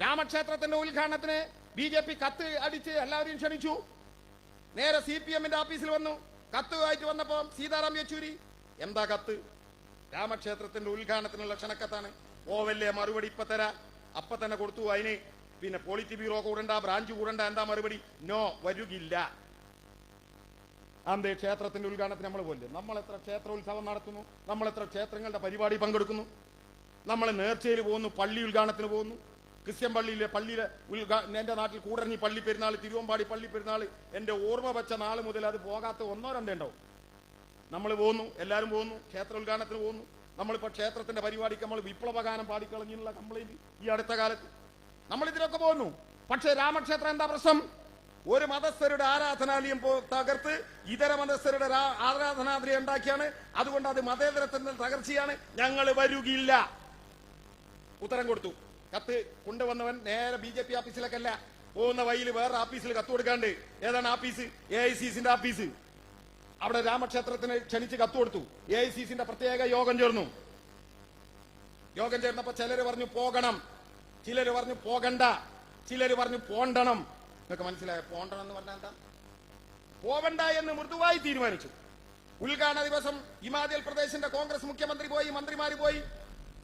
S3: രാമക്ഷേത്രത്തിന്റെ ഉദ്ഘാടനത്തിന് BJP കത്ത് അടിച്ച് എല്ലാവരെയും ക്ഷണിച്ചു. നേരെ CPM-ന്റെ ഓഫീസിൽ വന്നു. കത്ത് ആയിട്ട് വന്നപ്പോ സീതാറാം യെച്ചൂരി, എന്താ കത്ത്? രാമക്ഷേത്രത്തിന്റെ ഉദ്ഘാടനത്തിനുള്ള ക്ഷണക്കത്താണ്. ഓവല്ലേ, മറുപടി ഇപ്പൊ തരാ. അപ്പൊ തന്നെ കൊടുത്തു. അതിന് പിന്നെ പോളിറ്റി ബ്യൂറോ കൂടണ്ട, ബ്രാഞ്ച് കൂടണ്ട. എന്താ മറുപടി? നോ, വരുകില്ല. അന്തേ ക്ഷേത്രത്തിന്റെ ഉദ്ഘാടനത്തിന് നമ്മൾ പോലും. നമ്മൾ എത്ര ക്ഷേത്രോത്സവം നടത്തുന്നു, നമ്മൾ എത്ര ക്ഷേത്രങ്ങളുടെ പരിപാടി പങ്കെടുക്കുന്നു. നമ്മൾ നേർച്ചയിൽ പോകുന്നു, പള്ളി ഉദ്ഘാടനത്തിന് പോകുന്നു. ക്രിസ്ത്യൻ പള്ളിയിലെ എന്റെ നാട്ടിൽ കൂടരഞ്ഞി പള്ളി പെരുന്നാൾ, തിരുവമ്പാടി പള്ളി പെരുന്നാൾ, എന്റെ ഓർമ്മ വെച്ച നാൾ മുതൽ അത് പോകാത്ത 1-2 ഉണ്ടാവും. നമ്മൾ പോകുന്നു, എല്ലാവരും പോകുന്നു, ക്ഷേത്ര ഉദ്ഘാടനത്തിന് പോകുന്നു. നമ്മളിപ്പോ ക്ഷേത്രത്തിന്റെ പരിപാടിക്ക് നമ്മൾ വിപ്ലവഗാനം പാടിക്കളഞ്ഞിട്ടുള്ള കംപ്ലൈന്റ് ഈ അടുത്ത കാലത്ത്. നമ്മൾ ഇതിലൊക്കെ പോകുന്നു. പക്ഷേ രാമക്ഷേത്രം എന്താ പ്രശ്നം? ഒരു മതസ്ഥരുടെ ആരാധനാലയം തകർത്ത് ഇതര മതസ്ഥരുടെ ആരാധനാലയം ഉണ്ടാക്കിയാണ്. അതുകൊണ്ട് അത് മതേതരത്തിന്റെ തകർച്ചയാണ്. ഞങ്ങൾ വരുകയില്ല. ഉത്തരം കൊടുത്തു. കത്ത് കൊണ്ടുവന്നവൻ നേരെ BJP ഓഫീസിലേക്കല്ല പോകുന്ന വഴിയിൽ വേറെ ഓഫീസിൽ കത്ത് കൊടുക്കാണ്ട്. ഏതാണ് ഓഫീസ്? AICCന്റെ ഓഫീസ്. അവിടെ രാമക്ഷേത്രത്തിന് ക്ഷണിച്ച് കത്ത് കൊടുത്തു. AICCന്റെ പ്രത്യേക യോഗം ചേർന്നു. യോഗം ചേർന്നപ്പോ ചിലര് പറഞ്ഞു പോകണം, ചിലര് പറഞ്ഞു പോകണ്ട, ചിലര് പറഞ്ഞു പോണ്ടണം. നിങ്ങൾക്ക് മനസ്സിലായോ? പോണ്ടണം എന്ന് പറഞ്ഞാൽ എന്താ? പോവണ്ട എന്ന് മൃദുവായി തീരുമാനിച്ചു. ഉദ്ഘാടന ദിവസം ഹിമാചൽ പ്രദേശിന്റെ കോൺഗ്രസ് മുഖ്യമന്ത്രി പോയി, മന്ത്രിമാര് പോയി.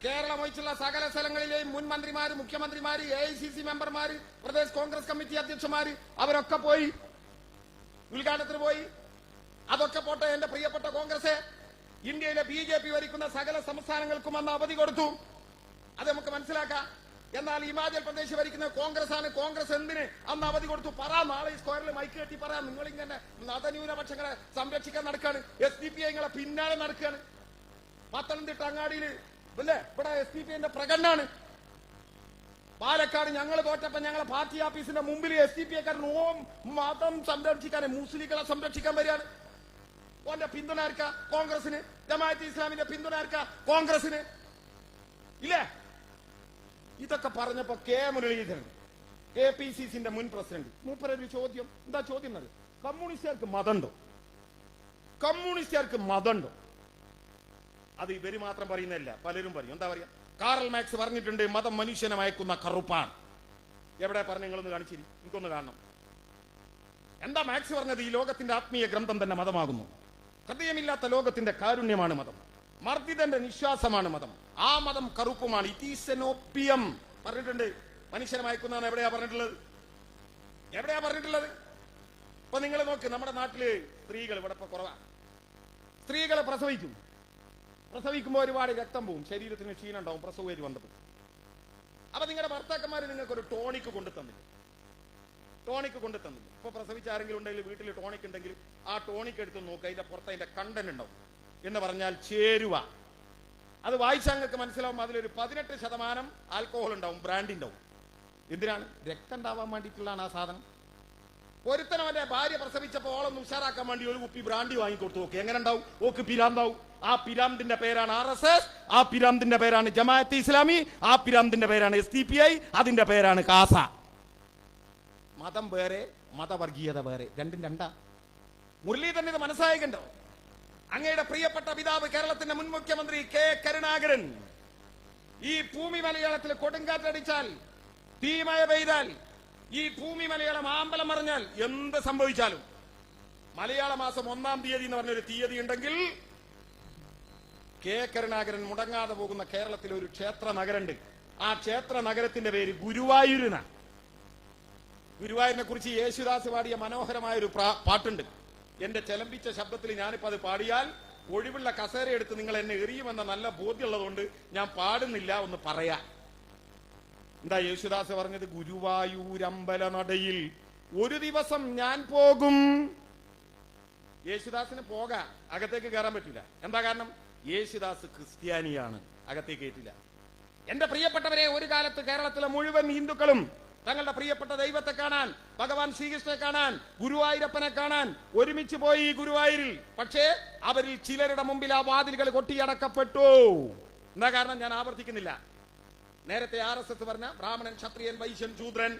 S3: കേരളം ഒഴിച്ചുള്ള സകല സ്ഥലങ്ങളിലെയും മുൻ മന്ത്രിമാര്, മുഖ്യമന്ത്രിമാര്, AICC മെമ്പർമാര്, പ്രദേശ് കോൺഗ്രസ് കമ്മിറ്റി അധ്യക്ഷന്മാര് അവരൊക്കെ പോയി, ഉദ്ഘാടനത്തിന് പോയി. അതൊക്കെ പോട്ടെ, എന്റെ പ്രിയപ്പെട്ട കോൺഗ്രസ്, ഇന്ത്യയിലെ BJP ഭരിക്കുന്ന സകല സംസ്ഥാനങ്ങൾക്കും അന്ന് അവധി കൊടുത്തു. അത് നമുക്ക് മനസ്സിലാക്കാം. എന്നാൽ ഹിമാചൽ പ്രദേശ് ഭരിക്കുന്ന കോൺഗ്രസ് ആണ്. കോൺഗ്രസ് എന്തിന് അന്ന് അവധി കൊടുത്തു? പറ. നാളെ ഈ സ്ക്വയറിൽ മൈക്ക് കെട്ടി പറയാം. നിങ്ങൾ ഇങ്ങനെ മതന്യൂനപക്ഷങ്ങളെ സംരക്ഷിക്കാൻ നടക്കാണ്. SDPI നിങ്ങളെ പിന്നാലെ നടക്കുകയാണ്. പത്തനംതിട്ട അങ്ങാടിയിൽ അല്ലേ ഇവിടെ SDPIന്റെ പ്രകടനമാണ്. പാലക്കാട് ഞങ്ങൾ തോറ്റപ്പോ ഞങ്ങളെ പാർട്ടി ഓഫീസിന്റെ മുമ്പിൽ SDPIക്കാരൻ ഓം മതം സംരക്ഷിക്കാൻ, മുസ്ലിങ്ങളെ സംരക്ഷിക്കാൻ വരികയാണ്. ഓന്റെ പിന്തുണ ആർക്കാ? കോൺഗ്രസിന്. ജമാഅത്തെ ഇസ്ലാമിന്റെ പിന്തുണ ആർക്കാ? കോൺഗ്രസിന്. ഇല്ലേ? ഇതൊക്കെ പറഞ്ഞപ്പോ K മുരളീധരൻ, KPCCന്റെ മുൻ പ്രസിഡന്റ്, മൂപ്പരൊരു ചോദ്യം. എന്താ ചോദ്യം? കമ്മ്യൂണിസ്റ്റുകാർക്ക് മതമുണ്ടോ? കമ്മ്യൂണിസ്റ്റുകാർക്ക് മതമുണ്ടോ? അത് ഇവര് മാത്രം പറയുന്നതല്ല, പലരും പറയും. എന്താ പറയാ? കാറൽ മാക്സ് പറഞ്ഞിട്ടുണ്ട്, മതം മനുഷ്യനെ മയക്കുന്ന കറുപ്പാണ്. എവിടെ പറഞ്ഞു? നിങ്ങളൊന്ന് കാണിച്ചിരി, എനിക്കൊന്ന് കാണണം. എന്താ മാക്സ് പറഞ്ഞത്? ഈ ലോകത്തിന്റെ ആത്മീയ ഗ്രന്ഥം തന്നെ മതമാകുന്നു. ഹൃദയമില്ലാത്ത ലോകത്തിന്റെ കാരുണ്യമാണ് മതം. മർദ്ദിതന്റെ നിശ്വാസമാണ് മതം. ആ മതം കറുപ്പുമാണ്. ഇറ്റ് ഈസ് എൻ ഓപ്പിയം പറഞ്ഞിട്ടുണ്ട്. മനുഷ്യനെ മയക്കുന്നതാണ്. എവിടെയാ പറഞ്ഞിട്ടുള്ളത്? എവിടെയാ പറഞ്ഞിട്ടുള്ളത്? ഇപ്പൊ നിങ്ങൾ നോക്ക്, നമ്മുടെ നാട്ടില് സ്ത്രീകൾ ഇവിടെ ഇപ്പൊ കുറവാ. സ്ത്രീകളെ പ്രസവിക്കുമ്പോൾ ഒരുപാട് രക്തം പോവും, ശരീരത്തിന് ക്ഷീണം ഉണ്ടാവും, പ്രസവവേദി വന്നപ്പോൾ. അപ്പൊ നിങ്ങളുടെ ഭർത്താക്കന്മാര് നിങ്ങൾക്ക് ഒരു ടോണിക്ക് കൊണ്ടു തന്നില്ല. ഇപ്പൊ പ്രസവിച്ച ആരെങ്കിലും ഉണ്ടെങ്കിൽ വീട്ടിൽ ടോണിക് ഉണ്ടെങ്കിൽ ആ ടോണിക് എടുത്ത് നോക്കുക. അതിന്റെ പുറത്ത് അതിന്റെ കണ്ടന്റ് ഉണ്ടാവും. എന്ന് പറഞ്ഞാൽ ചേരുവ. അത് വായിച്ചാൽ നിങ്ങൾക്ക് മനസ്സിലാവും. അതിലൊരു 18% ആൽക്കഹോൾ ഉണ്ടാവും, ബ്രാൻഡി ഉണ്ടാവും. എന്തിനാണ്? രക്തം ഉണ്ടാവാൻ വേണ്ടിയിട്ടുള്ളതാണ് ആ സാധനം. ഒരുത്തനവന്റെ ഭാര്യ പ്രസവിച്ചപ്പോൾ ഓളൊന്ന് ഉഷാറാക്കാൻ വേണ്ടി ഒരു കുപ്പി ബ്രാൻഡി വാങ്ങിക്കൊടുത്തു നോക്കി. എങ്ങനെ ഉണ്ടാവും? ഓക്ക് പിരാന്താവും. ആ പിരാന്തിന്റെ പേരാണ് RSS, ആ പിരാന്തിന്റെ പേരാണ് ജമാഅത്തെ ഇസ്ലാമി, ആ പിരാന്തിന്റെ പേരാണ് SDPI, അതിന്റെ പേരാണ് കാസ. മതം വേറെ മതവർഗീയത വേറെ, രണ്ടും രണ്ടാ. മുരളീധരൻ ഇത് മനസ്സായിക്കണ്ടോ? അങ്ങയുടെ പ്രിയപ്പെട്ട പിതാവ് കേരളത്തിന്റെ മുൻ മുഖ്യമന്ത്രി കെ കരുണാകരൻ ഈ ഭൂമി മലയാളത്തിൽ കൊടുങ്കാറ്റടിച്ചാൽ, തീമഴ പെയ്താൽ, ഈ ഭൂമി മലയാളം ആമ്പലം മറിഞ്ഞാൽ എന്ത് സംഭവിച്ചാലും മലയാള മാസം 1-ാം തീയതി എന്ന് പറഞ്ഞൊരു തീയതി ഉണ്ടെങ്കിൽ കെ കരുണാകരൻ മുടങ്ങാതെ പോകുന്ന കേരളത്തിൽ ഒരു ക്ഷേത്ര നഗരമുണ്ട്. ആ ക്ഷേത്ര നഗരത്തിന്റെ പേര് ഗുരുവായൂരിന. ഗുരുവായൂരിനെ കുറിച്ച് യേശുദാസ് പാടിയ മനോഹരമായ ഒരു പാട്ടുണ്ട്. എന്റെ ചെലമ്പിച്ച ശബ്ദത്തിൽ ഞാനിപ്പോ അത് പാടിയാൽ ഒഴിവുള്ള കസേര എടുത്ത് നിങ്ങൾ എന്നെ എറിയുമെന്ന നല്ല ബോധ്യമുള്ളതുകൊണ്ട് ഞാൻ പാടുന്നില്ല, ഒന്ന് പറയാ. എന്താ യേശുദാസ് പറഞ്ഞത്? ഗുരുവായൂരമ്പല നടയിൽ ഒരു ദിവസം ഞാൻ പോകും. യേശുദാസിന് പോകാം, അകത്തേക്ക് കയറാൻ പറ്റില്ല. എന്താ കാരണം? യേശുദാസ് ക്രിസ്ത്യാനിയാണ്, അകത്തേക്ക് കയറ്റില്ല. എന്റെ പ്രിയപ്പെട്ടവരെ, ഒരു കാലത്ത് കേരളത്തിലെ മുഴുവൻ ഹിന്ദുക്കളും തങ്ങളുടെ പ്രിയപ്പെട്ട ദൈവത്തെ കാണാൻ, ഭഗവാൻ ശ്രീകൃഷ്ണനെ കാണാൻ, ഗുരുവായൂരപ്പനെ കാണാൻ ഒരുമിച്ച് പോയി ഗുരുവായൂരിൽ. പക്ഷേ അവരിൽ ചിലരുടെ മുമ്പിൽ ആ വാതിലുകൾ കൊട്ടിയടക്കപ്പെട്ടു. എന്താ കാരണം? ഞാൻ ആവർത്തിക്കുന്നില്ല. നേരത്തെ RSS പറഞ്ഞ ബ്രാഹ്മണൻ, ക്ഷത്രിയൻ, വൈശ്യൻ, ശൂദ്രൻ,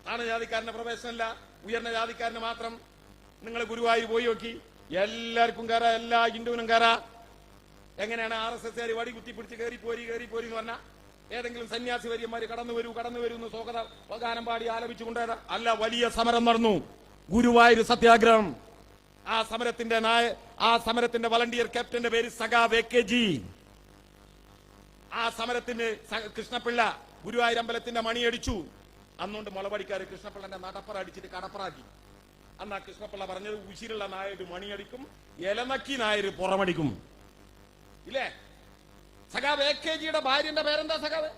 S3: താണജാതിക്കാരന് പ്രവേശനമില്ല, ഉയർന്ന ജാതിക്കാരന് മാത്രം. നിങ്ങൾ ഗുരുവായൂർ പോയി നോക്കി, എല്ലാവർക്കും കയറാ, എല്ലാ ഹിന്ദുവിനും കയറാ. എങ്ങനെയാണ് RSSകാർ വടി കുത്തിപ്പിടിച്ച് കയറിപ്പോരി എന്ന് പറഞ്ഞാൽ ഏതെങ്കിലും സന്യാസി വര്യന്മാര് കടന്നു വരൂ എന്ന് സ്വാഗത ഗാനം പാടി ആലപിച്ചുകൊണ്ടേതാ? അല്ല, വലിയ സമരം നടന്നു, ഗുരുവായൂർ സത്യാഗ്രഹം. ആ സമരത്തിന്റെ വളണ്ടിയർ ക്യാപ്റ്റന്റെ പേര് സഖാവ് AKG. ആ സമരത്തിന് കൃഷ്ണപിള്ള ഗുരുവായൂർ അമ്പലത്തിന്റെ മണിയടിച്ചു. അന്നുകൊണ്ട് മുളപടിക്കാര് കൃഷ്ണപിള്ളന്റെ നടപ്പറ അടിച്ചിട്ട് കടപ്പറാക്കി. അന്ന് ആ കൃഷ്ണപിള്ള പറഞ്ഞത്, ഉശിരുള്ള നായര് മണിയടിക്കും, ഇലനക്കി നായര് പുറമടിക്കും. ഇല്ലേ? സഖാവ് AKGയുടെ ഭാര്യന്റെ പേരെന്താ? സഖാവ്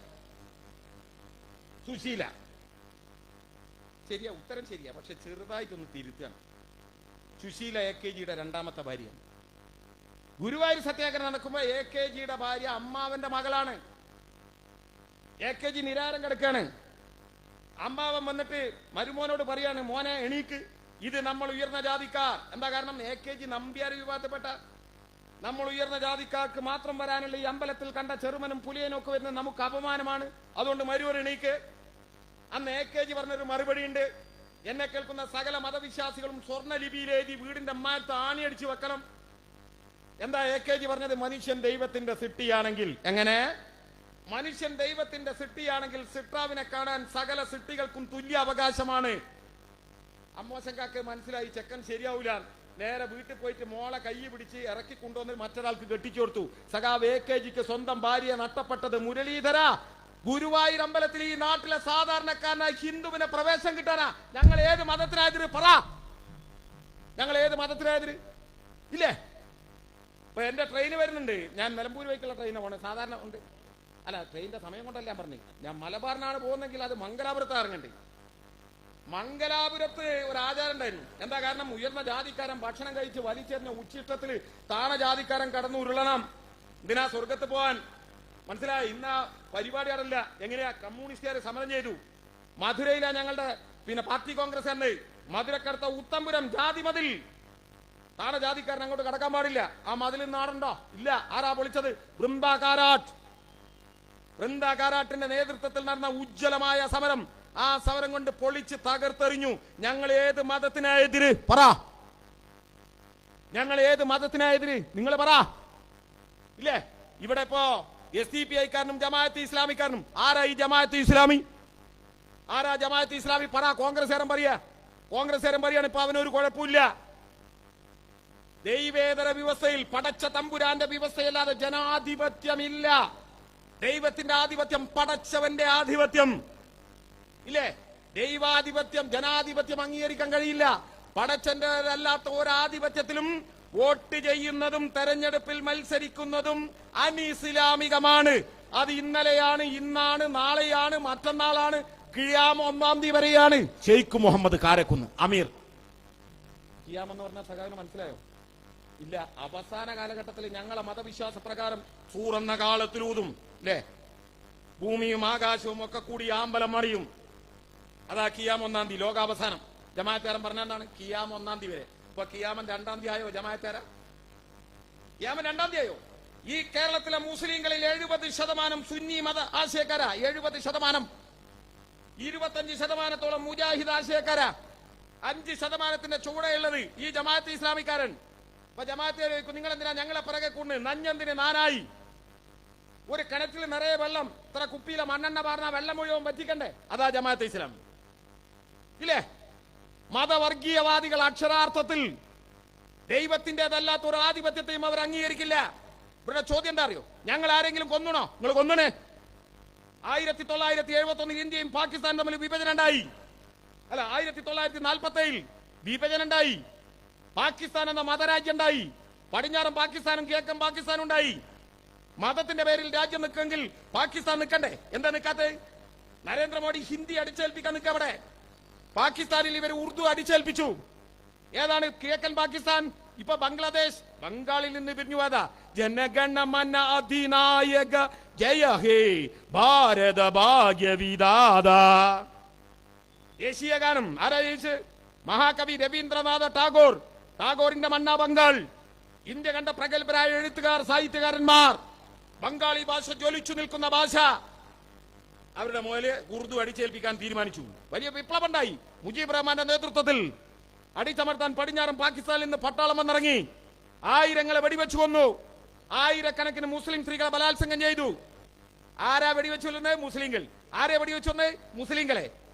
S3: സുശീല. ശരിയാ, ഉത്തരം ശരിയാ, പക്ഷെ ചെറുതായിട്ടൊന്ന് തിരുത്തണം. സുശീല AKGയുടെ രണ്ടാമത്തെ ഭാര്യ. ഗുരുവായൂർ സത്യാഗ്രഹം നടക്കുമ്പോ AKGയുടെ ഭാര്യ അമ്മാവന്റെ മകളാണ്. AKG നിരാരം കിടക്കാണ്. അമ്മാവൻ വന്നിട്ട് മരുമോനോട് പറയാണ്, മോനെ എണീക്ക്, ഇത് നമ്മൾ ഉയർന്ന ജാതിക്കാർ. എന്താ കാരണം? AKG നമ്പ്യാർ വിഭാഗത്തിൽപ്പെട്ട നമ്മൾ ഉയർന്ന ജാതിക്കാർക്ക് മാത്രം വരാനുള്ള ഈ അമ്പലത്തിൽ കണ്ട ചെറുമനും പുലിയനും ഒക്കെ വരുന്നത് നമുക്ക് അപമാനമാണ്, അതുകൊണ്ട് മരുവർ എണീക്ക്. അന്ന് AKG പറഞ്ഞൊരു മറുപടി ഉണ്ട്. എന്നെ കേൾക്കുന്ന സകല മതവിശ്വാസികളും സ്വർണ്ണ ലിപിയിൽ എഴുതി വീടിന്റെ അമ്മായത്ത് ആണിയടിച്ചു വെക്കണം. എന്താ AKG പറഞ്ഞത്? മനുഷ്യൻ ദൈവത്തിന്റെ സിട്ടിയാണെങ്കിൽ. എങ്ങനെ? മനുഷ്യൻ ദൈവത്തിന്റെ സിട്ടിയാണെങ്കിൽ സിട്ടാവിനെ കാണാൻ സകല സിട്ടികൾക്കും തുല്യ അവകാശമാണ്. അമ്മോശങ്കാക്ക് മനസ്സിലായി ചെക്കൻ ശരിയാവൂല. നേരെ വീട്ടിൽ പോയിട്ട് മോളെ കൈ പിടിച്ച് ഇറക്കി കൊണ്ടുവന്ന് മറ്റൊരാൾക്ക് കെട്ടിച്ചു കൊടുത്തു. സഖാവ് AKGക്ക് സ്വന്തം ഭാര്യ നഷ്ടപ്പെട്ടത് മുരളീധര ഗുരുവായൂർ അമ്പലത്തിൽ ഈ നാട്ടിലെ സാധാരണക്കാരനായ ഹിന്ദുവിനെ പ്രവേശം കിട്ടാനാ. ഞങ്ങൾ ഏത് മതത്തിനായതിന് പറ, ഞങ്ങൾ ഏത് മതത്തിനായതിന്? ഇല്ലേ? ഇപ്പൊ എന്റെ ട്രെയിന് വരുന്നുണ്ട്, ഞാൻ നിലമ്പൂർ വഴിക്കുള്ള ട്രെയിനാണ് പോണത്. സാധാരണ ഉണ്ട്, അല്ല ട്രെയിനിന്റെ സമയം കൊണ്ടല്ല ഞാൻ പറഞ്ഞു. ഞാൻ മലബാറിനാണ് പോകുന്നെങ്കിൽ അത് മംഗലാപുരത്ത് ഇറങ്ങണ്ടേ. മംഗലാപുരത്ത് ഒരു ആചാരം ഉണ്ടായിരുന്നു. എന്താ കാരണം? ഉയർന്ന ജാതിക്കാരൻ ഭക്ഷണം കഴിച്ച് വലിച്ചെറിഞ്ഞ ഉച്ചിഷ്ടത്തിൽ താണ ജാതിക്കാരൻ കടന്നു ഉരുളണം. ഇതിനാ സ്വർഗത്ത് പോവാൻ. മനസ്സിലായി? ഇന്ന പരിപാടി അറിയില്ല. എങ്ങനെയാ? കമ്മ്യൂണിസ്റ്റുകാർ സമരം ചെയ്തു. മധുരയിലാ ഞങ്ങളുടെ പാർട്ടി കോൺഗ്രസ് തന്നെ. മധുരക്കടുത്ത ഉത്തംപുരം ജാതി മതിൽ, താണ ജാതിക്കാരൻ അങ്ങോട്ട് കടക്കാൻ പാടില്ല. ആ മതിൽ നാടുണ്ടോ? ഇല്ല. ആരാ പൊളിച്ചത്? ബൃന്ദ കാരാട്ടിന്റെ നേതൃത്വത്തിൽ നടന്ന ഉജ്ജ്വലമായ സമരം. ആ സമരം കൊണ്ട് പൊളിച്ച് തകർത്തെറിഞ്ഞു. ഞങ്ങൾ ഏത് മതത്തിനായെതിര്? പറ, ഞങ്ങൾ ഏത് മതത്തിനായെതിര്? നിങ്ങൾ പറ. ഇല്ലേ? ഇവിടെ ഇപ്പോ SDPI-കാരനും ജമാഅത്ത് ഇസ്ലാമിക്കാരനും. ആരാ ഈ ജമാഅത്ത് ഇസ്ലാമി? ആരാ ജമാഅത്ത് ഇസ്ലാമി? പറ. കോൺഗ്രസ്സുകാരൻ പറയാണ് ഇപ്പൊ അവനൊരു കുഴപ്പമില്ല. ദൈവേതര വ്യവസ്ഥയിൽ പടച്ച തമ്പുരാന്റെ വ്യവസ്ഥയല്ലാതെ ജനാധിപത്യമില്ല. ദൈവത്തിന്റെ ആധിപത്യം, പടച്ചവന്റെ ആധിപത്യം. ഇല്ലേ? ദൈവാധിപത്യം, ജനാധിപത്യം അംഗീകരിക്കാൻ കഴിയില്ല. പടച്ചന്റെ അല്ലാത്ത ഒരാധിപത്യത്തിലും വോട്ട് ചെയ്യുന്നതും തെരഞ്ഞെടുപ്പിൽ മത്സരിക്കുന്നതും അനിസ്ലാമികമാണ്. അത് ഇന്നലെയാണ്, ഇന്നാണ്, നാളെയാണ്, മറ്റന്നാളാണ്, ഖിയാമ 1-ാം തീയതി വരെയാണ്. ഷെയ്ഖ് മുഹമ്മദ് കാരക്കുന്ന് അമീർ. ഖിയാമെന്ന് പറഞ്ഞ സഖാവിന് മനസ്സിലായോ? ഇല്ല. അവസാന കാലഘട്ടത്തിൽ ഞങ്ങളെ മതവിശ്വാസ പ്രകാരം സൂറന്ന കാലത്തിലൂതും. അല്ലേ? ഭൂമിയും ആകാശവും ഒക്കെ കൂടി ആമ്പലം മറിയും. അതാ ഖിയാം 1-ാം തീയതി, ലോകാവസാനം. ജമാഅത്തുകാരൻ പറഞ്ഞെന്താണ്? ഖിയാം 1-ാം തീയതി വരെ. ഇപ്പൊ ഖിയാമൻ 2-ാം തീയതി ആയോ? ജമാഅത്തുകാര ഖിയാമൻ 2-ാം തീയതി ആയോ? ഈ കേരളത്തിലെ മുസ്ലിങ്ങളിൽ 70% സുന്നി മത ആശയക്കാരാ. 70%. 25% മുജാഹിദ് ആശയക്കാരാ. 5% ചൂടയുള്ളത് ഈ ജമാഅത്ത് ഇസ്ലാമിക്കാരൻ. അപ്പൊ ജമാഅത്ത് നിങ്ങൾ എന്തിനാ ഞങ്ങളെ പിറകെ കൊണ്ട് നഞ്ഞെന്തിന് നാനായി? ഒരു കിണറ്റിൽ നിറയെ വെള്ളം, ഇത്ര കുപ്പിയിലെ മണ്ണെണ്ണ പാർന്ന വെള്ളം മുഴുവൻ വറ്റിക്കണ്ടേ? അതാ ജമാഅത്ത് ഇസ്ലാം ഇല്ലേ? മതവർഗീയവാദികൾ അക്ഷരാർത്ഥത്തിൽ ദൈവത്തിൻ്റെതല്ലാത്ത ഒരു ആധിപത്യത്തെയും അവർ അംഗീകരിക്കില്ല. ഇവരുടെ ചോദ്യം എന്താ അറിയോ? ഞങ്ങൾ ആരെങ്കിലും കൊന്നണോ? നിങ്ങൾ കൊന്നണേ. 1971 ഇന്ത്യയും പാകിസ്ഥാനും തമ്മിൽ വിഭജനം ഉണ്ടായി. അല്ല, 1947 വിഭജനം ഉണ്ടായി. പാകിസ്ഥാൻ എന്ന മതരാജ്യം ഉണ്ടായി. പടിഞ്ഞാറൻ പാകിസ്ഥാനും കിഴക്കൻ പാകിസ്ഥാനും ഉണ്ടായി. മതത്തിന്റെ പേരിൽ രാജ്യം നിൽക്കെങ്കിൽ പാകിസ്ഥാൻ നിൽക്കണ്ടേ? എന്താ നിൽക്കാത്തത്? നരേന്ദ്രമോദി ഹിന്ദി അടിച്ചേൽപ്പിക്കാൻ നിൽക്കവിടെ. പാകിസ്ഥാനിൽ ഇവർ ഉറുദു അടിച്ചേൽപ്പിച്ചു. ഏതാണ് കിഴക്കൻ പാകിസ്ഥാൻ? ഇപ്പൊ ബംഗ്ലാദേശ് ബംഗാളിൽ നിന്ന് പിരിഞ്ഞു പോയതാ. ജനഗണമന അധിനായക ജയ ഹേ ഭാരത ഭാഗ്യവിദാത. ദേശീയ ഗാനം ആരാ ജയിച്ച്? മഹാകവി രവീന്ദ്രനാഥ ടാഗോർ. ടാഗോറിന്റെ മണ്ണ ബംഗാൾ. ഇന്ത്യ കണ്ട പ്രഗത്ഭരായ എഴുത്തുകാർ, സാഹിത്യകാരന്മാർ. ബംഗാളി ഭാഷ ജ്വലിച്ചു നിൽക്കുന്ന ഭാഷ. അവരുടെ മുതല് ഉറുദു അടിച്ചേൽപ്പിക്കാൻ തീരുമാനിച്ചു. വലിയ വിപ്ലവം ഉണ്ടായി. മുജീബ് റഹ്മാന്റെ നേതൃത്വത്തിൽ അടിച്ചമർത്താൻ പടിഞ്ഞാറൻ പാകിസ്ഥാനിൽ നിന്ന് പട്ടാളം വന്നിറങ്ങി. ആയിരങ്ങളെ വെടിവെച്ചു കൊന്നു. ആയിരക്കണക്കിന് മുസ്ലിം സ്ത്രീകളെ ബലാത്സംഗം ചെയ്തു. ആരാ വെടിവെച്ചു കൊല്ലുന്നത്? മുസ്ലിങ്ങൾ. ആരെ വെടിവെച്ചു കൊന്നത്? മുസ്ലിങ്ങളെ.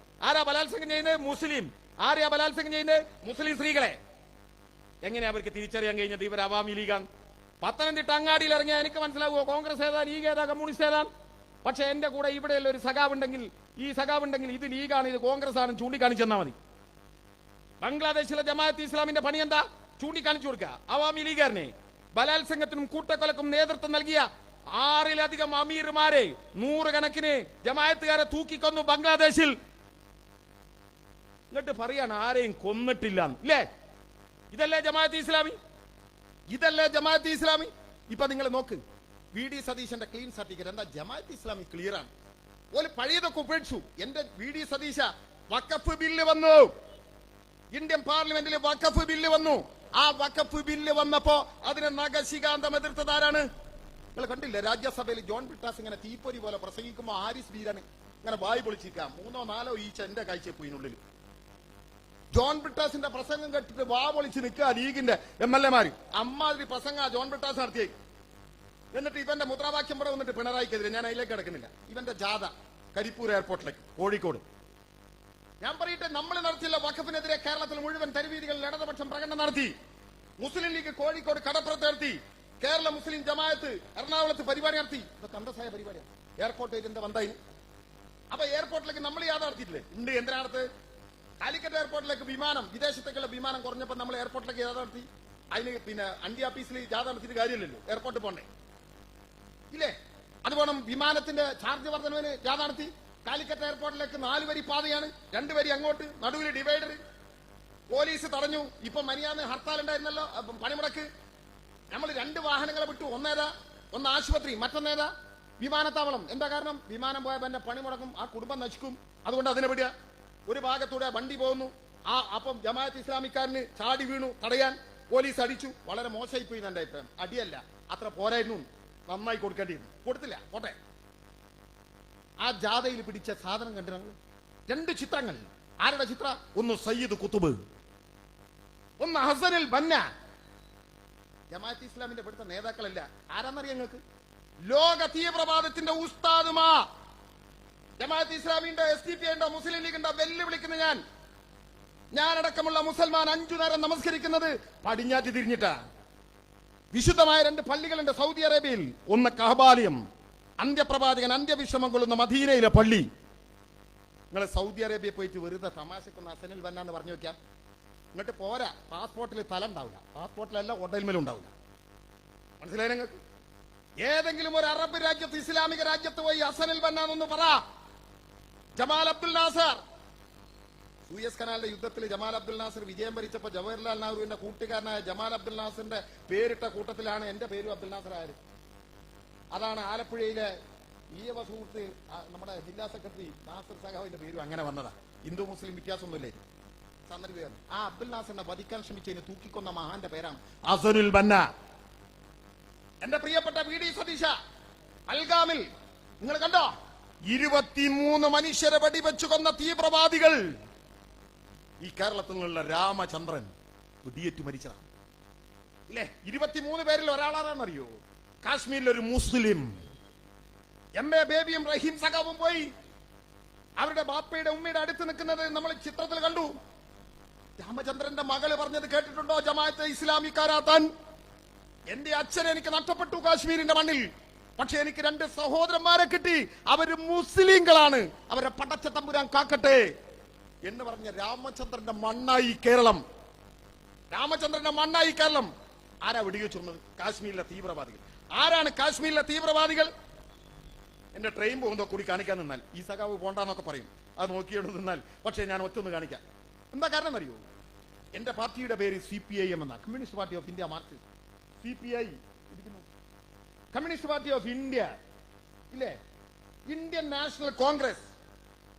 S3: ആരാ ബലാത്സംഗം ചെയ്യുന്നത്? മുസ്ലിം. ആരെയാ ബലാത്സംഗം ചെയ്യുന്നത്? മുസ്ലിം സ്ത്രീകളെ. എങ്ങനെയാ അവർക്ക് തിരിച്ചറിയാൻ കഴിഞ്ഞത് ഇവർ അവാമി ലീഗാണ്? പത്തനംതിട്ട അങ്ങാടിയിൽ ഇറങ്ങിയാൽ എനിക്ക് മനസ്സിലാവുമോ കോൺഗ്രസ് ഏതാ, ലീഗ് ഏതാ, കമ്മ്യൂണിസ്റ്റ് ഏതാ? പക്ഷെ എന്റെ കൂടെ ഇവിടെയുള്ള ഒരു സഖാവുണ്ടെങ്കിൽ, ഈ സഖാവുണ്ടെങ്കിൽ ഇത് ലീഗാണ്, ഇത് കോൺഗ്രസ് ആണ് ചൂണ്ടിക്കാണിച്ചെന്നാ മതി. ബംഗ്ലാദേശിലെ ജമാഅത്ത് ഇസ്ലാമിന്റെ പണി എന്താ? ചൂണ്ടിക്കാണിച്ചു കൊടുക്കുക. അവാമി ലീഗാരനെ ബലാത്സംഗത്തിനും കൂട്ടക്കൊലക്കും നേതൃത്വം നൽകിയ 6-ലധികം അമീർമാരെ, 100 കണക്കിന് ജമാഅത്തുകാരെ തൂക്കിക്കൊന്നു ബംഗ്ലാദേശിൽ. എന്നിട്ട് പറയാണ് ആരെയും കൊന്നിട്ടില്ല, ഇല്ലേ? ഇതല്ലേ ജമാഅത്ത് ഇസ്ലാമി? ഇതല്ലേ ജമാഅത്ത് ഇസ്ലാമി? ഇപ്പൊ നിങ്ങൾ നോക്ക്, വി ഡി സതീശന്റെ ക്ലീൻ സർട്ടിഫിക്കറ്റ് എന്താ? ജമാഅത്ത് ഇസ്ലാമി ക്ലിയർ ആണ്. ഒരു പഴയതൊക്കെ ഉപേക്ഷിച്ചു. എന്റെ വി ഡി സതീശ വഖഫ് ബില്ല് വന്നു. ഇന്ത്യൻ പാർലമെന്റിൽ വഖഫ് ബില്ല് വന്നു. ആ വഖഫ് ബില്ല് വന്നപ്പോ അതിനെ നഖശികാന്തം എതിർത്തതാരാണ്? നിങ്ങൾ കണ്ടില്ലേ? രാജ്യസഭയിൽ ജോൺ ബ്രിട്ടാസ് ഇങ്ങനെ തീപ്പൊരി പോലെ പ്രസംഗിക്കുമ്പോ ഹാരിസ് ബീരാണ് ഇങ്ങനെ വായി പൊളിച്ചിരിക്കാം. 3-4 ഈച്ച എന്റെ കാഴ്ചപ്പോയിനുള്ളിൽ. ജോൺ ബ്രിട്ടാസിന്റെ പ്രസംഗം കേട്ടിട്ട് വാ പൊളിച്ച് നിൽക്കുക ലീഗിന്റെ MLA മാര്. അമ്മാതിരി പ്രസംഗ ജോൺ ബ്രിട്ടാസ് നടത്തിയേ. എന്നിട്ട് ഇവന്റെ മുദ്രാവാക്യം ഇവിടെ വന്നിട്ട് പിണറായിക്കെതിരെ. ഞാൻ അതിലേക്ക് കിടക്കുന്നില്ല. ഇവന്റെ ജാഥ കരിപ്പൂർ എയർപോർട്ടിലേക്ക്, കോഴിക്കോട്. ഞാൻ പറയട്ടെ, നമ്മൾ നടത്തില്ല വഖഫിനെതിരെ കേരളത്തിൽ മുഴുവൻ തെരുവീതികളിൽ ഇടതുപക്ഷം പ്രകടനം നടത്തി. മുസ്ലിം ലീഗ് കോഴിക്കോട് കടപ്പുറത്ത് നടത്തി. കേരള മുസ്ലിം ജമാഅത്ത് എറണാകുളത്ത് പരിപാടി നടത്തി. ഇതൊക്കെ അന്തസ്സായ പരിപാടിയാണ്. എയർപോർട്ട് ഇതിന്റെ വந்தாയിന്. അപ്പൊ എയർപോർട്ടിലേക്ക് നമ്മൾ യാത്ര നടത്തിയിട്ടില്ലേ? ഉണ്ട്. എന്തിനകത്ത്? കാലിക്കറ്റ് എയർപോർട്ടിലേക്ക് വിമാനം, വിദേശത്തേക്കുള്ള വിമാനം കുറഞ്ഞപ്പോൾ നമ്മൾ എയർപോർട്ടിലേക്ക് യാത്ര നടത്തി. അതിന് പിന്നെ അണ്ടി ഓഫീസിൽ യാത്ര നടത്തിയിട്ട് കാര്യമില്ലല്ലോ, എയർപോർട്ട് പോണ്ടേ ഇല്ലേ? അതുപോലെ വിമാനത്തിന്റെ ചാർജ് വർധനവിന് യാത്ര നടത്തി. കാലിക്കറ്റ് എയർപോർട്ടിലേക്ക് 4 വരി പാതയാണ്, 2 വരി അങ്ങോട്ട്, നടുവിൽ ഡിവൈഡർ. പോലീസ് തടഞ്ഞു. ഇപ്പൊ മനിയാന്ന് ഹർത്താൽ ഉണ്ടായിരുന്നല്ലോ, പണിമുടക്ക്. നമ്മൾ 2 വാഹനങ്ങളെ വിട്ടു. ഒന്നേതാ? ഒന്ന് ആശുപത്രി, മറ്റൊന്നേതാ? വിമാനത്താവളം. എന്താ കാരണം? വിമാനം പോയപ്പോ എന്നെ പണിമുടക്കും, ആ കുടുംബം നശിക്കും. അതുകൊണ്ട് അതിനെ വിടുക. ഒരു ഭാഗത്തൂടെ വണ്ടി പോകുന്നു. അപ്പം ജമാഅത്ത് ഇസ്ലാമിക്കാരന് ചാടി വീണു. തടയാൻ പോലീസ് അടിച്ചു. വളരെ മോശമായി പോയി എന്റെ അഭിപ്രായം. അടിയല്ല, അത്ര പോരായിരുന്നു. നന്നായി കൊടുക്കേണ്ടിയിരുന്നു. കൊടുത്തില്ല, പോട്ടെ. ആ ജാഥയിൽ പിടിച്ച സാധനം കണ്ടു. 2 ചിത്രങ്ങൾ. ആരുടെ ചിത്ര? ഒന്ന് സയ്യിദ് കുത്തുബ്, ഒന്ന് ഹസനുൽ ബന്ന. ജമാഅത്ത് ഇസ്ലാമിന്റെ ഇവിടുത്തെ നേതാക്കളല്ല. ആരാന്നറിയാം നിങ്ങൾക്ക്? ലോക തീവ്രവാദത്തിന്റെ ഉസ്താദുമാ. ജമാഅത്ത് ഇസ്ലാമിന്റെ, SDPI ഉണ്ടോ, മുസ്ലിം ലീഗ് ഉണ്ടോ വെല്ലുവിളിക്കുന്ന ഞാനടക്കമുള്ള മുസൽമാൻ 5 നേരം നമസ്കരിക്കുന്നത് പടിഞ്ഞാറ്റ് തിരിഞ്ഞിട്ടാ. വിശുദ്ധമായ 2 പള്ളികളുണ്ട് സൗദി അറേബ്യയിൽ. ഒന്ന് കഅബാലയം, അന്ത്യപ്രവാചകൻ അന്ത്യവിശ്രമം കൊള്ളുന്ന മദീനയിലെ പള്ളി. നിങ്ങൾ സൗദി അറേബ്യ പോയിട്ട് വെറുതെ തമാശക്കൊന്ന് ഹസനുൽ ബന്ന എന്ന് പറഞ്ഞു നോക്കിയാൽ ഇങ്ങോട്ട് പോരാ. പാസ്പോർട്ടിൽ തല ഉണ്ടാവില്ല, പാസ്പോർട്ടിലല്ല ഹോട്ടൽമേലും ഉണ്ടാവില്ല. മനസ്സിലായി നിങ്ങൾക്ക്? ഏതെങ്കിലും ഒരു അറബ് രാജ്യത്ത്, ഇസ്ലാമിക രാജ്യത്ത് പോയി ഹസനുൽ ബന്ന എന്നൊന്ന് പറ. ജമാൽ അബ്ദുൽ നാസർ, സൂയസ് കനാലിന്റെ യുദ്ധത്തിൽ ജമാൽ അബ്ദുൽ നാസർ വിജയം ഭരിച്ചപ്പോ ജവഹർലാൽ നെഹ്റുവിന്റെ കൂട്ടുകാരനായ ജമാൽ അബ്ദുൽ നാസറിന്റെ പേരിട്ട കൂട്ടത്തിലാണ് എന്റെ പേരും അബ്ദുൽ നാസർ ആയത്. അതാണ് ആലപ്പുഴയിലെ ഈയവ സുഹൃത്ത് നമ്മുടെ ജില്ലാ സെക്രട്ടറി നാസർ സഖാവിന്റെ പേരും അങ്ങനെ വന്നതാ. ഹിന്ദു മുസ്ലിം വ്യത്യാസമൊന്നുമില്ലേ? സന്ദർഭമാണ്. ആ അബ്ദുൽ നാസറിനെ വധിക്കാൻ ശ്രമിച്ചതിന് തൂക്കിക്കൊന്ന മഹാന്റെ പേരാണ് ഹസനുൽ ബന്ന. എന്റെ പ്രിയപ്പെട്ട വി ഡി സതീശ, അൽഗാമിൽ നിങ്ങൾ കണ്ടോ?
S1: 23 മനുഷ്യരെ വെടിവെച്ചു കൊന്ന തീവ്രവാദികൾ ഈ കേരളത്തിൽ നിന്നുള്ള രാമചന്ദ്രൻ വെടിയേറ്റ് മരിച്ചതാണ്. ഇല്ലേ? 23 പേരിൽ ഒരാളാണെന്നറിയോ? കാശ്മീരിൽ ഒരു മുസ്ലിം. MA ബേബിയും റഹീം സഖാവും പോയി അവരുടെ ബാപ്പയുടെ ഉമ്മയുടെ അടുത്ത് നിൽക്കുന്നത് നമ്മൾ ചിത്രത്തിൽ കണ്ടു. രാമചന്ദ്രന്റെ മകള് പറഞ്ഞത് കേട്ടിട്ടുണ്ടോ? ജമാഅത്തെ ഇസ്ലാമിക്കാരാത്താൻ എന്റെ അച്ഛനെ എനിക്ക് നഷ്ടപ്പെട്ടു കാശ്മീരിന്റെ മണ്ണിൽ, പക്ഷെ എനിക്ക് 2 സഹോദരന്മാരെ കിട്ടി, അവര് മുസ്ലിങ്ങളാണ്, അവരെ പടച്ച തമ്പുരാൻ കാക്കട്ടെ എന്ന് പറഞ്ഞ രാമചന്ദ്രന്റെ മണ്ണായി കേരളം. രാമചന്ദ്രന്റെ മണ്ണായി കേരളം. ആരാ വെടിവെച്ചിരുന്നത്? കാശ്മീരിലെ തീവ്രവാദികൾ. ആരാണ് കാശ്മീരിലെ തീവ്രവാദികൾ? എന്റെ ട്രെയിൻ പോകുന്നോ കൂടി കാണിക്കാൻ നിന്നാൽ ഈ സഖാവ് പോണ്ടാന്നൊക്കെ പറയും, അത് നോക്കിയോണ്ട് നിന്നാൽ. പക്ഷേ ഞാൻ ഒറ്റൊന്ന് കാണിക്കാം. എന്താ കാരണം അറിയോ? എന്റെ പാർട്ടിയുടെ പേര് CPIM എന്ന, communist party of India Marxist. CPI communist party of India ഇല്ലേ? Indian national Congress,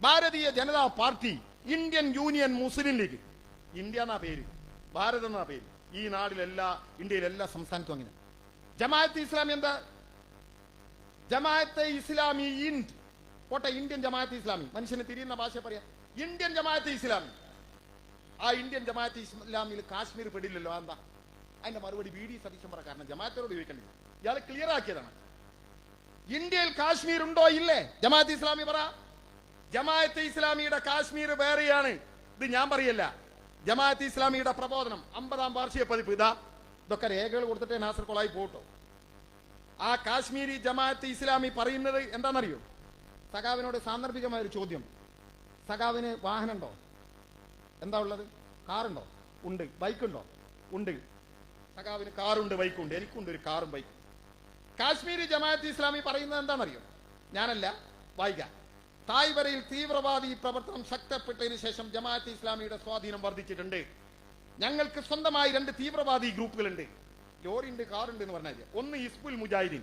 S1: Bharatiya Janata party, Indian union മുസ്ലിം ലീഗ്. ഇന്ത്യ എന്നാ പേര്, ഭാരതം എന്നാ പേര്. ഈ നാടിലെല്ലാ, ഇന്ത്യയിലെല്ലാ സംസ്ഥാനത്തും അങ്ങനെ. ജമാഅത്തെ ഇസ്ലാമി എന്താ? ജമാഅത്തെ ഇസ്ലാമി ഇൻഡ് പോട്ടെ, ഇന്ത്യൻ ജമാഅത്തെ ഇസ്ലാമി, മനുഷ്യന് തിരിയുന്ന ഭാഷ പറയാം. ഇന്ത്യൻ ജമാഅത്തെ ഇസ്ലാമി. ആ ഇന്ത്യൻ ജമാഅത്തെ ഇസ്ലാമിയിൽ കാശ്മീർ പെടില്ലല്ലോ. എന്താ അതിന്റെ മറുപടി? VD സതീശൻ പറ. കാരണം ജമാഅത്തോട് ചോദിക്കേണ്ടി, ഇയാൾ ക്ലിയർ ആക്കിയതാണ്. ഇന്ത്യയിൽ കാശ്മീർ ഉണ്ടോ ഇല്ലേ? ജമാഅത്തെ ഇസ്ലാമി പറ. ജമാഅത്തെ ഇസ്ലാമിയുടെ കാശ്മീർ വേറെയാണ്. ഇത് ഞാൻ പറയല്ല, ജമാഅത്തെ ഇസ്ലാമിയുടെ പ്രബോധനം 50ാം വാർഷിക പതിപ്പ്. ഇതൊക്കെ രേഖകൾ കൊടുത്തിട്ടേ നാസർ കൊളായി പോട്ടോ. ആ കാശ്മീരി ജമാഅത്തെ ഇസ്ലാമി പറയുന്നത് എന്താണെന്നറിയോ? സഖാവിനോട് സാന്ദർഭികമായ ഒരു ചോദ്യം. സഖാവിന് വാഹനമുണ്ടോ? എന്താ ഉള്ളത്? കാറുണ്ടോ? ഉണ്ട്. ബൈക്കുണ്ടോ? ഉണ്ട്. സഖാവിന് കാറുണ്ട്, ബൈക്കുണ്ട്. എനിക്കുണ്ട് ഒരു കാറും ബൈക്കും. കാശ്മീരി ജമാഅത്തെ ഇസ്ലാമി പറയുന്നത് എന്താണെന്നറിയോ? ഞാനല്ല, വായിക്കാം. തായ്വരയിൽ തീവ്രവാദി പ്രവർത്തനം ശക്തപ്പെട്ടതിന് ശേഷം ജമാഅത്തെ ഇസ്ലാമിയുടെ സ്വാധീനം വർദ്ധിച്ചിട്ടുണ്ട്. ഞങ്ങൾക്ക് സ്വന്തമായി 2 തീവ്രവാദി ഗ്രൂപ്പുകളുണ്ട്. ലോറിയുണ്ട്, കാറുണ്ട് എന്ന് പറഞ്ഞാൽ. ഒന്ന് ഹിസ്ബുൽ മുജാഹിദീൻ,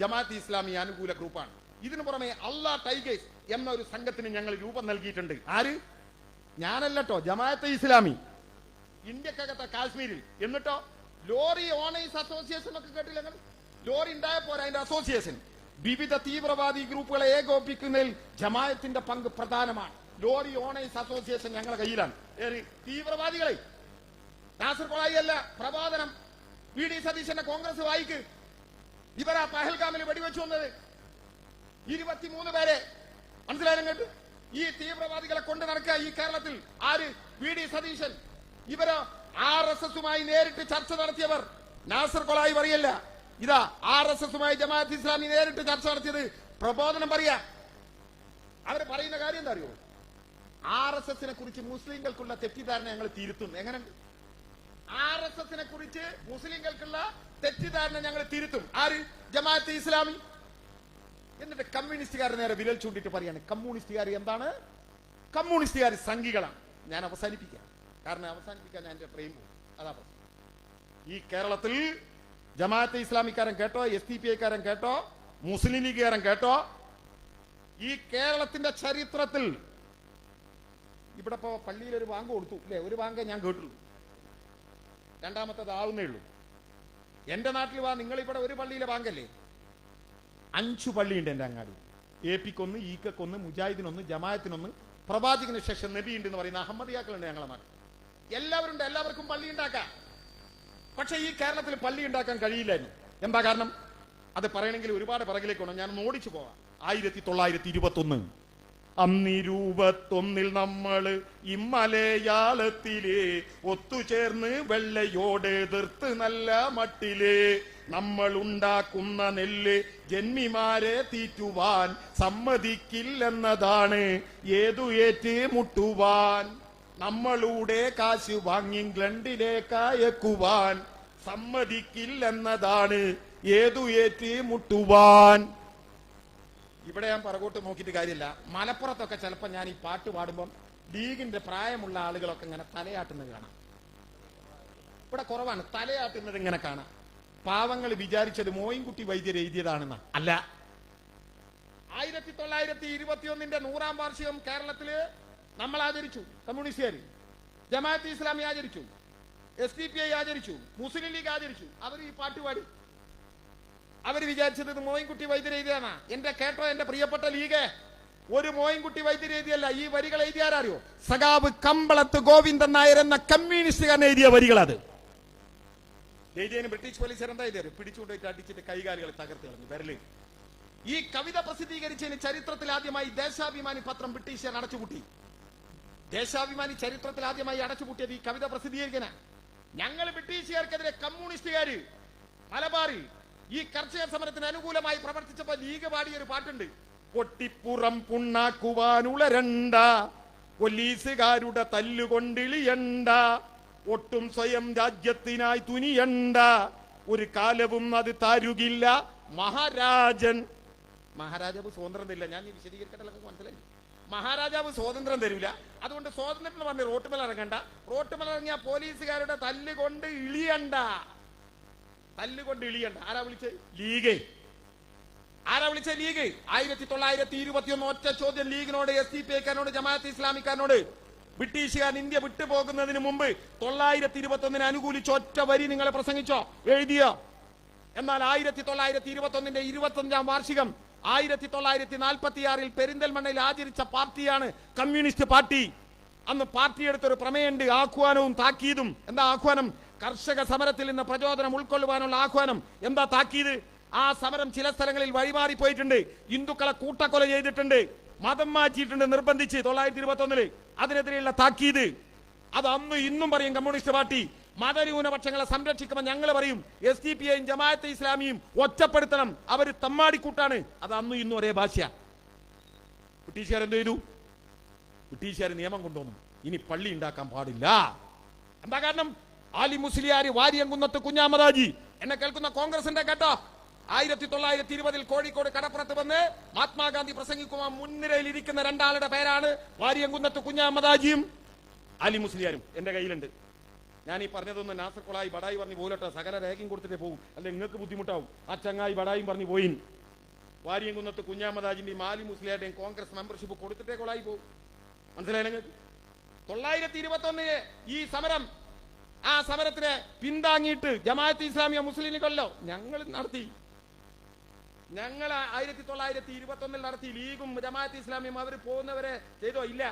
S1: ജമാഅത്തെ ഇസ്ലാമി അനുകൂല ഗ്രൂപ്പാണ്. ഇതിനു പുറമെ അള്ളാ ടൈഗേഴ്സ് എന്ന ഒരു സംഘത്തിന് ഞങ്ങൾ രൂപം നൽകിയിട്ടുണ്ട്. ആര്? ഞാനല്ലോ, ജമാഅത്തെ ഇസ്ലാമി. ഇന്ത്യക്കകത്തെ കാശ്മീരിൽ. എന്നിട്ടോ ലോറി ഓണേഴ്സ് അസോസിയേഷൻ ഒക്കെ കേട്ടില്ല നിങ്ങൾ? ലോറി ഉണ്ടായപ്പോൾ അതിന്റെ അസോസിയേഷൻ. വിവിധ തീവ്രവാദി ഗ്രൂപ്പുകളെ ഏകോപിപ്പിക്കുന്നതിൽ ജമാഅത്തിന്റെ പങ്ക് പ്രധാനമാണ്. ലോറി ഓണേഴ്സ് അസോസിയേഷൻ ഞങ്ങളുടെ കയ്യിലാണ്. തീവ്രവാദികളെ നാസർ കൊളായി അല്ല പ്രബോധനം. VD സതീശന്റെ കോൺഗ്രസ് വായിക്ക്. ഇവരാ പഹൽഗാമിൽ വെടിവെച്ചു വന്നത് 23 പേരെ. മനസ്സിലായാലും കേട്ടു? ഈ തീവ്രവാദികളെ കൊണ്ട് നടക്കുക ഈ കേരളത്തിൽ. ആര്? VD സതീശൻ. ഇവര് RSSുമായി നേരിട്ട് ചർച്ച നടത്തിയവർ. നാസർ കൊളായി പറയല്ല. ഇതാ RSSുമായി ജമാഅത്ത് ഇസ്ലാമി നേരിട്ട് ചർച്ച നടത്തിയത്. പ്രബോധനം പറയാ. അവര് പറയുന്ന കാര്യം എന്താ അറിയോ? RSSനെ കുറിച്ച് മുസ്ലിങ്ങൾക്കുള്ള തെറ്റിദ്ധാരണ ഞങ്ങൾ തിരുത്തും. എങ്ങനെ? RSSനെ കുറിച്ച് മുസ്ലിങ്ങൾക്കുള്ള തെറ്റിദ്ധാരണ ഞങ്ങൾ തിരുത്തും. ആര്? ജമാഅത്തെ ഇസ്ലാമി. എന്നിട്ട് കമ്മ്യൂണിസ്റ്റുകാർ നേരെ വിരൽ ചൂണ്ടിട്ട് പറയാണ്, കമ്മ്യൂണിസ്റ്റുകാർ എന്താണ്? കമ്മ്യൂണിസ്റ്റുകാർ സംഘികളാണ്. ഞാൻ അവസാനിപ്പിക്കാം. കാരണം അവസാനിപ്പിക്കാൻ ഞാൻ എന്റെ ട്രെയിൻ പോകും. അതാ പ്രശ്നം. ഈ കേരളത്തിൽ ജമാഅത്തെ ഇസ്ലാമിക്കാരൻ കേട്ടോ, SDPIക്കാരൻ കേട്ടോ, മുസ്ലിം ലീഗുകാരൻ കേട്ടോ, ഈ കേരളത്തിന്റെ ചരിത്രത്തിൽ ഇവിടെ ഇപ്പോ പള്ളിയിൽ ഒരു ബാങ്ക് കൊടുത്തു അല്ലെ? ഒരു ബാങ്ക് ഞാൻ കേട്ടുള്ളൂ, രണ്ടാമത്തത് ആവുന്നേ ഉള്ളൂ. എന്റെ നാട്ടിൽ വാ, നിങ്ങൾ ഇവിടെ ഒരു പള്ളിയിലെ ബാങ്കല്ലേ? 5 പള്ളിയുണ്ട് എന്റെ അങ്ങാടി. APക്കൊന്ന്, ഈക്കൊന്ന്, മുജാഹിദിനൊന്ന്, ജമാഅത്തിനൊന്ന്, പ്രവാചകന് ശേഷം നബി ഉണ്ട് എന്ന് പറയുന്ന അഹമ്മദിയാക്കളുണ്ട് ഞങ്ങളെ നാട്ടിൽ. എല്ലാവരും ഉണ്ട്, എല്ലാവർക്കും പള്ളി ഉണ്ടാക്കാം. പക്ഷെ ഈ കേരളത്തിൽ പള്ളി ഉണ്ടാക്കാൻ കഴിയില്ലായിരുന്നു. എന്താ കാരണം? അത് പറയണമെങ്കിൽ ഒരുപാട് പിറകിലേക്ക് വേണം. ഞാൻ ഓടിച്ചു പോവാം. 1921 അന്നിരുപത്തൊന്നിൽ നമ്മള് ഇമ്മലയാളത്തിലെ ഒത്തുചേർന്ന് വെള്ളയോട് എതിർത്ത് നല്ല മട്ടിലെ നമ്മൾ ഉണ്ടാക്കുന്ന നെല്ല് ജന്മിമാരെ തീറ്റുവാൻ സമ്മതിക്കില്ലെന്നതാണ് ഏതു ഏറ്റ് മുട്ടുവാൻ. നമ്മളുടെ കാശ് വാങ്ങി ഇംഗ്ലണ്ടിലേക്ക് അയക്കുവാൻ സമ്മതിക്കില്ലെന്നതാണ് ഏതു ഏറ്റ് മുട്ടുവാൻ. ഇവിടെ ഞാൻ പുറകോട്ട് നോക്കിയിട്ട് കാര്യമില്ല. മലപ്പുറത്തൊക്കെ ചിലപ്പോൾ ഞാൻ ഈ പാട്ട് പാടുമ്പം ലീഗിന്റെ പ്രായമുള്ള ആളുകളൊക്കെ ഇങ്ങനെ തലയാട്ടുന്നത് കാണാം. ഇവിടെ കുറവാണ് തലയാട്ടുന്നത്. ഇങ്ങനെ കാണാം. പാവങ്ങൾ വിചാരിച്ചത് മോയിൻകുട്ടി വൈദ്യർ എഴുതിയതാണെന്ന. അല്ല. 1921 100ാം വാർഷികം കേരളത്തില് നമ്മൾ ആചരിച്ചു. കമ്മ്യൂണിസ്റ്റുകാർ, ജമാഅത്തെ ഇസ്ലാമി ആചരിച്ചു, SDPI ആചരിച്ചു, മുസ്ലിം ലീഗ് ആചരിച്ചു. അവർ ഈ പാട്ട് പാടി. അവര് വിചാരിച്ചത് ഇത് മോയിൻകുട്ടി വൈദ്യർ എഴുതിയതാണ്. എന്റെ കേട്ടോ എന്റെ പ്രിയപ്പെട്ട ലീഗ്,
S3: ഒരു മോയിൻകുട്ടി വൈദ്യർ എഴുതിയല്ല. ഈ വരികൾ എഴുതിയാരറിയോ? സഖാവ് കമ്പളത്ത് ഗോവിന്ദൻ നായർ എന്ന കമ്മ്യൂണിസ്റ്റുകാരൻ എഴുതിയ വരികളത്. എഴുതിയതിന് ബ്രിട്ടീഷ് പോലീസുകാർ എന്താ എഴുതിയത്? പിടിച്ചുകൊണ്ടിട്ട് അടിച്ചിട്ട് കൈകാലുകൾ തകർത്ത് കളഞ്ഞു വിരല്. ഈ കവിത പ്രസിദ്ധീകരിച്ചതിന് ചരിത്രത്തിൽ ആദ്യമായി ദേശാഭിമാനി പത്രം ബ്രിട്ടീഷുകാർ അടച്ചുപൂട്ടി. ദേശാഭിമാനി ചരിത്രത്തിൽ ആദ്യമായി അടച്ചുപൂട്ടിയത് ഈ കവിത പ്രസിദ്ധീകരിക്കാനാ. ഞങ്ങൾ ബ്രിട്ടീഷുകാർക്കെതിരെ കമ്മ്യൂണിസ്റ്റുകാര് മലബാറിൽ ഈ കർഷക സമരത്തിന് അനുകൂലമായി പ്രവർത്തിച്ചപ്പോൾ ലീഗ് പാടിയ ഒരു പാട്ടുണ്ട്. പൊട്ടിപ്പുറം പുണ്ണാക്കുവാനുളരണ്ട, പോലീസുകാരുടെ തല്ലുകൊണ്ടിളിയണ്ട, ഒട്ടും സ്വയം രാജ്യത്തിനായി തുനിയണ്ട, ഒരു കാലവും അത് താരുകില്ല മഹാരാജൻ. മഹാരാജാവ് സ്വാതന്ത്ര്യം തരില്ല. ഞാൻ വിശദീകരിക്കട്ടെ, മനസ്സിലായി? മഹാരാജാവ് സ്വാതന്ത്ര്യം തരില്ല. അതുകൊണ്ട് സ്വാതന്ത്ര്യം പറഞ്ഞ് റോട്ടുമേൽ ഇറങ്ങണ്ട. റോട്ടുമേൽ ഇറങ്ങിയ പോലീസുകാരുടെ തല്ലുകൊണ്ട് ഇളിയണ്ട. തല്ലുകൊണ്ട് ഇളിയണ്ട. ആരാ വിളിച്ചത്? ലീഗ്. ആരാ വിളിച്ച? ലീഗ്. 1921 ഒറ്റ ചോദ്യം ലീഗിനോട്, SDPക്കാരനോട്, ജമാഅത്ത് ഇസ്ലാമിക്കാരനോട്. ബ്രിട്ടീഷുകാർ ഇന്ത്യ വിട്ടുപോകുന്നതിന് മുമ്പ് 921 അനുകൂലിച്ച് ഒറ്റ വരി നിങ്ങൾ പ്രസംഗിച്ചോ, എഴുതിയോ? എന്നാൽ 1921 25ാം വാർഷികം 1946 പെരിന്തൽമണ്ണയിൽ ആചരിച്ച പാർട്ടിയാണ് കമ്മ്യൂണിസ്റ്റ് പാർട്ടി. അന്ന് പാർട്ടി എടുത്തൊരു പ്രമേയമുണ്ട്, ആഹ്വാനവും താക്കീതും. എന്താ ആഹ്വാനം? കർഷക സമരത്തിൽ നിന്ന് പ്രചോദനം ഉൾക്കൊള്ളുവാനുള്ള ആഹ്വാനം. എന്താ താക്കീത്? ആ സമരം ചില സ്ഥലങ്ങളിൽ വഴിമാറിപ്പോയിട്ടുണ്ട്, ഹിന്ദുക്കളെ കൂട്ടക്കൊല ചെയ്തിട്ടുണ്ട്, മതം മാറ്റിയിട്ടുണ്ട് നിർബന്ധിച്ച് 921. അതിനെതിരെയുള്ള താക്കീത്. അത് അന്ന് ഇന്നും പറയും കമ്മ്യൂണിസ്റ്റ് പാർട്ടി. മതന്യൂനപക്ഷങ്ങളെ സംരക്ഷിക്കുമ്പോൾ ഞങ്ങൾ പറയും SDPയും ജമാഅത്തെ ഇസ്ലാമിയും ഒറ്റപ്പെടുത്തണം, അവർ തമ്മാടിക്കൂട്ടാണ്. അത് അന്നും ഇന്നും ഒരേ ഭാഷ. ബ്രിട്ടീഷുകാർ എന്ത് ചെയ്തു? ബ്രിട്ടീഷുകാർ നിയമം കൊണ്ടുവന്നു, ഇനി പള്ളി ഉണ്ടാക്കാൻ പാടില്ല. എന്താ കാരണം? ആലി മുസ്ലിയാർ, വാര്യംകുന്നത്ത് കുഞ്ഞാമദാജി, എന്നെ കേൾക്കുന്ന കോൺഗ്രസിന്റെ കേട്ടോ, 1920 കോഴിക്കോട് കടപ്പുറത്ത് വന്ന് മഹാത്മാഗാന്ധി പ്രസംഗിക്കുമ്പോൾ മുൻനിരയിൽ ഇരിക്കുന്ന രണ്ടാളുടെ പേരാണ് വാര്യംകുന്നത്ത് കുഞ്ഞാമദാജിയും ആലി മുസ്ലിയാരും. എന്റെ കയ്യിലുണ്ട്. ഞാൻ ഈ പറഞ്ഞതൊന്നും നാസർ കൊളായി ബടായി പറഞ്ഞു പോലട്ടെ, സകല രേഖയും കൊടുത്തിട്ടേ പോകും, അല്ലെ നിങ്ങൾക്ക് ബുദ്ധിമുട്ടാവും. ആ ചങ്ങായി ബടായും പറഞ്ഞു പോയി. വാര്യംകുന്നത്ത് കുഞ്ഞാമദാജിന്റെയും ആലി മുസ്ലിയാരുടെയും കോൺഗ്രസ് മെമ്പർഷിപ്പ് കൊടുത്തിട്ടേ കൊളായി പോകും. മനസ്സിലായി നിങ്ങൾക്ക്? 921 ഈ സമരം, ആ സമരത്തിനെ പിന്താങ്ങിയിട്ട് ജമാഅത്ത് ഇസ്ലാമിയ മുസ്ലിം ലീഗല്ലോ ഞങ്ങൾ നടത്തി. ഞങ്ങൾ 1921 നടത്തി. ലീഗും ജമാഅത്ത് ഇസ്ലാമിയും അവർ പോകുന്നവരെ ചെയ്തോ? ഇല്ല.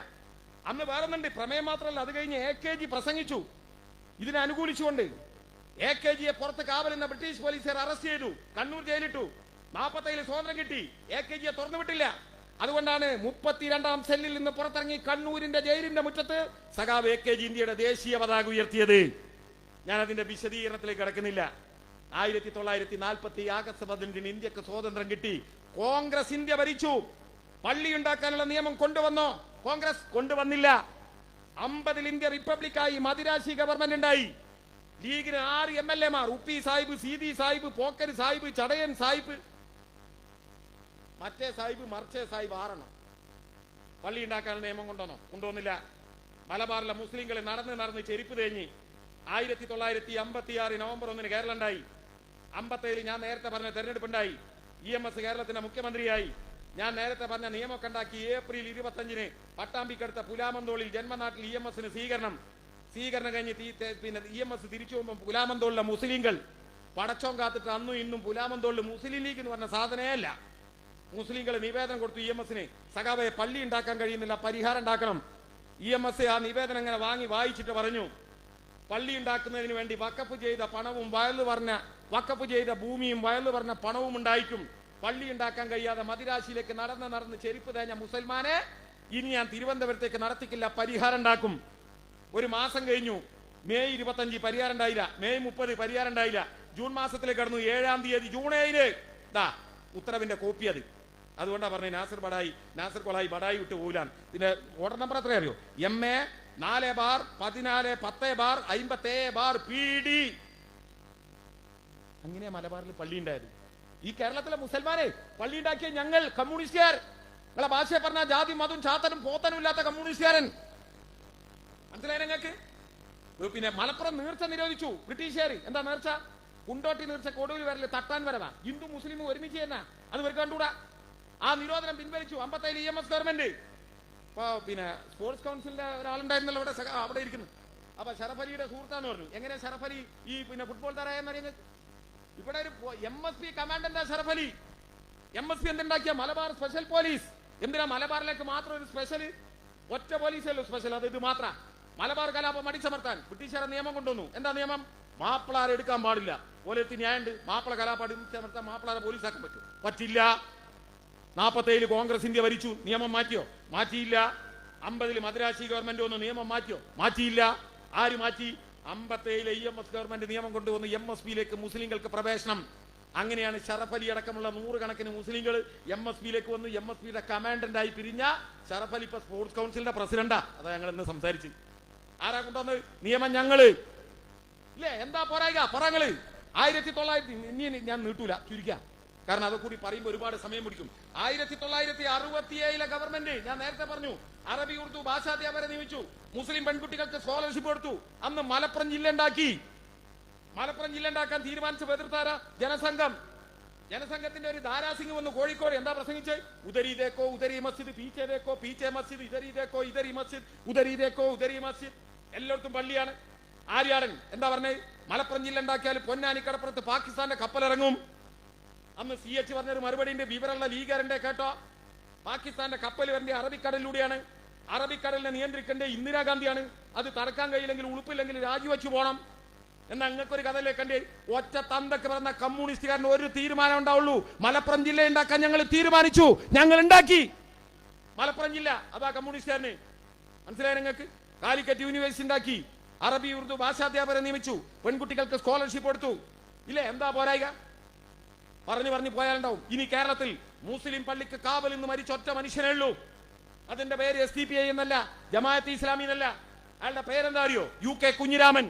S3: അന്ന് വേറൊന്നുണ്ട്, പ്രമേയം മാത്രമല്ല. അത് കഴിഞ്ഞ് AKG പ്രസംഗിച്ചു ഇതിനെ അനുകൂലിച്ചുകൊണ്ട്. AKGയെ പുറത്ത് കാവലെന്ന ബ്രിട്ടീഷ് പോലീസുകാർ അറസ്റ്റ് ചെയ്തു, കണ്ണൂർ ജയിലിട്ടു. 47 സ്വാതന്ത്ര്യം കിട്ടി, AKGയെ തുറന്നു വിട്ടില്ല. അതുകൊണ്ടാണ് 32ാം സെല്ലിൽ നിന്ന് പുറത്തിറങ്ങി കണ്ണൂരിന്റെ ജയിലിന്റെ മുറ്റത്ത് സഖാവ് AKG ഇന്ത്യയുടെ ദേശീയ പതാക ഉയർത്തിയത്. ഞാൻ അതിന്റെ വിശദീകരണത്തിലേക്ക് കിടക്കുന്നില്ല. 1940 ആഗസ്റ്റ് 15 ഇന്ത്യക്ക് സ്വാതന്ത്ര്യം കിട്ടി. കോൺഗ്രസ് ഇന്ത്യ ഭരിച്ചു. പള്ളി ഉണ്ടാക്കാനുള്ള നിയമം കൊണ്ടുവന്നോ? കോൺഗ്രസ് കൊണ്ടുവന്നില്ല. 50 ഇന്ത്യ റിപ്പബ്ലിക്കായി, മദിരാശി ഗവൺമെന്റ് ഉണ്ടായി. ലീഗിന് 6 MLA മാർ, ഉപ്പി സാഹിബ്, സീതി സാഹിബ്, പോക്കര് സാഹിബ്, ചടയൻ സാഹിബ്, മറ്റേ സാഹിബ്, മർച്ചേ സാഹിബ് 6 പള്ളി ഉണ്ടാക്കാനുള്ള നിയമം കൊണ്ടുവന്നില്ല. മലബാറിലെ മുസ്ലിങ്ങൾ നടന്ന് ചെരുപ്പ് തേഞ്ഞ് 1956 നവംബർ 1 കേരളം ഉണ്ടായി. 57 ഞാൻ നേരത്തെ പറഞ്ഞ തെരഞ്ഞെടുപ്പുണ്ടായി. EMS കേരളത്തിന്റെ മുഖ്യമന്ത്രിയായി. ഞാൻ നേരത്തെ പറഞ്ഞ നിയമമൊക്കെ ഉണ്ടാക്കി. ഏപ്രിൽ 25 പട്ടാമ്പിക്കടുത്ത പുലാമന്തോളിൽ ജന്മനാട്ടിൽ EMS സ്വീകരണം കഴിഞ്ഞ് പിന്നെ EMS തിരിച്ചു പോകുമ്പോൾ പുലാമന്തോളിലെ മുസ്ലിങ്ങൾ പടച്ചോൻ കാത്തിട്ട് അന്നും ഇന്നും പുലാമന്തോളിൽ മുസ്ലിം ലീഗ് എന്ന് പറഞ്ഞ സാധനേ അല്ല. മുസ്ലിങ്ങൾ നിവേദനം കൊടുത്തു EMSന്, സഖാവെ പള്ളി ഉണ്ടാക്കാൻ കഴിയുന്നില്ല, പരിഹാരം ഉണ്ടാക്കണം. EMS ആ നിവേദനം ഇങ്ങനെ വായിച്ചിട്ട് പറഞ്ഞു, പള്ളി ഉണ്ടാക്കുന്നതിന് വേണ്ടി വഖഫ് ചെയ്ത പണവും വഖഫ് ചെയ്ത ഭൂമിയും വയല് പറഞ്ഞ പണവും ഉണ്ടായിട്ടും പള്ളി ഉണ്ടാക്കാൻ കഴിയാതെ മദിരാശിയിലേക്ക് നടന്ന് ചെരുപ്പ് തേഞ്ഞ മുസൽമാനെ ഇനി ഞാൻ തിരുവനന്തപുരത്തേക്ക് നടത്തിക്കില്ല, പരിഹാരം ഉണ്ടാക്കും. ഒരു മാസം കഴിഞ്ഞു. മെയ് 25 പരിഹാരം ഉണ്ടായില്ല. മെയ് 30 പരിഹാരം ഉണ്ടായില്ല. ജൂൺ മാസത്തിലേക്ക് കടന്നു. 7-ാം തീയതി ജൂൺ 7 ഉത്തരവിന്റെ കോപ്പി അത്. അതുകൊണ്ടാണ് പറഞ്ഞത് നാസർ കൊളായി ബടായി വിട്ട് പോലാൻ. ഇതിന്റെ ഓർഡർ നമ്പർ എത്ര അറിയോ? MA 4/14/10/57/PD. അങ്ങനെയാ മലബാറിൽ പള്ളി ഉണ്ടായത്. ഈ കേരളത്തിലെ മുസൽമാനെ പള്ളി ഉണ്ടാക്കിയ ഞങ്ങൾ കമ്മ്യൂണിസ്റ്റുകാർ. നിങ്ങളെ ഭാഷയെ പറഞ്ഞ ജാതി മതവും ചാത്തനും പോത്തനും ഇല്ലാത്ത കമ്മ്യൂണിസ്റ്റുകാരൻ. മനസ്സിലായി നിങ്ങൾക്ക്? പിന്നെ മലപ്പുറം നീർച്ച നിരോധിച്ചു ബ്രിട്ടീഷുകാർ. എന്താ നേർച്ച? കുണ്ടോട്ടി നീർച്ച കൊടുവിൽ വരല്, തട്ടാൻ വരവാ. ഹിന്ദു മുസ്ലിമും ഒരുമിച്ച് തന്നെ, അത് ഇവർക്ക് കണ്ടുകൂടാ. ആ നിരോധനം പിൻവലിച്ചു 57 EMS ഗവൺമെന്റ്. ഇപ്പൊ പിന്നെ സ്പോർട്സ് കൗൺസിലിന്റെ ഒരാളുണ്ടായിരുന്നല്ലോ അവിടെ ഇരിക്കുന്നു. അപ്പൊ ഷറഫ് അലിയുടെ സുഹൃത്താന്ന് പറഞ്ഞു. എങ്ങനെ ഷറഫ് അലി ഈ പിന്നെ ഫുട്ബോൾ താരമായെന്നറിയുന്നത്? ഇവിടെ ഒരു MSP കമാൻഡന്റാ ഷറഫ് അലി. MSP എന്തുണ്ടാക്കിയ? Malabar special police. എന്തിനാ മലബാറിലേക്ക് മാത്രം ഒരു സ്പെഷ്യൽ? ഒറ്റ പോലീസല്ലോ സ്പെഷ്യൽ, അത് ഇത് മാത്രം. മലബാർ കലാപം അടിച്ചമർത്താൻ ബ്രിട്ടീഷുകാരെ നിയമം കൊണ്ടുവന്നു. എന്താ നിയമം? മാപ്പിളാരെ എടുക്കാൻ പാടില്ല. ഓലത്തി ന്യായമുണ്ട്. മാപ്പിള കലാപം അടിച്ചമർത്താൻ മാപ്പിളാരെ പോലീസാക്കാൻ പറ്റും? പറ്റില്ല. 47 കോൺഗ്രസ് ഇന്ത്യ ഭരിച്ചു, നിയമം മാറ്റിയോ? മാറ്റിയില്ല. 50 മദ്രാശി ഗവൺമെന്റ് വന്നു, നിയമം മാറ്റിയോ? മാറ്റിയില്ല. ആര് മാറ്റി? 57 EMS ഗവൺമെന്റ് നിയമം കൊണ്ടുവന്നു MSPയിലേക്ക് മുസ്ലിങ്ങൾക്ക് പ്രവേശനം. അങ്ങനെയാണ് ഷറഫ് അലി അടക്കമുള്ള 100 കണക്കിന് മുസ്ലിങ്ങൾ MSPയിലേക്ക് വന്നു. MSPയുടെ കമാൻഡന്റായി പിരിഞ്ഞ ഷറഫ് അലി ഇപ്പൊ സ്പോർട്സ് കൗൺസിലിന്റെ പ്രസിഡന്റാ. അതാ ഞങ്ങൾ ഇന്ന് സംസാരിച്ച്. ആരാ കൊണ്ടുവന്ന് നിയമം? ഞങ്ങള് ഇല്ലേ? എന്താ പോരായിക പറങ്ങള്? 1900 ഇനി ഞാൻ നീട്ടൂല, ചുരുക്കാം, കാരണം അത് കൂടി പറയുമ്പോൾ ഒരുപാട് സമയം പിടിക്കും. 1967 ഗവൺമെന്റ്, ഞാൻ നേരത്തെ പറഞ്ഞു, അറബി ഉറുദു ഭാഷാധ്യാപകരെ നിയമിച്ചു. മുസ്ലിം പെൺകുട്ടികൾക്ക് സ്കോളർഷിപ്പ് കൊടുത്തു. അന്ന് മലപ്പുറം ജില്ല ഉണ്ടാക്കി. മലപ്പുറം ജില്ല ഉണ്ടാക്കാൻ തീരുമാനിച്ച എതിർത്താര ജനസംഘം. ജനസംഘത്തിന്റെ ഒരു ധാരാസിംഗ് വന്നു കോഴിക്കോട്. എന്താ പ്രസംഗിച്ച്? ഉദരി ദേക്കോ ഉദരി മസ്ജിദ്, പീച്ചെ ദേക്കോ പീച്ചെ മസ്ജിദ്, ഇദരി ദേക്കോ ഇദരി മസ്ജിദ്, ഉദരി ദേക്കോ ഉദരി മസ്ജിദ്. എല്ലായിടത്തും പള്ളിയാണ്. ആര്യാടൻ എന്താ പറഞ്ഞത്? മലപ്പുറം ജില്ല ഉണ്ടാക്കിയാൽ പൊന്നാനി കടപ്പുറത്ത് പാകിസ്ഥാന്റെ കപ്പലിറങ്ങും. അന്ന് CH പറഞ്ഞൊരു മറുപടിന്റെ വിവരമുള്ള ലീഗറിന്റെ കേട്ടോ. പാകിസ്ഥാന്റെ കപ്പൽ വരേണ്ട അറബിക്കടലിലൂടെയാണ്. അറബിക്കടലിനെ നിയന്ത്രിക്കേണ്ട ഇന്ദിരാഗാന്ധിയാണ്. അത് തടക്കാൻ കഴിയില്ലെങ്കിൽ, ഉളുപ്പില്ലെങ്കിൽ രാജിവെച്ചു പോകണം. എന്നാ അങ്ങക്കൊരു കഥയിലേക്കണ്ടേ? ഒറ്റ തന്തക്ക് പറഞ്ഞ കമ്മ്യൂണിസ്റ്റുകാരന് ഒരു തീരുമാനം ഉണ്ടാവുള്ളൂ. മലപ്പുറം ജില്ല ഉണ്ടാക്കാൻ ഞങ്ങൾ തീരുമാനിച്ചു, ഞങ്ങൾ ഉണ്ടാക്കി മലപ്പുറം ജില്ല. അതാ കമ്മ്യൂണിസ്റ്റുകാരന്. മനസ്സിലായി നിങ്ങൾക്ക്? കാലിക്കറ്റ് യൂണിവേഴ്സിറ്റി ഉണ്ടാക്കി. അറബി ഉറുദു ഭാഷാധ്യാപകരെ നിയമിച്ചു. പെൺകുട്ടികൾക്ക് സ്കോളർഷിപ്പ് കൊടുത്തു. ഇല്ലേ? എന്താ പോരായിക? പറഞ്ഞു പോയാലുണ്ടാവും. ഇനി കേരളത്തിൽ മുസ്ലിം പള്ളിക്ക് കാവൽ നിന്ന് മരിച്ച ഒറ്റ മനുഷ്യനേ ഉള്ളൂ. അതിന്റെ പേര് SDPI എന്നല്ല, ജമാഅത്ത് ഇസ്ലാമി എന്നല്ല. അയാളുടെ പേരെന്താ അറിയോ? UK കുഞ്ഞിരാമൻ.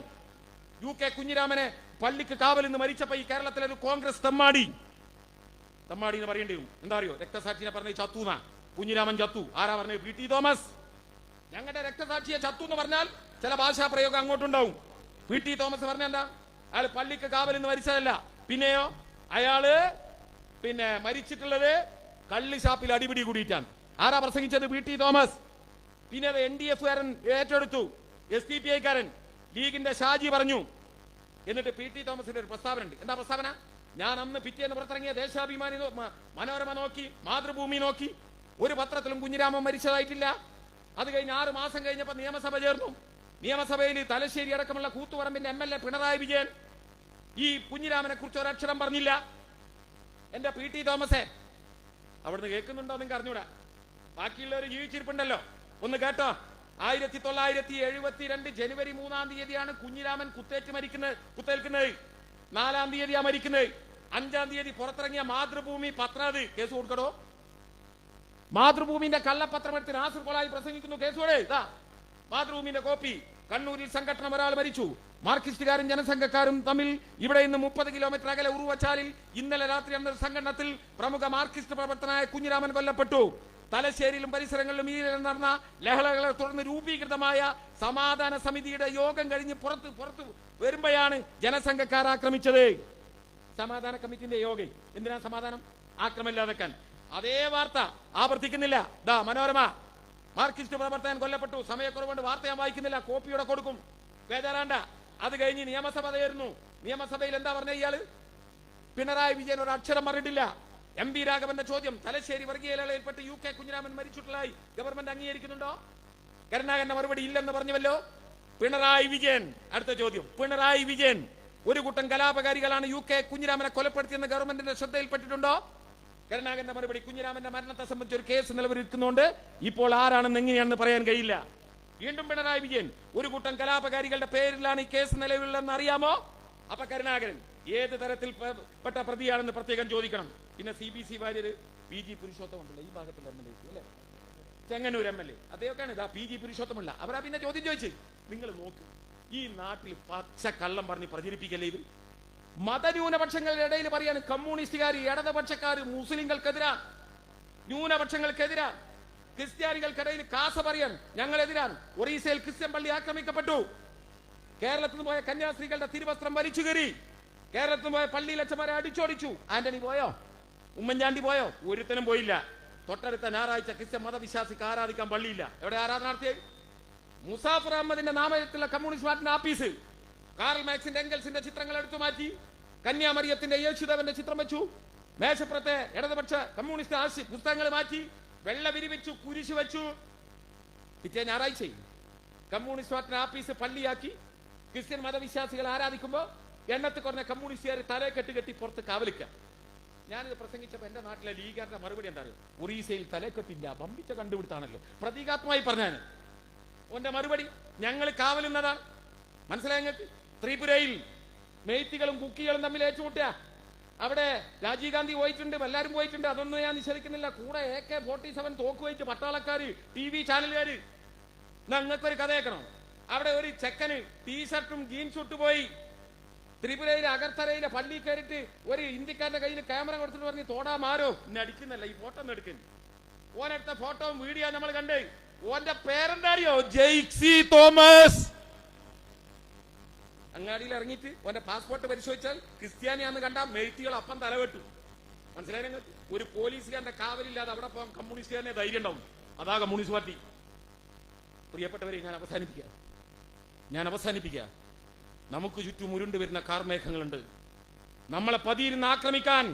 S3: UK കുഞ്ഞിരാമനെ പള്ളിക്ക് കാവൽ നിന്ന് മരിച്ചപ്പോ ഈ കേരളത്തിലെ ഒരു കോൺഗ്രസ് തെമ്മാടി എന്ന് പറയേണ്ടി വരും. എന്താ അറിയോ? രക്തസാക്ഷിനെ പറഞ്ഞ ചത്തുന്ന കുഞ്ഞിരാമൻ ചത്തു. ആരാ പറഞ്ഞത്? PT Thomas. ഞങ്ങളുടെ രക്തസാക്ഷിയെ ചത്തു എന്ന് പറഞ്ഞാൽ ചില ഭാഷാ പ്രയോഗം അങ്ങോട്ടുണ്ടാവും. PT തോമസ് പറഞ്ഞ എന്താ? അയാൾ പള്ളിക്ക് കാവൽ നിന്ന് മരിച്ചതല്ല. പിന്നെയോ അയാള് മരിച്ചിട്ടുള്ളത് കള്ളി ഷാപ്പിൽ അടിപിടി കൂടിയിട്ടാണ്. ആരാ പ്രസംഗിച്ചത്? PT Thomas. പിന്നെ അത് NDF കാരൻ ഏറ്റെടുത്തു. SDPI കാരൻ ലീഗിന്റെ ഷാജി പറഞ്ഞു. എന്നിട്ട് PT തോമസിന്റെ ഒരു പ്രസ്താവന ഉണ്ട്. എന്താ പ്രസ്താവന? ഞാൻ അന്ന് പിറ്റേന്ന് പുറത്തിറങ്ങിയ ദേശാഭിമാനി, മനോരമ നോക്കി, മാതൃഭൂമി നോക്കി, ഒരു പത്രത്തിലും കുഞ്ഞിരാമൻ മരിച്ചതായിട്ടില്ല. അത് കഴിഞ്ഞ് 6 മാസം കഴിഞ്ഞപ്പോ നിയമസഭ ചേർന്നു. നിയമസഭയിൽ തലശ്ശേരി അടക്കമുള്ള കൂത്തുപറമ്പിന്റെ MLA പിണറായി വിജയൻ ഈ കുഞ്ഞിരാമനെ കുറിച്ച് ഒരക്ഷരം പറഞ്ഞില്ല. എന്റെ PT തോമസേ, അവിടുന്ന് കേൾക്കുന്നുണ്ടോ നിങ്ങൾക്ക് അറിഞ്ഞൂടാ. ബാക്കിയുള്ളവർ ജീവിച്ചിരിപ്പുണ്ടല്ലോ, ഒന്ന് കേട്ടോ. 1972 ജനുവരി 3-ാം തീയതിയാണ് കുഞ്ഞിരാമൻ കുത്തേൽക്കുന്നത്. 4-ാം തീയതിയാ മരിക്കുന്നത്. 5-ാം തീയതി പുറത്തിറങ്ങിയ മാതൃഭൂമി പത്രം കേസ് കൊടുക്കടോ. മാതൃഭൂമിന്റെ കള്ളപത്രം എടുത്ത് നാസിർ കൊളായി പ്രസംഗിക്കുന്നു, കേസോടെ. മാതൃഭൂമിന്റെ കോപ്പി. കണ്ണൂരിൽ സംഘടന ഒരാൾ മരിച്ചു. മാർക്സിസ്റ്റുകാരും ജനസംഘക്കാരും തമ്മിൽ ഇവിടെ നിന്ന് 30 കിലോമീറ്റർ അകലെ ഉറുവച്ചാലിൽ ഇന്നലെ രാത്രി നടന്ന സംഘടനത്തിൽ പ്രമുഖ മാർക്സിസ്റ്റ് പ്രവർത്തനായ കുഞ്ഞിരാമൻ കൊല്ലപ്പെട്ടു. തലശ്ശേരിയിലും പരിസരങ്ങളിലും ഈ നടന്ന ലഹളകളെ തുടർന്ന് രൂപീകൃതമായ സമാധാന സമിതിയുടെ യോഗം കഴിഞ്ഞ് പുറത്തു വരുമ്പോഴാണ് ജനസംഘക്കാർ ആക്രമിച്ചത്. സമാധാന കമ്മിറ്റിന്റെ യോഗം. എന്തിനാ സമാധാനം? ആക്രമമില്ലാതെക്കാൻ. അതേ വാർത്ത ആവർത്തിക്കുന്നില്ല. മനോരമ. മാർക്സിസ്റ്റ് പ്രവർത്തകൻ കൊല്ലപ്പെട്ടു. സമയക്കുറവുകൊണ്ട് വാർത്ത ഞാൻ വായിക്കുന്നില്ല, കോപ്പിയോടെ കൊടുക്കും, ബേജാറാണ്ട. അത് കഴിഞ്ഞ് നിയമസഭ ആയിരുന്നു. നിയമസഭയിൽ എന്താ പറഞ്ഞ ഇയാള്? പിണറായി വിജയൻ ഒരു അക്ഷരം പറഞ്ഞിട്ടില്ല. MP രാഘവന്റെ ചോദ്യം, തലശ്ശേരി വർഗീയതയിൽപ്പെട്ട് UK കുഞ്ഞിരാമൻ മരിച്ചിട്ടുള്ളതായി ഗവൺമെന്റ് അംഗീകരിക്കുന്നുണ്ടോ? കരുണാകരന്റെ മറുപടി ഇല്ലെന്ന് പറഞ്ഞുവല്ലോ പിണറായി വിജയൻ. അടുത്ത ചോദ്യം, പിണറായി വിജയൻ ഒരു കൂട്ടം കലാപകാരികളാണ് UK കുഞ്ഞിരാമനെ കൊലപ്പെടുത്തിയെന്ന് ഗവൺമെന്റിന്റെ ശ്രദ്ധയിൽപ്പെട്ടിട്ടുണ്ടോ? കരുണാകരന്റെ മറുപടി, കുഞ്ഞിരാമന്റെ മരണത്തെ സംബന്ധിച്ച് ഒരു കേസ് നിലവിലിരിക്കുന്നുണ്ട്, ഇപ്പോൾ ആരാണെന്ന് എങ്ങനെയാണെന്ന് പറയാൻ കഴിയില്ല. വീണ്ടും പിണറായി വിജയൻ, ഒരു കൂട്ടം കലാപകാരികളുടെ പേരിലാണ് ഈ കേസ് നിലവിലുള്ളതെന്ന് അറിയാമോ? അപ്പൊ കരുണാകരൻ ഏത് തരത്തിൽ പെട്ട പ്രതിയാണെന്ന് പ്രത്യേകം ചോദിക്കണം. പിന്നെ CBC വാര്യര് PG പുരുഷോത്തമുണ്ടല്ലോ, ഈ ഭാഗത്തുള്ള MLA അല്ലെ, ചെങ്ങന്നൂർ MLA, അദ്ദേഹമൊക്കെയാണ് ഇതാ PG പുരുഷോത്തമുള്ള. അവരാ പിന്നെ ചോദ്യം ചോദിച്ചു. നിങ്ങൾ നോക്ക്, ഈ നാട്ടിൽ പച്ച കള്ളം പറഞ്ഞ് പ്രചരിപ്പിക്കല്ലേ ഇത്? മതന്യൂനപക്ഷങ്ങളുടെ ഇടയിൽ പറയാണ് കമ്മ്യൂണിസ്റ്റുകാർ, ഇടതുപക്ഷക്കാർ മുസ്ലിങ്ങൾക്കെതിരാ, ന്യൂനപക്ഷങ്ങൾക്കെതിരാ. ക്രിസ്ത്യാനികൾക്കിടയിൽ കാസ പറയാൻ ഞങ്ങളെതിരാണ്. ഒറീസയിൽ ക്രിസ്ത്യൻ പള്ളി ആക്രമിക്കപ്പെട്ടു. കേരളത്തിൽ നിന്ന് പോയ കന്യാസ്ത്രീകളുടെ തിരുവസ്ത്രം വലിച്ചു കയറി. കേരളത്തിൽ നിന്ന് പോയ പള്ളിയിലച്ചമാരെ അടിച്ചോടിച്ചു. ആന്റണി പോയോ? ഉമ്മൻചാണ്ടി പോയോ? ഒരുത്തനും പോയില്ല. തൊട്ടടുത്ത ഞായറാഴ്ച ക്രിസ്ത്യൻ മതവിശ്വാസിക്ക് ആരാധിക്കാൻ പള്ളിയില്ല. എവിടെ ആരാധന നടത്തിയത്? മുസാഫർ അഹമ്മദിന്റെ നാമത്തിലുള്ള കമ്മ്യൂണിസ്റ്റ് പാർട്ടിന്റെ ആഫീസ്. കാറൽ മാക്സിന്റെ എംഗൽസിന്റെ ചിത്രങ്ങൾ എടുത്തു മാറ്റി. കന്യാമറിയത്തിന്റെ യേശുദേവന്റെ ചിത്രം വെച്ചു. മേശപ്പുറത്തെ ഇടതുപക്ഷ കമ്മ്യൂണിസ്റ്റ് പുസ്തകങ്ങൾ മാറ്റി. വെള്ള വിരിവെച്ചു, കുരിശ് വെച്ചു. പിറ്റേ ഞായറാഴ്ച കമ്മ്യൂണിസ്റ്റ് പാർട്ടി ആഫീസ് പള്ളിയാക്കി. ക്രിസ്ത്യൻ മതവിശ്വാസികൾ ആരാധിക്കുമ്പോ എണ്ണത്ത് കുറഞ്ഞ കമ്മ്യൂണിസ്റ്റുകാർ തലേ കെട്ടി പുറത്ത് കാവലിക്ക. ഞാനിത് പ്രസംഗിച്ചപ്പോ എന്റെ നാട്ടിലെ ലീഗാരുടെ മറുപടി എന്താണ്? ഒറീസയിൽ തലേക്കെട്ടില്ല, വമ്പിച്ച കണ്ടുപിടുത്താണല്ലോ. പ്രതീകാത്മകമായി പറഞ്ഞാണ് ഓന്റെ മറുപടി. ഞങ്ങൾ കാവലുന്നതാണ്. മനസ്സിലായി നിങ്ങൾക്ക്? ത്രിപുരയിൽ മെയ്ത്തികളും കുക്കികളും തമ്മിൽ ഏറ്റുമുട്ടുക. അവിടെ രാജീവ് ഗാന്ധി പോയിട്ടുണ്ട്, എല്ലാവരും പോയിട്ടുണ്ട്, അതൊന്നും ഞാൻ നിഷേധിക്കുന്നില്ല. കൂടെ AK-47 തോക്ക് വെച്ച് പട്ടാളക്കാര്, TV ചാനലുകാര്. ഞങ്ങൾക്കൊരു കഥ കേൾക്കണം. അവിടെ ഒരു ചെക്കന് ടീഷർട്ടും ജീൻസും ഇട്ട് പോയി ത്രിപുരയിലെ അഗർത്തലയിലെ പള്ളി കയറിയിട്ട് ഒരു ഇന്ത്യക്കാരന്റെ കയ്യിൽ ക്യാമറ കൊടുത്തിട്ട് പറഞ്ഞ് തോടാ മാരോ, ഇന്നെ അടിക്കുന്നല്ല, ഈ ഫോട്ടോ ഒന്ന് എടുക്കുന്നു. ഓനെടുത്ത ഫോട്ടോയും വീഡിയോ നമ്മൾ കണ്ട്. ഓന്റെ പേരെന്താറിയോ? ജെയ്സി തോമസ്. അങ്ങാടിയിൽ ഇറങ്ങിയിട്ട് ഓന്റെ പാസ്പോർട്ട് പരിശോധിച്ചാൽ ക്രിസ്ത്യാനിയാന്ന് കണ്ടാൽ മെയ്ത്തികൾ അപ്പം തലവെട്ടു. മനസ്സിലായി നിങ്ങൾക്ക്? ഒരു പോലീസുകാരന്റെ കാവലില്ലാതെ അവിടെ പോകാൻ കമ്മ്യൂണിസ്റ്റുകാരനെ ധൈര്യം ഉണ്ടാവും. അതാ കമ്മ്യൂണിസ്റ്റ് പാർട്ടി. പ്രിയപ്പെട്ടവരെ, ഞാൻ അവസാനിപ്പിക്കുക. നമുക്ക് ചുറ്റും ഉരുണ്ട് വരുന്ന കാർമേഘങ്ങളുണ്ട്. നമ്മളെ പതിയിരുന്ന് ആക്രമിക്കാൻ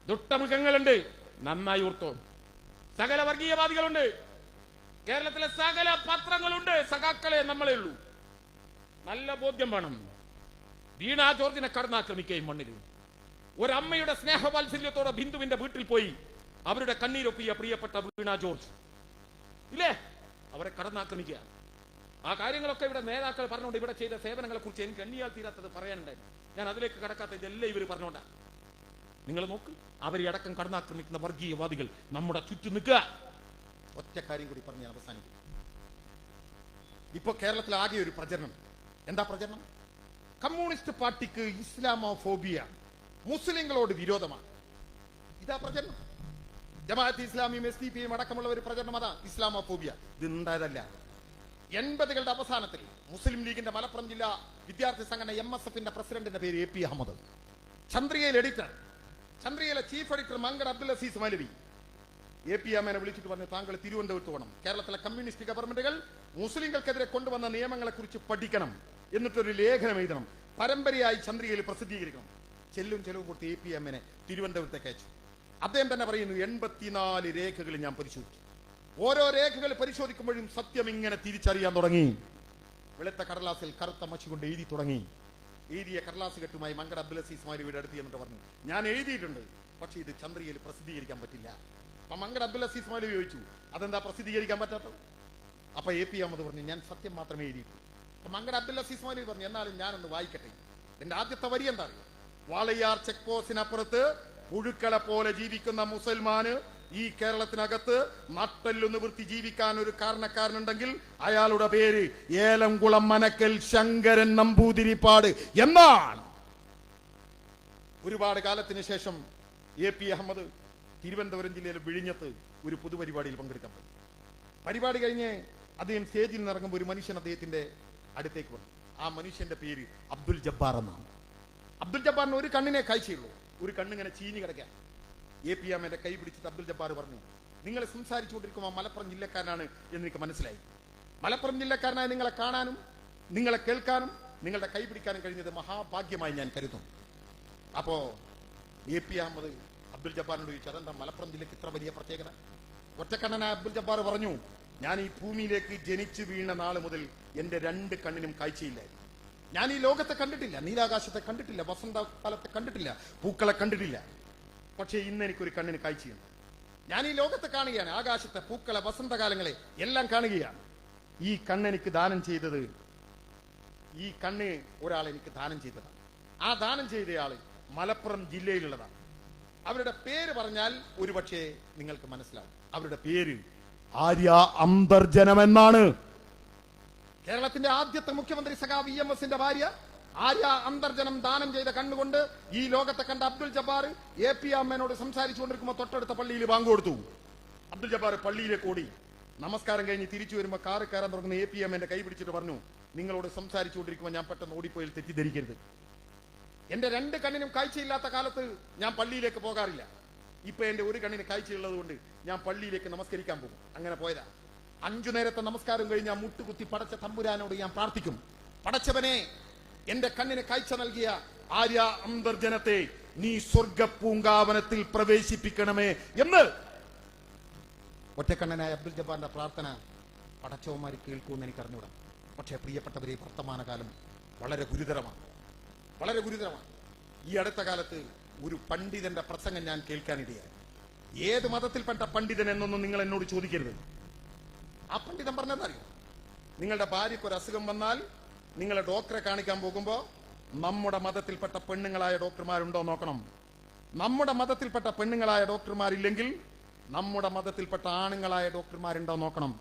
S3: ദുഷ്ടമൃഗങ്ങളുണ്ട്. നന്നായി ഓർത്തോ. സകല വർഗീയവാദികളുണ്ട്. കേരളത്തിലെ സകല പത്രങ്ങളുണ്ട്. സഖാക്കളെ നമ്മളേ ഉള്ളൂ. നല്ല ബോധ്യം വേണം. വീണ ജോർജിനെ കടന്നാക്രമിക്കുകയും മണ്ണിൽ ഒരമ്മയുടെ സ്നേഹവാത്സല്യത്തോടെ ബിന്ദുവിന്റെ വീട്ടിൽ പോയി അവരുടെ കണ്ണീരൊപ്പിയ പ്രിയപ്പെട്ട വീണ ജോർജ് ഇല്ലേ, അവരെ കടന്നാക്രമിക്കുക. ആ കാര്യങ്ങളൊക്കെ ഇവിടെ നേതാക്കൾ പറഞ്ഞുകൊണ്ട് ഇവിടെ ചെയ്ത സേവനങ്ങളെ കുറിച്ച് എനിക്ക് എണ്ണിയാൽ തീരാത്തത് പറയാനുണ്ടായിരുന്നു. ഞാൻ അതിലേക്ക് കടക്കാത്ത ഇതെല്ലാം ഇവർ പറഞ്ഞോണ്ടാ. നിങ്ങൾ നോക്ക്, അവരെ അടക്കം കടന്നാക്രമിക്കുന്ന വർഗീയവാദികൾ നമ്മുടെ ചുറ്റും നിൽക്കുക.
S1: ഒറ്റ കാര്യം കൂടി പറഞ്ഞ് അവസാനിക്കും. ഇപ്പൊ കേരളത്തിൽ ആകെ ഒരു പ്രചരണം. എന്താ പ്രചരണം? കമ്മ്യൂണിസ്റ്റ് പാർട്ടിക്ക് ഇസ്ലാമോഫോബിയ, മുസ്ലിങ്ങളോട് വിരോധമാണ്. ഇതാ പ്രചരണം. ജമാഅത്ത് ഇസ്ലാമിയും SDP അടക്കമുള്ള ഒരു പ്രചരണം അതാ ഇസ്ലാമോഫോബിയ. ഇത് ഉണ്ടായതല്ല. 80കളുടെ അവസാനത്തിൽ മുസ്ലിം ലീഗിന്റെ മലപ്പുറം ജില്ലാ വിദ്യാർത്ഥി സംഘടന MSFന്റെ പ്രസിഡന്റിന്റെ പേര് AP അഹമ്മദ്. ചന്ദ്രികയിലെ എഡിറ്റർ, ചന്ദ്രികയിലെ chief editor Mankada Abdul Aziz Maulavi AP അമ്മനെ വിളിച്ചിട്ട് പറഞ്ഞു, താങ്കൾ തിരുവനന്തപുരത്ത് പോകണം. കേരളത്തിലെ കമ്മ്യൂണിസ്റ്റ് ഗവൺമെന്റുകൾ മുസ്ലിങ്ങൾക്കെതിരെ കൊണ്ടുവന്ന നിയമങ്ങളെ കുറിച്ച് പഠിക്കണം, എന്നിട്ടൊരു ലേഖനം എഴുതണം, പരമ്പരയായി ചന്ദ്രികയിൽ പ്രസിദ്ധീകരിക്കണം. ചെലവും കൊടുത്ത് AP അമ്മനെ തിരുവനന്തപുരത്തേക്ക് അയച്ചു. അദ്ദേഹം തന്നെ പറയുന്നു, 84 രേഖകൾ ഞാൻ പരിശോധിച്ചു. ഓരോ രേഖകൾ പരിശോധിക്കുമ്പോഴും സത്യം ഇങ്ങനെ തിരിച്ചറിയാൻ തുടങ്ങി. വെളുത്ത കടലാസിൽ കറുത്ത മഷി കൊണ്ട് എഴുതി തുടങ്ങി. എഴുതിയ കടലാസ് കെട്ടുമായി മങ്കട അബ്ദുൽ അസീസ് മൗലവിയുടെ അടുത്ത് എന്നിട്ട് പറഞ്ഞു, ഞാൻ എഴുതിയിട്ടുണ്ട്, പക്ഷെ ഇത് ചന്ദ്രികയിൽ പ്രസിദ്ധീകരിക്കാൻ പറ്റില്ല. അപ്പൊ മങ്കട അബ്ദുൽ അസീസ് മൗലവി ചോദിച്ചു, അതെന്താ പ്രസിദ്ധീകരിക്കാൻ പറ്റാത്തത്? അപ്പൊ AP അഹമ്മദ് പറഞ്ഞു, ഞാൻ സത്യം മാത്രമേ എഴുതിയിട്ടു. അപ്പൊ മങ്കട അബ്ദുൽ അസീസ് മൗലവി പറഞ്ഞു, എന്നാലും ഞാനൊന്ന് വായിക്കട്ടെ. എന്റെ ആദ്യത്തെ വരി എന്താ അറിയോ? വാളയാർ ചെക്ക് പോസ്റ്റിനപ്പുറത്ത് പുഴുക്കളെ പോലെ ജീവിക്കുന്ന മുസൽമാന് ഈ കേരളത്തിനകത്ത് നട്ടെല്ലൊന്ന് വൃത്തി ജീവിക്കാൻ ഒരു കാരണക്കാരനുണ്ടെങ്കിൽ അയാളുടെ പേര് ഏലംകുളം മനക്കൽ ശങ്കരൻ നമ്പൂതിരിപ്പാട് എന്നാണ്. ഒരുപാട് കാലത്തിന് ശേഷം AP അഹമ്മദ് തിരുവനന്തപുരം ജില്ലയിലെ വിഴിഞ്ഞത്ത് ഒരു പൊതുപരിപാടിയിൽ പങ്കെടുക്കാൻ പോയി. പരിപാടി കഴിഞ്ഞ് അദ്ദേഹം സ്റ്റേജിൽ നിന്നിറങ്ങുമ്പോൾ ഒരു മനുഷ്യൻ അദ്ദേഹത്തിന്റെ അടുത്തേക്ക് വന്നു. ആ മനുഷ്യന്റെ പേര് അബ്ദുൽ ജബ്ബാർ എന്നാണ്. അബ്ദുൽ ജബ്ബാറിന് ഒരു കണ്ണിനെ കാഴ്ചയുള്ളൂ, ഒരു കണ്ണിങ്ങനെ ചീഞ്ഞു കിടക്കാൻ. AP അമ്മയുടെ കൈ പിടിച്ചിട്ട് അബ്ദുൽ ജബ്ബാർ പറഞ്ഞു, നിങ്ങൾ സംസാരിച്ചുകൊണ്ടിരിക്കുമ്പോൾ മലപ്പുറം ജില്ലക്കാരനാണ് എന്ന് എനിക്ക് മനസ്സിലായി. മലപ്പുറം ജില്ലക്കാരനായ നിങ്ങളെ കാണാനും നിങ്ങളെ കേൾക്കാനും നിങ്ങളുടെ കൈ പിടിക്കാനും കഴിഞ്ഞത് മഹാഭാഗ്യമായി ഞാൻ കരുതുന്നു. അപ്പോ AP അഹമ്മദ് അബ്ദുൽ ജബ്ബാറിനോട് ചോദിച്ചു, അതെന്താ മലപ്പുറം ജില്ലക്ക് ഇത്ര വലിയ പ്രത്യേകത? ഒറ്റക്കണ്ണനായ അബ്ദുൽ ജബ്ബാർ പറഞ്ഞു, ഞാൻ ഈ ഭൂമിയിലേക്ക് ജനിച്ചു വീണ നാള് മുതൽ എന്റെ 2 കണ്ണിനും കാഴ്ചയില്ലായിരുന്നു. ഞാൻ ഈ ലോകത്തെ കണ്ടിട്ടില്ല, നീലാകാശത്തെ കണ്ടിട്ടില്ല, വസന്തകാലത്തെ കണ്ടിട്ടില്ല, പൂക്കളെ കണ്ടിട്ടില്ല. പക്ഷേ ഇന്ന് എനിക്കൊരു കണ്ണിന് കാഴ്ചയുണ്ട്. ഞാൻ ഈ ലോകത്തെ കാണുകയാണ്, ആകാശത്തെ, പൂക്കളെ, വസന്തകാലങ്ങളെ എല്ലാം കാണുകയാണ്. ഈ കണ്ണെനിക്ക് ദാനം ചെയ്തത്, ഈ കണ്ണ് ഒരാൾ എനിക്ക് ദാനം ചെയ്തതാണ്. ആ ദാനം ചെയ്തയാള് മലപ്പുറം ജില്ലയിലുള്ളതാണ്. അവരുടെ പേര് പറഞ്ഞാൽ ഒരുപക്ഷെ നിങ്ങൾക്ക് മനസ്സിലാവും. അവരുടെ പേര് ആര്യ അന്തർജനം എന്നാണ്. കേരളത്തിന്റെ ആദ്യത്തെ മുഖ്യമന്ത്രി സഖാവ് EMSന്റെ ഭാര്യ ആര്യ അന്തർജനം ദാനം ചെയ്ത കണ്ണുകൊണ്ട് ഈ ലോകത്തെ കണ്ട അബ്ദുൽ ജബ്ബാർ AP അമ്മേനോട് സംസാരിച്ചുകൊണ്ടിരിക്കുമ്പോൾ തൊട്ടടുത്ത പള്ളിയിൽ ബാങ്ക് കൊടുത്തു. അബ്ദുൽ ജബ്ബാർ പള്ളിയിലേക്ക് ഓടി. നമസ്കാരം കഴിഞ്ഞ് തിരിച്ചു വരുമ്പോൾ കാറ് കയറാൻ തുടങ്ങുന്ന AP അമ്മേന്റെ കൈ പിടിച്ചിട്ട് പറഞ്ഞു, നിങ്ങളോട് സംസാരിച്ചുകൊണ്ടിരിക്കുമ്പോൾ ഞാൻ പെട്ടെന്ന് ഓടിപ്പോയി തെറ്റിദ്ധരിക്കരുത്. എന്റെ 2 കണ്ണിനും കാഴ്ചയില്ലാത്ത കാലത്ത് ഞാൻ പള്ളിയിലേക്ക് പോകാറില്ല. ഇപ്പൊ എന്റെ ഒരു കണ്ണിന് കാഴ്ചയുള്ളത് കൊണ്ട് ഞാൻ പള്ളിയിലേക്ക് നമസ്കരിക്കാൻ പോകും. അങ്ങനെ പോയതാ. 5 നേരത്തെ നമസ്കാരം കഴിഞ്ഞ് ഞാൻ മുട്ടുകുത്തി പടച്ച തമ്പുരാനോട് ഞാൻ പ്രാർത്ഥിക്കും, പടച്ചവനെ, എന്റെ കണ്ണിന് കാഴ്ച നൽകിയ ആര്യ അന്തർജനത്തെ നീ സ്വർഗ പൂങ്കാവനത്തിൽ പ്രവേശിപ്പിക്കണമേ എന്ന്.
S2: ഒറ്റക്കണ്ണനായ അബ്ദുൽ ജബ്ബാറിന്റെ പ്രാർത്ഥന പടച്ചവന്മാർ കേൾക്കുമെന്ന് എനിക്ക് അറിഞ്ഞൂടാ. പക്ഷേ പ്രിയപ്പെട്ടവരെ, വർത്തമാനകാലം വളരെ ഗുരുതരമാണ്, വളരെ ഗുരുതരമാണ്. ഈ അടുത്ത കാലത്ത് ഒരു പണ്ഡിതന്റെ പ്രസംഗം ഞാൻ കേൾക്കാനിടയായി. ഏത് മതത്തിൽപ്പെട്ട പണ്ഡിതൻ എന്നൊന്നും നിങ്ങൾ എന്നോട് ചോദിക്കരുത്. ആ പണ്ഡിതൻ പറഞ്ഞതറിയോ? നിങ്ങളുടെ ഭാര്യയ്ക്ക് ഒരു അസുഖം വന്നാൽ നിങ്ങളെ ഡോക്ടറെ കാണിക്കാൻ പോകുമ്പോ നമ്മുടെ മതത്തിൽപ്പെട്ട പെണ്ണുങ്ങളായ ഡോക്ടർമാരുണ്ടോ നോക്കണം. നമ്മുടെ മതത്തിൽപ്പെട്ട പെണ്ണുങ്ങളായ ഡോക്ടർമാരില്ലെങ്കിൽ നമ്മുടെ മതത്തിൽപ്പെട്ട ആണുങ്ങളായ ഡോക്ടർമാരുണ്ടോ നോക്കണം.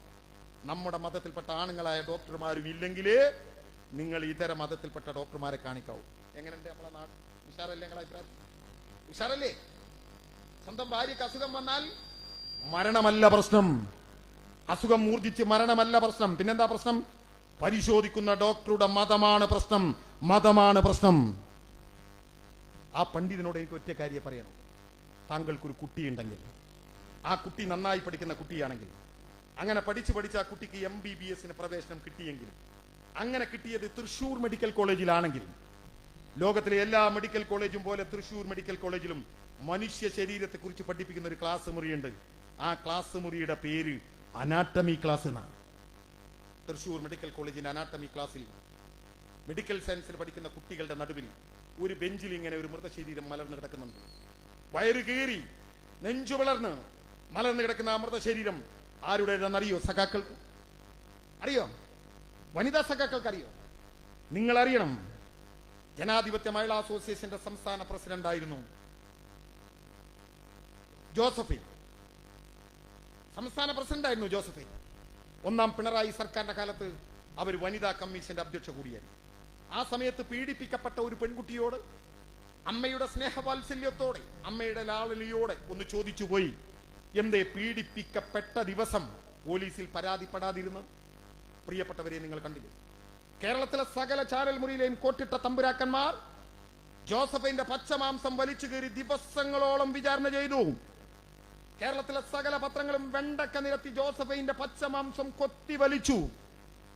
S2: നമ്മുടെ മതത്തിൽപ്പെട്ട ആണുങ്ങളായ ഡോക്ടർമാരും ഇല്ലെങ്കിൽ നിങ്ങൾ ഇതര മതത്തിൽപ്പെട്ട ഡോക്ടർമാരെ കാണിക്കാവൂ. എങ്ങനെയുണ്ട് നമ്മളെ നാട്? ഉഷാറല്ലേ? നിങ്ങളെ അഭിപ്രായം ഉഷാറല്ലേ? സ്വന്തം ഭാര്യക്ക് അസുഖം വന്നാൽ മരണമല്ല പ്രശ്നം, അസുഖം മൂർജിച്ച് മരണമല്ല പ്രശ്നം. പിന്നെന്താ പ്രശ്നം? പരിശോധിക്കുന്ന ഡോക്ടറുടെ മതമാണ് പ്രശ്നം, മതമാണ് പ്രശ്നം. ആ പണ്ഡിതനോട് എനിക്ക് ഒറ്റ കാര്യം പറയണം. താങ്കൾക്കൊരു കുട്ടിയുണ്ടെങ്കിൽ, ആ കുട്ടി നന്നായി പഠിക്കുന്ന കുട്ടിയാണെങ്കിൽ, അങ്ങനെ പഠിച്ച് ആ കുട്ടിക്ക് MBBS പ്രവേശനം കിട്ടിയെങ്കിൽ, അങ്ങനെ കിട്ടിയത് തൃശൂർ മെഡിക്കൽ കോളേജിലാണെങ്കിൽ, ലോകത്തിലെ എല്ലാ മെഡിക്കൽ കോളേജും പോലെ തൃശൂർ മെഡിക്കൽ കോളേജിലും മനുഷ്യ ശരീരത്തെ കുറിച്ച് പഠിപ്പിക്കുന്ന ഒരു ക്ലാസ് മുറിയുണ്ട്. ആ ക്ലാസ് മുറിയുടെ പേര് അനാട്ടമി ക്ലാസ് എന്നാണ്. തൃശൂർ മെഡിക്കൽ കോളേജിന്റെ അനാട്ടമി ക്ലാസ്സിൽ മെഡിക്കൽ സയൻസിൽ പഠിക്കുന്ന കുട്ടികളുടെ നടുവിൽ ഒരു ബെഞ്ചിൽ ഇങ്ങനെ ഒരു മൃതശരീരം മലർന്നു കിടക്കുന്നുണ്ട്. വയറ് കീറി നെഞ്ചു വളർന്ന് മലർന്നു കിടക്കുന്ന ആ മൃതശരീരം ആരുടേതെന്നറിയോ? സഖാക്കൾക്ക് അറിയോ? വനിതാ സഖാക്കൾക്ക് അറിയോ? നിങ്ങൾ അറിയണം. ജനാധിപത്യ മഹിളാ അസോസിയേഷന്റെ സംസ്ഥാന പ്രസിഡന്റ് ആയിരുന്നു ജോസഫൈൻ. സംസ്ഥാന പ്രസിഡന്റ് ആയിരുന്നു ജോസഫൈൻ. ഒന്നാം പിണറായി സർക്കാരിന്റെ കാലത്ത് അവർ വനിതാ കമ്മീഷന്റെ അധ്യക്ഷ കൂടിയായിരുന്നു. ആ സമയത്ത് പീഡിപ്പിക്കപ്പെട്ട ഒരു പെൺകുട്ടിയോട് അമ്മയുടെ സ്നേഹവാത്സല്യത്തോടെ, അമ്മയുടെ ലാളലിയോടെ ഒന്ന് ചോദിച്ചു പോയി, എന്തേ പീഡിപ്പിക്കപ്പെട്ട ദിവസം പോലീസിൽ പരാതിപ്പെടാതിരുന്നത്? പ്രിയപ്പെട്ടവരെ, നിങ്ങൾ കണ്ടില്ലേ? കേരളത്തിലെ സകല ചാനൽ മുറിയിലെയും കോട്ടിട്ട തമ്പുരാക്കന്മാർ ജോസഫൈന്റെ പച്ചമാംസം വലിച്ചു കയറി ദിവസങ്ങളോളം വിചാരണ ചെയ്തു. കേരളത്തിലെ സകല പത്രങ്ങളും വെണ്ടക്ക നിരത്തി ജോസഫൈന്റെ പച്ചമാംസം കൊത്തി വലിച്ചു.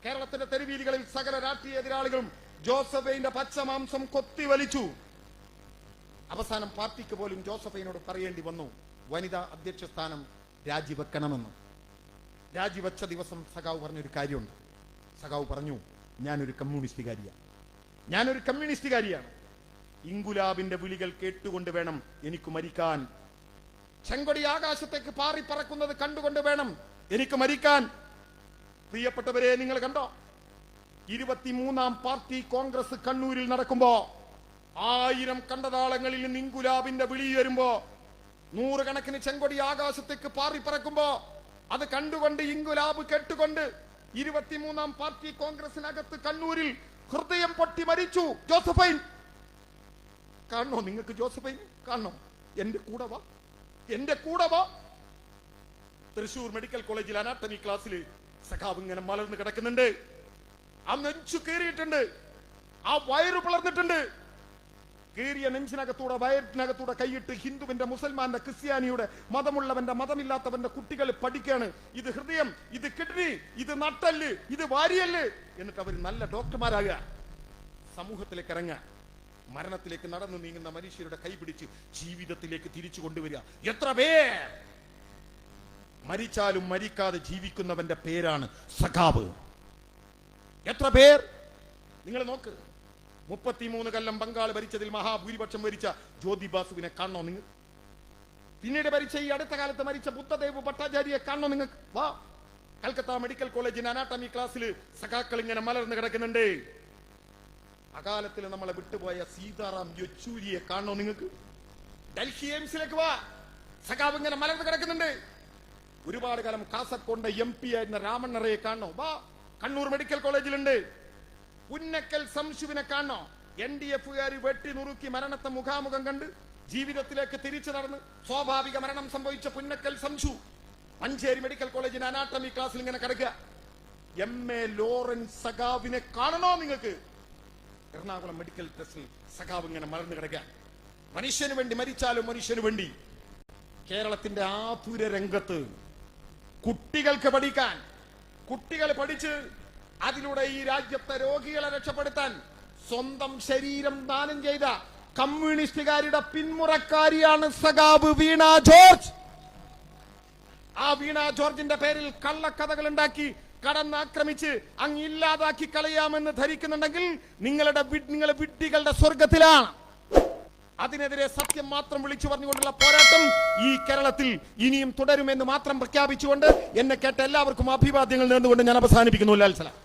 S2: കേരളത്തിന്റെ തെരുവീതികളിൽ സകല രാഷ്ട്രീയ എതിരാളികളും ജോസഫൈന്റെ പച്ചമാംസം കൊത്തി വലിച്ചു. അവസാനം പാർട്ടിക്ക് പോലും ജോസഫൈനോട് പറയേണ്ടി വന്നു, വനിതാ അധ്യക്ഷ സ്ഥാനം രാജിവെക്കണമെന്ന്. രാജിവെച്ച ദിവസം സഖാവ് പറഞ്ഞൊരു കാര്യമുണ്ട്. സഖാവ് പറഞ്ഞു, ഞാനൊരു കമ്മ്യൂണിസ്റ്റുകാരിയാണ്. ഇൻകുലാബിന്റെ വിളികൾ കേട്ടുകൊണ്ട് വേണം എനിക്ക് മരിക്കാൻ. ചെങ്കൊടി ആകാശത്തേക്ക് പാറിപ്പറക്കുന്നത് കണ്ടുകൊണ്ട് വേണം എനിക്ക് മരിക്കാൻ. പ്രിയപ്പെട്ടവരെ, നിങ്ങൾ കണ്ടോ? 23ാം പാർട്ടി കോൺഗ്രസ് കണ്ണൂരിൽ നടക്കുമ്പോ 1000 കണ്ടതാളങ്ങളിൽ നിന്ന് ഇൻകുലാബിന്റെ വിളി വരുമ്പോ, 100 കണക്കിന് ചെങ്കൊടി ആകാശത്തേക്ക് പാറിപ്പറക്കുമ്പോ അത് കണ്ടുകൊണ്ട്, ഇൻകുലാബ് കേട്ടുകൊണ്ട് 23ാം പാർട്ടി കോൺഗ്രസിനകത്ത് കണ്ണൂരിൽ ഹൃദയം പൊട്ടി മരിച്ചു ജോസഫൈൻ. കാണണോ നിങ്ങൾക്ക് ജോസഫൈൻ? കാണണോ? എന്റെ കൂടെ വാ. തൃശൂർ മെഡിക്കൽ കോളേജിൽ അനാട്ടമി ക്ലാസ്സിൽ സഖാവ് ഇങ്ങനെ മലർന്ന് കിടക്കുന്നുണ്ട്. ആ നെഞ്ചു കീറിയിട്ടുണ്ട്, ആ വയറ് പിളർന്നിട്ടുണ്ട്. കീറിയ നെഞ്ചിനകത്തൂടെ വയറ്റിനകത്തൂടെ കൈയിട്ട് ഹിന്ദുവിന്റെ, മുസൽമാന്റെ, ക്രിസ്ത്യാനിയുടെ, മതമുള്ളവന്റെ, മതമില്ലാത്തവന്റെ കുട്ടികൾ പഠിക്കാണ്. ഇത് ഹൃദയം, ഇത് കിഡ്നി, ഇത് നട്ടല്, ഇത് വാരിയല്. എന്നിട്ട് അവർ നല്ല ഡോക്ടർമാരാകുക, സമൂഹത്തിലേക്ക് ഇറങ്ങുക, മരണത്തിലേക്ക് നടന്നു നീങ്ങുന്ന മനുഷ്യരുടെ കൈപിടിച്ച് ജീവിതത്തിലേക്ക് തിരിച്ചു കൊണ്ടുവരിക. എത്ര പേർ മരിച്ചാലും മരിക്കാതെ ജീവിക്കുന്നവന്റെ പേരാണ് സഖാവ്. എത്ര പേർ? നിങ്ങൾ നോക്ക്. 33 കൊല്ലം ബംഗാൾ ഭരിച്ചതിൽ മഹാഭൂരിപക്ഷം ഭരിച്ച ജ്യോതി ബാസുവിനെ കാണണോ നിങ്ങൾ? പിന്നീട് ഭരിച്ച ഈ അടുത്ത കാലത്ത് മരിച്ച ബുദ്ധദേവ് ഭട്ടാചാര്യയെ കാണണോ നിങ്ങൾ? വാ. കൽക്കത്ത മെഡിക്കൽ കോളേജിന് അനാട്ടമി ക്ലാസ്സിൽ സഖാക്കൾ ഇങ്ങനെ മലർന്ന് കിടക്കുന്നുണ്ട്. അകാലത്തിൽ നമ്മളെ വിട്ടുപോയ സീതാറാം യെച്ചൂരിയെ കാണണോ നിങ്ങൾക്ക്? ഡൽഹി എയിംസിലേക്ക് വാ. സഖാവ് ഇങ്ങനെ മലർന്ന് കിടക്കുന്നുണ്ട്. ഒരുപാട് കാലം കാസർകോട്ടെ MP ആയിരുന്ന രാമണ്ണറയെ കാണണോ? വാ. കണ്ണൂർ മെഡിക്കൽ കോളേജിലുണ്ട്. പുന്നക്കൽ സംശുവിനെ കാണണോ? NDF-കാർ വെട്ടി നുറുക്കി മരണത്തെ മുഖാമുഖം കണ്ട് ജീവിതത്തിലേക്ക് തിരിച്ചു നടന്ന് സ്വാഭാവിക മരണം സംഭവിച്ച പുന്നക്കൽ സംശു മഞ്ചേരി മെഡിക്കൽ കോളേജിന് അനാട്ടമി ക്ലാസ്സിൽ ഇങ്ങനെ കിടക്കുക. MA ലോറൻസ് സഖാവിനെ കാണണോ നിങ്ങൾക്ക്? എറണാകുളം മെഡിക്കൽ ടെസ്റ്റിൽ സഖാവ് ഇങ്ങനെ മലർന്നു കിടക്കുക. മനുഷ്യന് വേണ്ടി മരിച്ചാലും മനുഷ്യന് വേണ്ടി. കേരളത്തിന്റെ ആതുര രംഗത്ത് കുട്ടികൾക്ക് പഠിക്കാൻ, കുട്ടികൾ പഠിച്ച് അതിലൂടെ ഈ രാജ്യത്തെ രോഗികളെ രക്ഷപ്പെടുത്താൻ സ്വന്തം ശരീരം ദാനം ചെയ്ത കമ്മ്യൂണിസ്റ്റുകാരുടെ പിന്മുറക്കാരിയാണ് സഖാവ് വീണ ജോർജ്.
S3: ആ വീണ ജോർജിന്റെ പേരിൽ കള്ളക്കഥകൾ ഉണ്ടാക്കി കടന്നാക്രമിച്ച് അങ്ങ് ഇല്ലാതാക്കി കളയാമെന്ന് ധരിക്കുന്നുണ്ടെങ്കിൽ നിങ്ങളെ വിഡ്ഢികളുടെ സ്വർഗത്തിലാണ്. അതിനെതിരെ സത്യം മാത്രം വിളിച്ചു പറഞ്ഞുകൊണ്ടുള്ള പോരാട്ടം ഈ കേരളത്തിൽ ഇനിയും തുടരുമെന്ന് മാത്രം പ്രഖ്യാപിച്ചുകൊണ്ട് എന്നെ കേട്ട എല്ലാവർക്കും അഭിവാദ്യങ്ങൾ നേർന്നുകൊണ്ട് ഞാൻ അവസാനിപ്പിക്കുന്നു. ലാൽ സലാം.